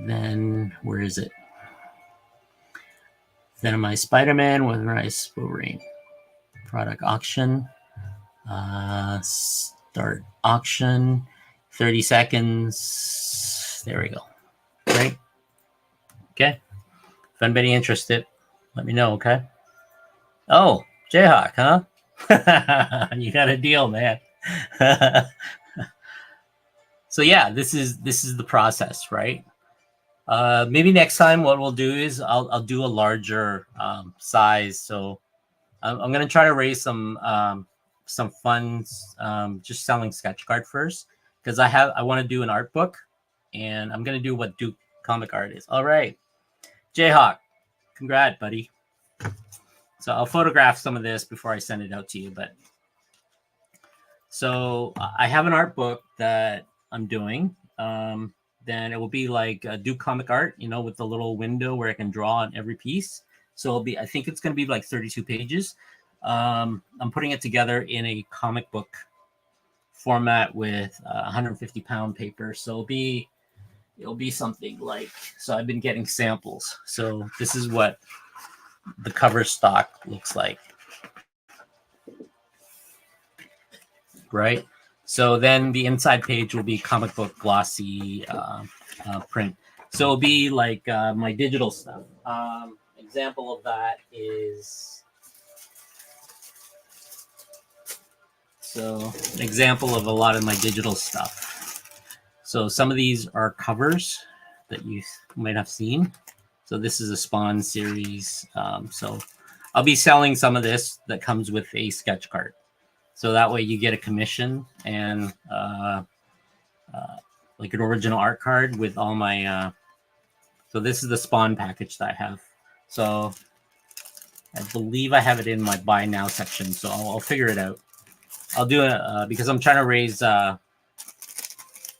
Then where is it? Venomized Spider-Man with Venomized Wolverine. Product auction. Start auction. 30 seconds. There we go. Right? Okay. If anybody interested, let me know, okay? Oh, Jayhawk, huh? You got a deal, man. So yeah, this is the process, right? Maybe next time what we'll do is I'll do a larger size. So I'm gonna try to raise some funds, just selling Sketchcard first, because I want to do an art book, and I'm gonna do what Duke comic art is. All right, Jayhawk, congrats, buddy. So I'll photograph some of this before I send it out to you. But so I have an art book that I'm doing. Then it will be like Duke comic art, you know, with the little window where I can draw on every piece. So it'll be, I think it's going to be like 32 pages. I'm putting it together in a comic book format with 150-pound paper. So it'll be something like, so I've been getting samples. So this is what the cover stock looks like, right? So then the inside page will be comic book glossy print. So it'll be like my digital stuff. Example of that is, so an example of a lot of my digital stuff. So some of these are covers that you might have seen. So this is a Spawn series. So I'll be selling some of this that comes with a sketch card. So that way you get a commission and like an original art card with all my, so this is the Spawn package that I have. So I believe I have it in my buy now section. So I'll figure it out. I'll do it because I'm trying to raise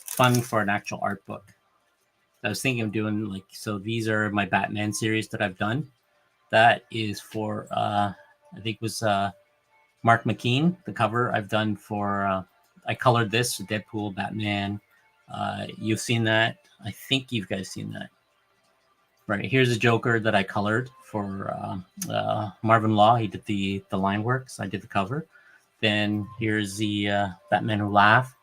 fund for an actual art book. I was thinking of doing like, so these are my Batman series that I've done. That is for, I think it was Mark McKean, the cover I've done for, I colored this, Deadpool, Batman. You've seen that. I think you guys seen that. Right, here's a Joker that I colored for Marvin Law. He did the line work, so I did the cover. Then here's the Batman Who Laugh.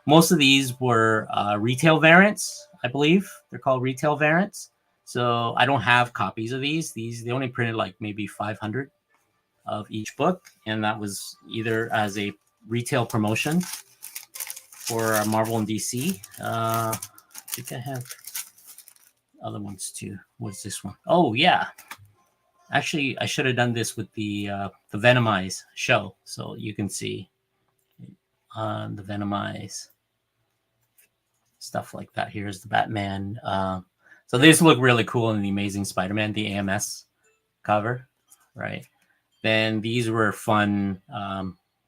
Most of these were retail variants, I believe. They're called retail variants. So I don't have copies of these. They only printed like maybe 500 of each book. And that was either as a retail promotion for Marvel and DC. I think I have other ones too. What's this one? Oh, yeah. Actually, I should have done this with the Venomized show. So you can see the Venomized stuff like that. Here's the Batman. So these look really cool in the Amazing Spider-Man, the AMS cover, right? Then these were fun,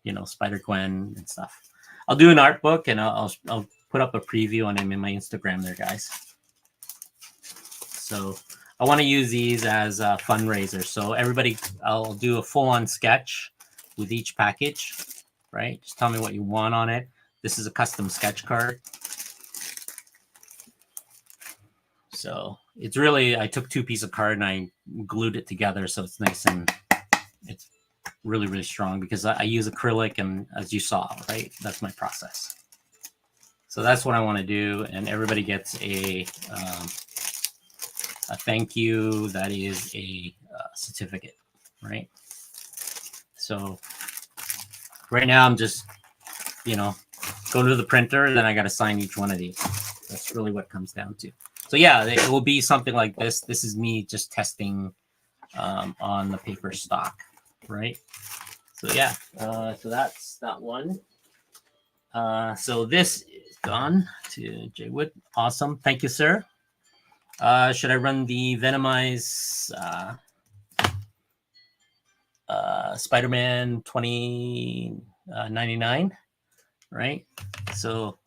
you know, Spider-Gwen and stuff. I'll do an art book and I'll put up a preview on them in my Instagram there, guys. So I want to use these as fundraisers. So everybody, I'll do a full-on sketch with each package, right? Just tell me what you want on it. This is a custom sketch card. So it's really, I took 2 pieces of card and I glued it together so it's nice and it's really, really strong because I use acrylic, and as you saw, right, that's my process. So that's what I want to do, and everybody gets a thank you. That is a certificate, right? So right now I'm just, going to the printer, then I got to sign each one of these. That's really what it comes down to. So yeah, it will be something like this. This is me just testing on the paper stock, right? So yeah, so that's that one. So this is gone to Jay Wood. Awesome. Thank you, sir. Should I run the Venomized Spider-Man 2099? Right? So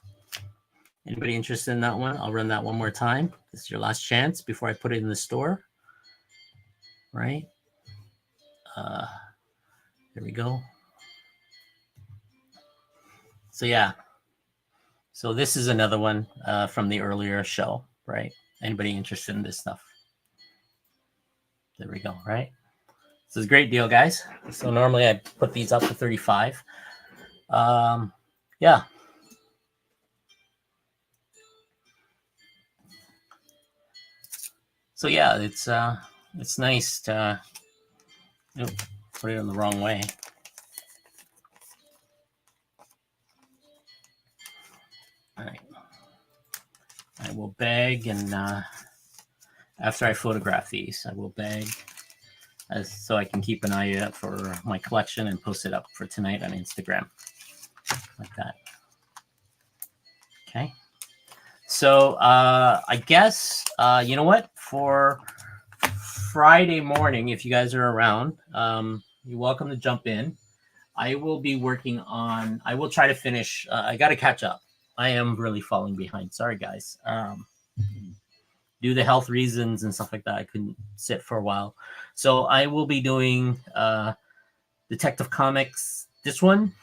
anybody interested in that one? I'll run that one more time. This is your last chance before I put it in the store. Right? There we go. So yeah. So this is another one from the earlier show, right? Anybody interested in this stuff? There we go, right? This is a great deal, guys. So normally I put these up to 35. Yeah. So yeah, it's nice to put it in the wrong way. All right. I will beg, and after I photograph these, I will beg so I can keep an eye out for my collection and post it up for tonight on Instagram, like that. Okay. So I guess, you know what? For Friday morning, if you guys are around, you're welcome to jump in. I will be working on, I will try to finish, I got to catch up. I am really falling behind. Sorry, guys. Due to health reasons and stuff like that, I couldn't sit for a while. So I will be doing Detective Comics, this one.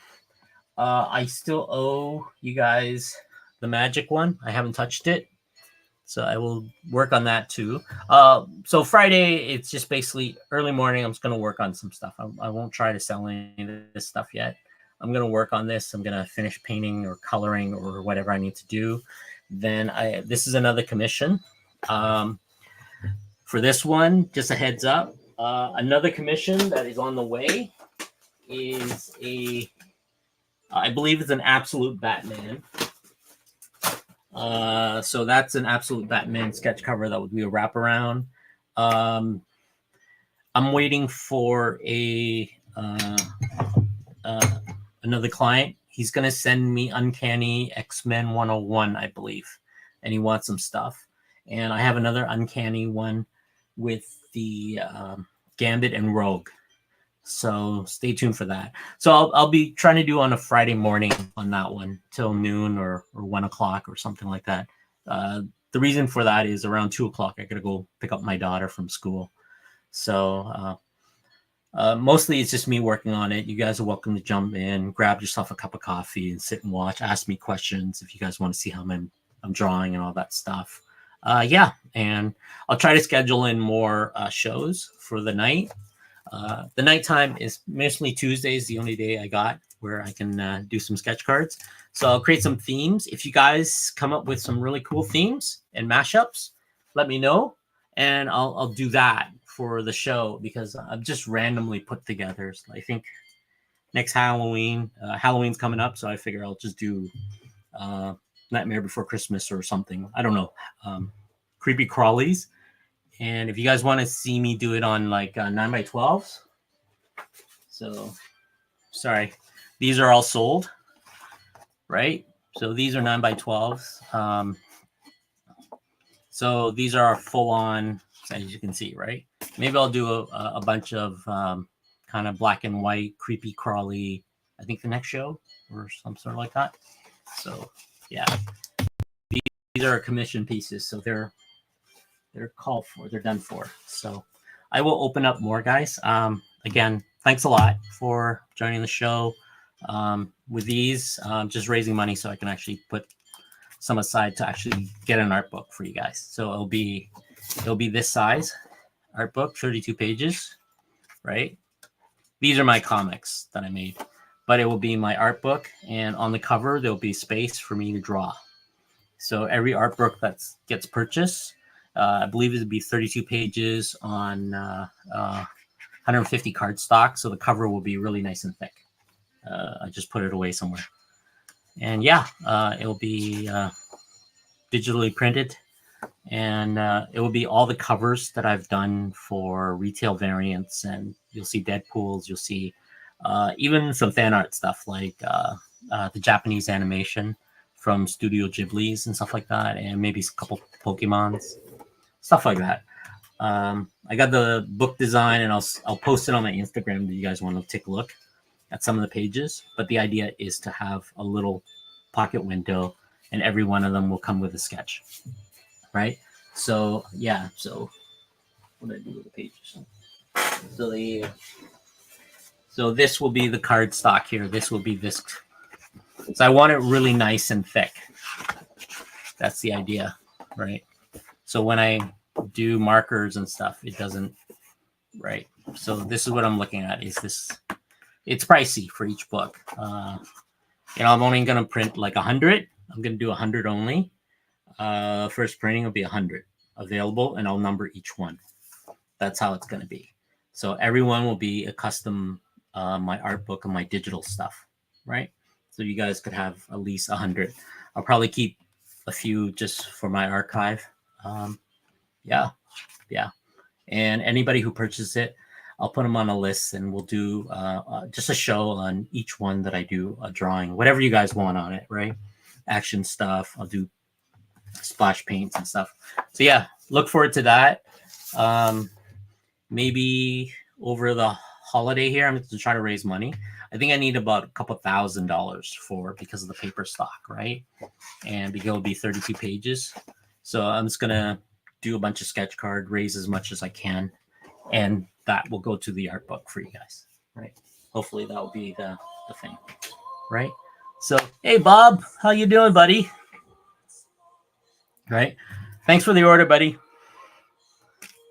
I still owe you guys the Magic one. I haven't touched it. So I will work on that too. So Friday, it's just basically early morning. I'm just going to work on some stuff. I won't try to sell any of this stuff yet. I'm going to work on this. I'm going to finish painting or coloring or whatever I need to do. Then this is another commission. For this one, just a heads up, another commission that is on the way is I believe it's an Absolute Batman. So that's an Absolute Batman sketch cover that would be a wraparound. I'm waiting for another client. He's going to send me Uncanny X-Men 101, I believe, and he wants some stuff. And I have another Uncanny one with the Gambit and Rogue. So stay tuned for that. So I'll be trying to do on a Friday morning on that one till noon or 1 o'clock or something like that. The reason for that is around 2 o'clock, I got to go pick up my daughter from school. So mostly it's just me working on it. You guys are welcome to jump in, grab yourself a cup of coffee and sit and watch. Ask me questions if you guys want to see how I'm drawing and all that stuff. Yeah, and I'll try to schedule in more shows for the night. The nighttime is mostly Tuesdays, the only day I got where I can do some sketch cards. So I'll create some themes. If you guys come up with some really cool themes and mashups, let me know, and I'll do that for the show because I've just randomly put together. So I think next Halloween, Halloween's coming up, so I figure I'll just do Nightmare Before Christmas or something. I don't know. Creepy crawlies. And if you guys want to see me do it on like 9x12s, so sorry, these are all sold, right? So these are 9x12s. So these are full on, as you can see, right? Maybe I'll do a bunch of kind of black and white, creepy crawly, I think the next show or some sort of like that. So yeah, these are commission pieces. So they're called for, they're done for. So I will open up more, guys. Again, thanks a lot for joining the show. With these, just raising money so I can actually put some aside to actually get an art book for you guys. So it'll be this size art book, 32 pages, right? These are my comics that I made, but it will be my art book, and on the cover there'll be space for me to draw. So every art book that gets purchased, I believe it'll be 32 pages on 150 cardstock. So the cover will be really nice and thick. I just put it away somewhere. And yeah, it'll be digitally printed, and it will be all the covers that I've done for retail variants. And you'll see Deadpools, you'll see even some fan art stuff like the Japanese animation from Studio Ghibli's and stuff like that, and maybe a couple Pokemons, stuff like that. I got the book design, and I'll post it on my Instagram. Do you guys want to take a look at some of the pages? But the idea is to have a little pocket window, and every one of them will come with a sketch, right? So yeah. So what did I do with the pages? So this will be the card stock here. This will be this. So I want it really nice and thick. That's the idea, right? So when I do markers and stuff, it doesn't, right? So this is what I'm looking at. Is this? It's pricey for each book. I'm only going to print like 100. I'm going to do 100 only. First printing will be 100 available, and I'll number each one. That's how it's going to be. So everyone will be a custom my art book and my digital stuff, right? So you guys could have at least 100. I'll probably keep a few just for my archive. Yeah. And anybody who purchases it, I'll put them on a list, and we'll do just a show on each one that I do a drawing, whatever you guys want on it, right? Action stuff. I'll do splash paints and stuff. So yeah, look forward to that. Maybe over the holiday here, I'm going to try to raise money. I think I need about a couple $1,000 because of the paper stock, right? And because it'll be 32 pages. So I'm just going to do a bunch of Sketchcard, raise as much as I can, and that will go to the art book for you guys, right? Hopefully that will be the thing, right? So, hey, Bob, how you doing, buddy? Right? Thanks for the order, buddy.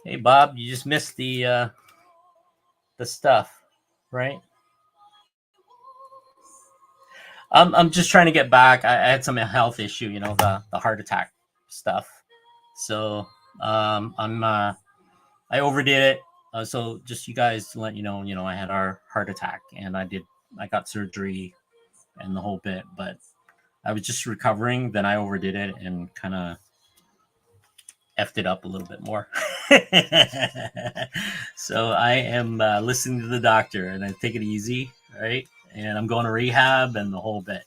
Hey, Bob, you just missed the stuff, right? I'm just trying to get back. I had some health issue, the heart attack stuff. So I overdid it. So just you guys to let you know, I had our heart attack, and I got surgery and the whole bit, but I was just recovering. Then I overdid it and kind of effed it up a little bit more. So I am listening to the doctor, and I take it easy, right? And I'm going to rehab and the whole bit.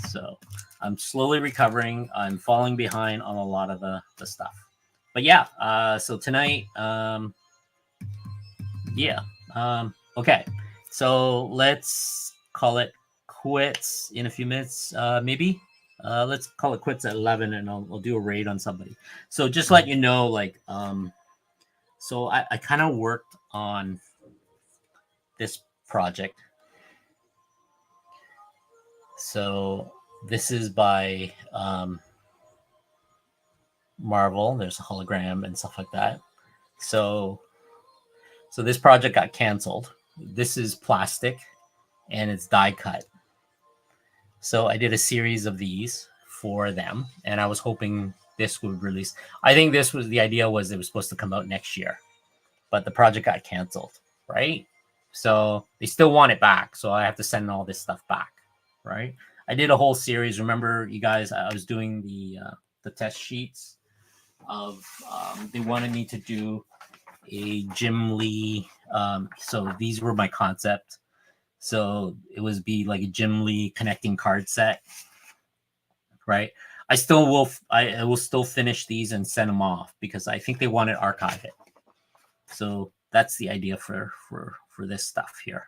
So I'm slowly recovering. I'm falling behind on a lot of the stuff. But yeah, so tonight, okay. So let's call it quits in a few minutes, maybe. Let's call it quits at 11, and I'll do a raid on somebody. So just let you know, so I kind of worked on this project. So this is by Marvel. There's a hologram and stuff like that. So this project got canceled. This is plastic, and it's die cut. So I did a series of these for them, and I was hoping this would release. I think this was the idea, was it was supposed to come out next year, but the project got canceled, right? So they still want it back. So I have to send all this stuff back, right? I did a whole series. Remember, you guys, I was doing the test sheets of, they wanted me to do a Jim Lee. So these were my concept. So it was be like a Jim Lee connecting card set, right? I will still finish these and send them off because I think they want to archive it. So that's the idea for this stuff here.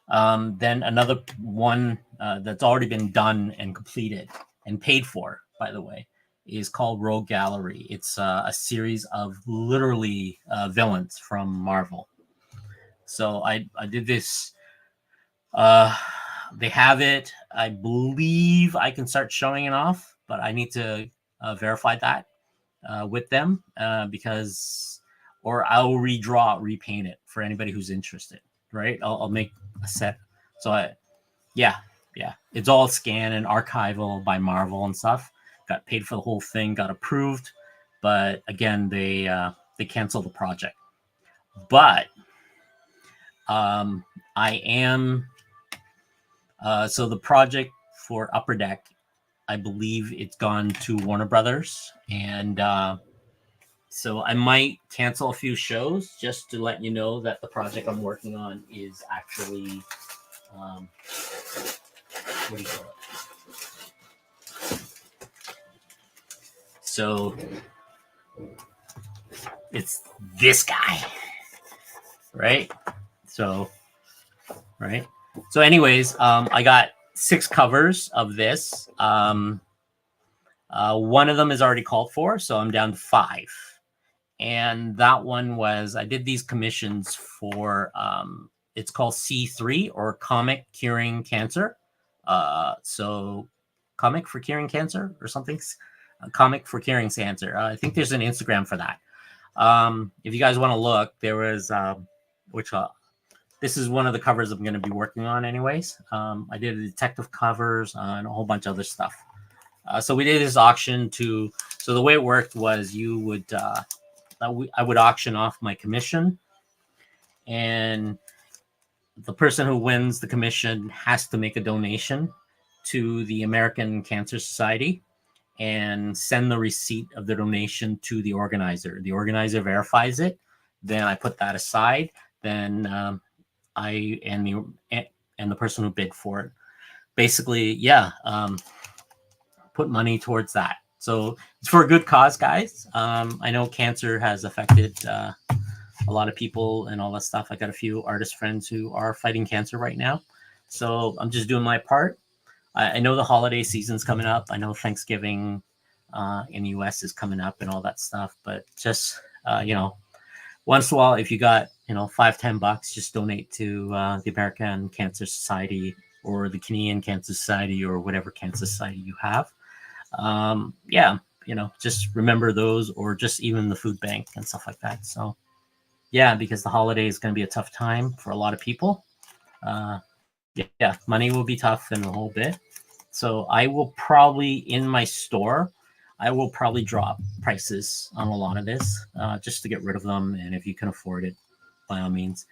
Then another one that's already been done and completed and paid for, by the way, is called Rogue Gallery. It's a series of literally villains from Marvel. So I did this. They have it. I believe I can start showing it off but I need to verify that with them because, or I'll repaint it for anybody who's interested. Right, I'll make a set. So yeah, it's all scanned and archival by Marvel and stuff. Got paid for the whole thing, got approved, but again, they canceled the project. But I am so the project for Upper Deck, I believe it's gone to Warner Brothers, and so I might cancel a few shows just to let you know that the project I'm working on is actually what do you call it? So it's this guy, right? So, right. So, anyways, I got 6 covers of this. One of them is already called for, so I'm down to 5. And that one was, I did these commissions for, it's called C3, or Comic Curing Cancer. So Comic for Curing Cancer or something. Comic for Curing Cancer. I think there's an Instagram for that. If you guys want to look, there was, which this is one of the covers I'm going to be working on anyways. I did a detective covers and a whole bunch of other stuff. So we did this auction to, so the way it worked was you would, I would auction off my commission, and the person who wins the commission has to make a donation to the American Cancer Society and send the receipt of the donation to the organizer. The organizer verifies it. Then I put that aside. Then I and the person who bid for it, basically, put money towards that. So it's for a good cause, guys. I know cancer has affected a lot of people and all that stuff. I got a few artist friends who are fighting cancer right now. So I'm just doing my part. I know the holiday season's coming up. I know Thanksgiving in the US is coming up and all that stuff. But just, once in a while, if you got, $5-10, just donate to the American Cancer Society or the Canadian Cancer Society or whatever cancer society you have. Just remember those, or just even the food bank and stuff like that. So, yeah, because the holiday is going to be a tough time for a lot of people. Money will be tough in a whole bit. So I will probably, in my store, I will probably drop prices on a lot of this just to get rid of them. And if you can afford it, by all means.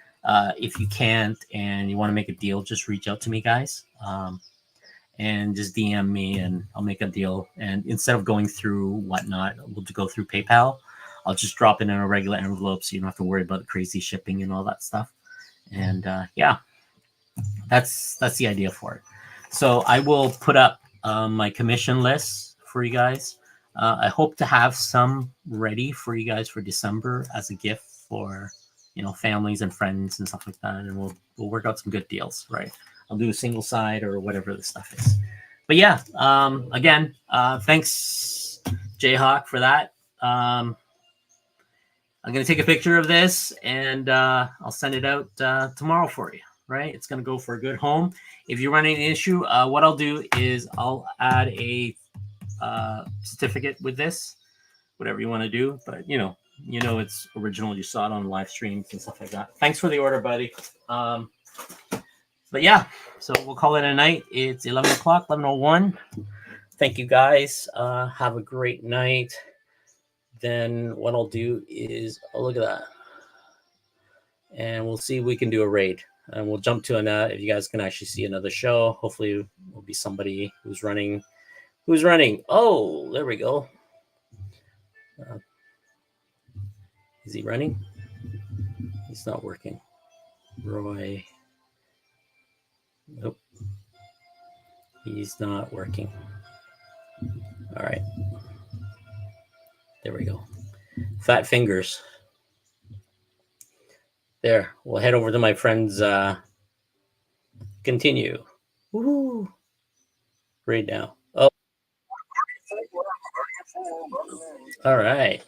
If you can't and you want to make a deal, just reach out to me, guys. And just DM me and I'll make a deal. And instead of going through whatnot, we'll go through PayPal. I'll just drop it in a regular envelope so you don't have to worry about the crazy shipping and all that stuff. And that's the idea for it. So I will put up my commission list for you guys. I hope to have some ready for you guys for December as a gift for families and friends and stuff like that. And we'll work out some good deals, right? I'll do a single side or whatever the stuff is. But yeah, again, thanks, Jayhawk, for that. I'm going to take a picture of this and I'll send it out tomorrow for you, right? It's going to go for a good home. If you're running an issue, what I'll do is I'll add a certificate with this, whatever you want to do. But, it's original. You saw it on live streams and stuff like that. Thanks for the order, buddy. But yeah, so we'll call it a night. It's 11 o'clock, 11:01. Thank you, guys. Have a great night. Then what I'll do is, look at that. And we'll see if we can do a raid. And we'll jump to if you guys can actually see another show. Hopefully it will be somebody who's running. Oh, there we go. Is he running? He's not working. Roy. Nope. He's not working. All right. There we go. Fat fingers. There. We'll head over to my friend's continue. Woohoo. Right now. Oh. All right.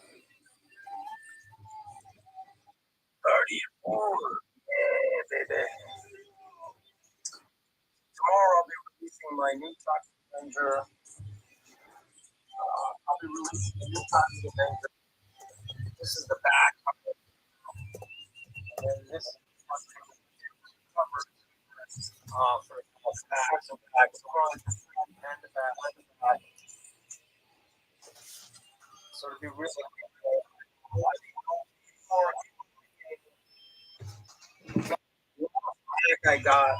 34. Yeah, baby. Tomorrow I'll be releasing my new Toxic Avenger This is the back, and this is cover for the back, so back, front, and the back. So to be really, I got.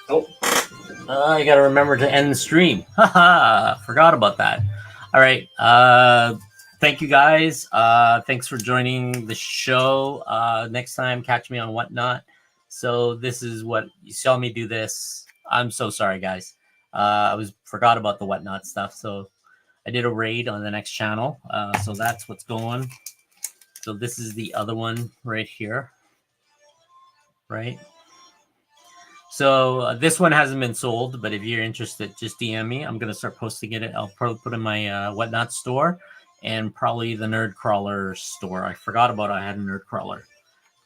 Oh, I gotta remember to end the stream. Haha, forgot about that. All right. Thank you guys. Thanks for joining the show. Next time, catch me on Whatnot. So this is what you saw me do this. I'm so sorry, guys. I was forgot about the Whatnot stuff. So I did a raid on the next channel. So that's what's going. So this is the other one right here. Right. So this one hasn't been sold, but if you're interested, just DM me. I'm gonna start posting it. I'll probably put in my Whatnot store and probably the Nerd Crawler store. I forgot about I had a Nerd Crawler,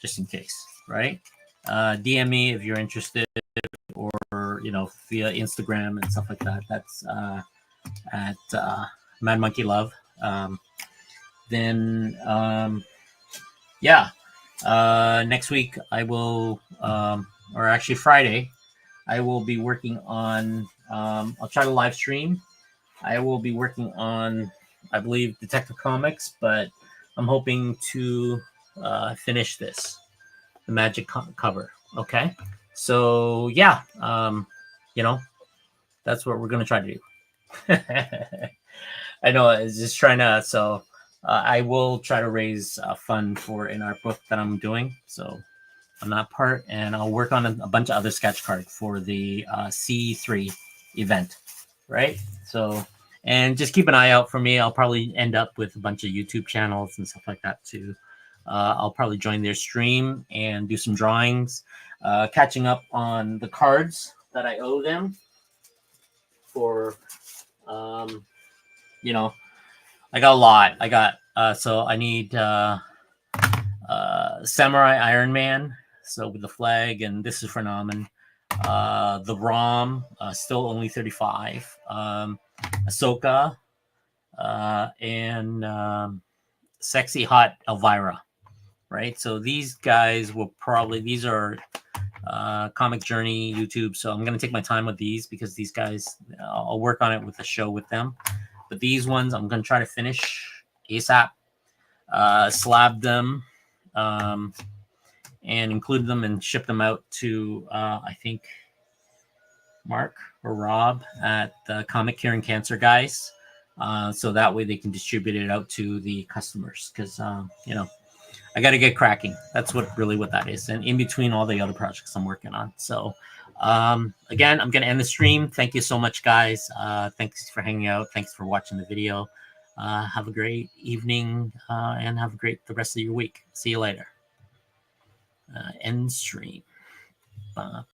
just in case, right? DM me if you're interested, or via Instagram and stuff like that. That's at Mad Monkey Love. Then yeah, next week I will, or actually Friday. I will be working on, I'll try to live stream. I will be working on, I believe, Detective Comics, but I'm hoping to finish this, the Magic cover. Okay. So, yeah, that's what we're going to try to do. I know it's just trying to, so I will try to raise a fund for in our book that I'm doing. So, on that part, and I'll work on a bunch of other sketch cards for the C3 event, right? So, and just keep an eye out for me. I'll probably end up with a bunch of YouTube channels and stuff like that too. I'll probably join their stream and do some drawings, catching up on the cards that I owe them for, um, I got a lot. I got, so I need Samurai Iron Man, so with the flag, and this is for Namen. The ROM, still only 35. Ahsoka, and Sexy Hot Elvira, right? So these guys will probably, these are Comic Journey YouTube, so I'm going to take my time with these because these guys, I'll work on it with the show with them. But these ones, I'm going to try to finish ASAP, slab them, and include them and ship them out to, I think, Mark or Rob at the Comic Cure and Cancer guys. So that way they can distribute it out to the customers because, I got to get cracking. That's what that is. And in between all the other projects I'm working on. So, again, I'm going to end the stream. Thank you so much, guys. Thanks for hanging out. Thanks for watching the video. Have a great evening and have a great the rest of your week. See you later. End stream.